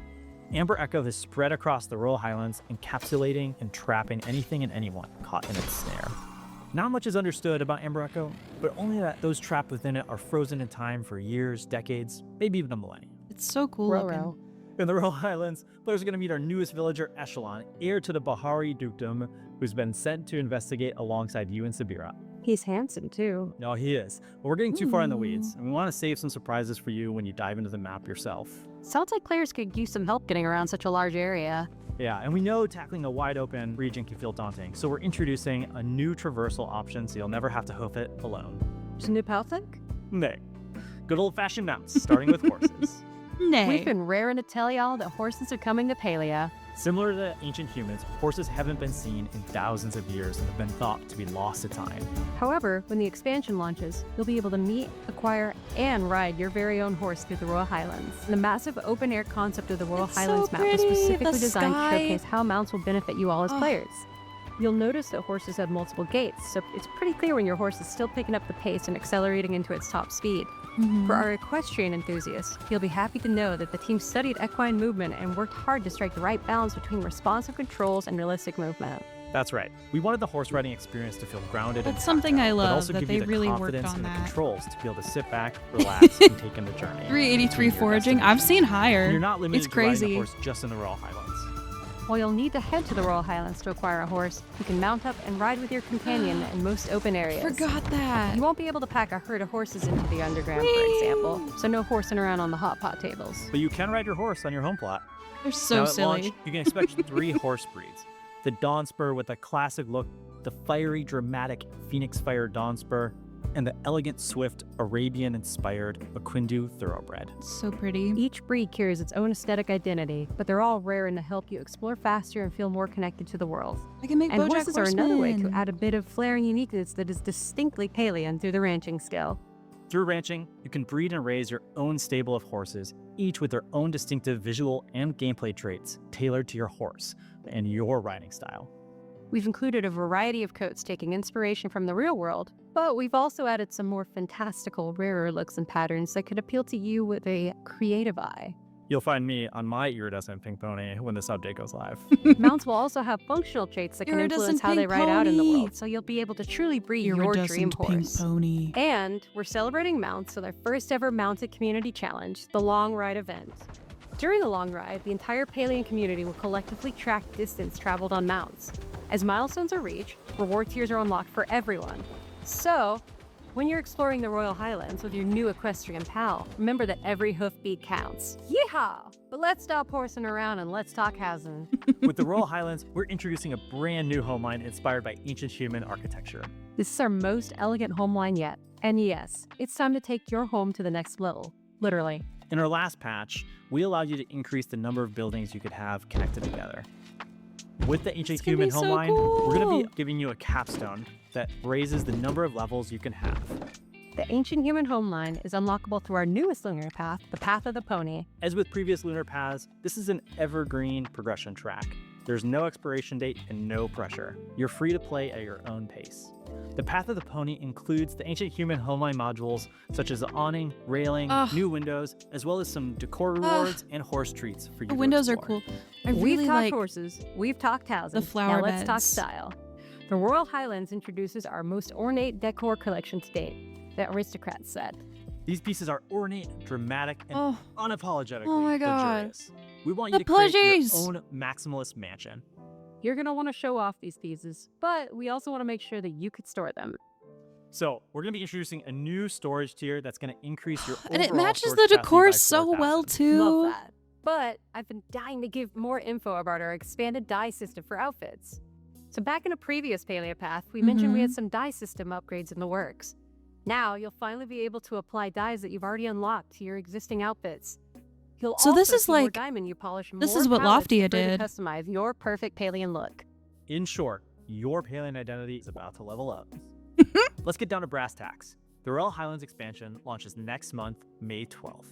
Amber Echo has spread across the Royal Highlands, encapsulating and trapping anything and anyone caught in its snare. Not much is understood about Amber Echo, but only that those trapped within it are frozen in time for years, decades, maybe even a millennium. It's so cool looking. In the Royal Highlands, players are going to meet our newest villager, Echelon, heir to the Bahari Dukedom, who's been sent to investigate alongside you and Sabira. He's handsome, too. No, he is. But we're getting too far in the weeds, and we want to save some surprises for you when you dive into the map yourself. Sounds like players could use some help getting around such a large area. Yeah, and we know tackling a wide open region can feel daunting, so we're introducing a new traversal option so you'll never have to hoof it alone. Snipalthic? Nay. Good old-fashioned mounts, starting with horses. Nay. We've been raring to tell y'all that horses are coming to Palia. Similar to ancient humans, horses haven't been seen in thousands of years and have been thought to be lost to time. However, when the expansion launches, you'll be able to meet, acquire, and ride your very own horse through the Royal Highlands. The massive open-air concept of the Royal It's so Highlands map was pretty, specifically the designed sky. to showcase how mounts will benefit you all as Ugh. players. You'll notice that horses have multiple gaits, so it's pretty clear when your horse is still picking up the pace and accelerating into its top speed. Mhm. For our equestrian enthusiasts, you'll be happy to know that the team studied equine movement and worked hard to strike the right balance between responsive controls and realistic movement. That's right. We wanted the horse riding experience to feel grounded and That's something I tactile, but love, also that give they you the really worked confidence on and the that. controls to be able to sit back, relax, and take in the journey. 383 to your foraging. destination. I've seen higher. And you're not limited It's to riding a crazy. horse just in the Royal Highlands. While you'll need to head to the Royal Highlands to acquire a horse, you can mount up and ride with your companion in most open areas. Forgot that. You won't be able to pack a herd of horses into the underground, for Whee! example, so no horsing around on the hot pot tables. But you can ride your horse on your home plot. They're so Now, at silly. launch, you can expect 3 horse breeds. The Dawn Spur with a classic look, the fiery, dramatic Phoenix Fire Dawn Spur, and the elegant, swift, Arabian-inspired Maquindu Thoroughbred. So pretty. Each breed carries its own aesthetic identity, but they're all raring to help you explore faster and feel more connected to the world. I can make And Bojack horses are another way to Horseman. add a bit of flair and uniqueness that is distinctly Palian through the ranching skill. Through ranching, you can breed and raise your own stable of horses, each with their own distinctive visual and gameplay traits tailored to your horse and your riding style. We've included a variety of coats taking inspiration from the real world, but we've also added some more fantastical, rarer looks and patterns that could appeal to you with a creative eye. You'll find me on my iridescent pink pony when this update goes live. Mounts will also have functional traits that can influence Iridescent how they pink ride out in the pony. world, so you'll be able to truly breed your dream Iridescent pink horse. pony. And we're celebrating mounts with our first ever mounted community challenge, the Long Ride event. During the Long Ride, the entire Palian community will collectively track distance traveled on mounts. As milestones are reached, reward tiers are unlocked for everyone. So, when you're exploring the Royal Highlands with your new equestrian pal, remember that every hoofbeat counts. Yeehaw! But let's stop horsing around and let's talk housing. With the Royal Highlands, we're introducing a brand new homeline inspired by ancient human architecture. This is our most elegant home line yet. And yes, it's time to take your home to the next level. Literally. In our last patch, we allowed you to increase the number of buildings you could have connected together. With the ancient It's gonna human be so homeline, we're going to cool. be giving you a capstone that raises the number of levels you can have. The ancient human homeline is unlockable through our newest lunar path, the Path of the Pony. As with previous lunar paths, this is an evergreen progression track. There's no expiration date and no pressure. You're free to play at your own pace. The Path of the Pony includes the ancient human homeline modules such as the awning, railing, Ugh. new windows, as well as some decor rewards and horse treats for you The to windows are explore. cool. I We've really talked like horses, we've talked housing. the flower now let's talk beds. style. The Royal Highlands introduces our most ornate decor collection to date, the Aristocrat set. These pieces are ornate, dramatic, and Oh, unapologetically Oh my God. luxurious. We want The you to create plushies! your own maximalist mansion. You're going to want to show off these pieces, but we also want to make sure that you could store them. So we're going to be introducing a new storage tier that's going to increase your and it overall matches storage the capacity decor by so 4,000. well too. Love that. But I've been dying to give more info about our expanded dye system for outfits. So back in a previous Palia path, we mentioned we had some dye system upgrades in the works. Now you'll finally be able to apply dyes that you've already unlocked to your existing outfits. You'll So this also is see more like- diamond you polish and this more is what palettes to Loftia further did. customize your perfect Palian look. In short, your Palian identity is about to level up. Let's get down to brass tacks. The Royal Highlands expansion launches next month, May 12th.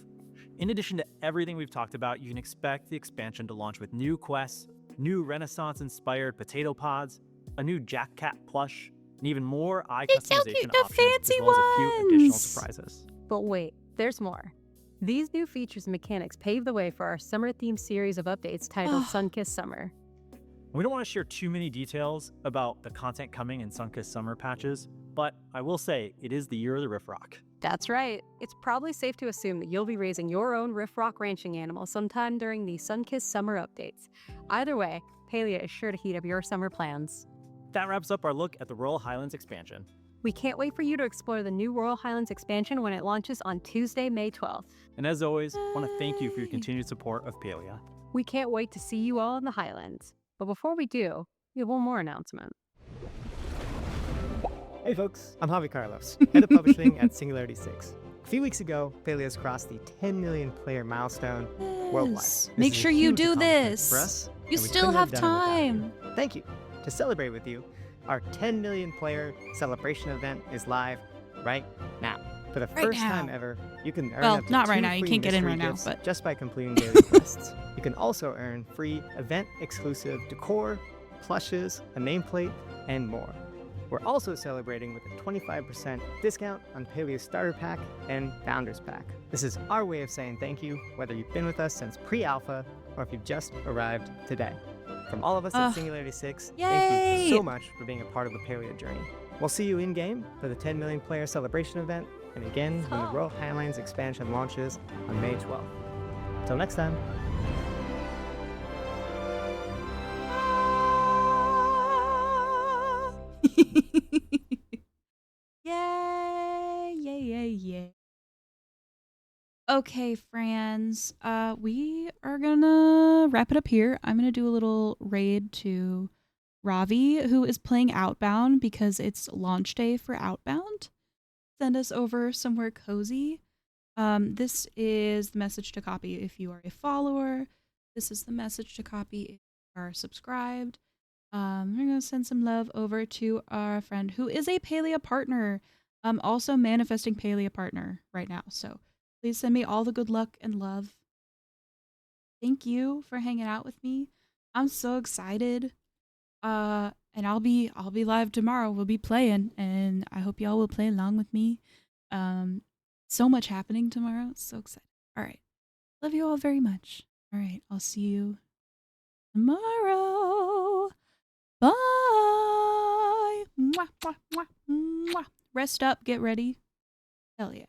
In addition to everything we've talked about, you can expect the expansion to launch with new quests, new Renaissance-inspired potato pods, a new Jack Cat plush, and even more eye It's so customization cute, the options, fancy as well as a few additional ones. surprises. But wait, there's more. These new features and mechanics pave the way for our summer-themed series of updates titled Oh. Sun-Kissed Summer. We don't want to share too many details about the content coming in Sun-Kissed Summer patches, but I will say it is the year of the Riff Rock. That's right. It's probably safe to assume that you'll be raising your own Riff Rock ranching animal sometime during the Sun-Kissed Summer updates. Either way, Palia is sure to heat up your summer plans. That wraps up our look at the Royal Highlands expansion. We can't wait for you to explore the new Royal Highlands expansion when it launches on Tuesday, May 12th. And as always, I want to thank you for your continued support of Palia. We can't wait to see you all in the Highlands. But before we do, we have one more announcement. Hey folks, I'm Javi Carlos, head of publishing at Singularity 6. few weeks ago, Palia's crossed the 10 million player milestone worldwide. Yes. This Make is a sure you huge do accomplishment this. for us, You and we still couldn't have done it without you. time. Thank you. To celebrate with you, our 10 million player celebration event is live right now. For the Right first time now. ever, you can earn Well, up to not right 2 now. You free can't get in mystery right now, gifts but- just by completing daily quests. You can also earn free event-exclusive decor, plushes, a nameplate, and more. We're also celebrating with a 25% discount on Palia's Starter Pack and Founders Pack. This is our way of saying thank you, whether you've been with us since pre-alpha or if you've just arrived today. From all of us at Singularity 6, thank Yay! you so much for being a part of the Palia journey. We'll see you in-game for the 10 million player celebration event, and again when the Royal Highlands expansion launches on May 12th. Till next time. Yay, yay, yay, yay. Okay, friends. We are gonna wrap it up here. I'm gonna do a little raid to Ravi, who is playing Outbound because it's launch day for Outbound. Send us over somewhere cozy. This is the message to copy if you are a follower. This is the message to copy if you are subscribed. We're gonna send some love over to our friend who is a Palia partner. Also manifesting Palia partner right now. So please send me all the good luck and love. Thank you for hanging out with me. I'm so excited. And I'll be live tomorrow. We'll be playing, and I hope y'all will play along with me. So much happening tomorrow. So excited. All right. Love you all very much. All right. I'll see you tomorrow. Bye. Mwah, mwah, mwah, mwah. Rest up. Get ready. Hell yeah.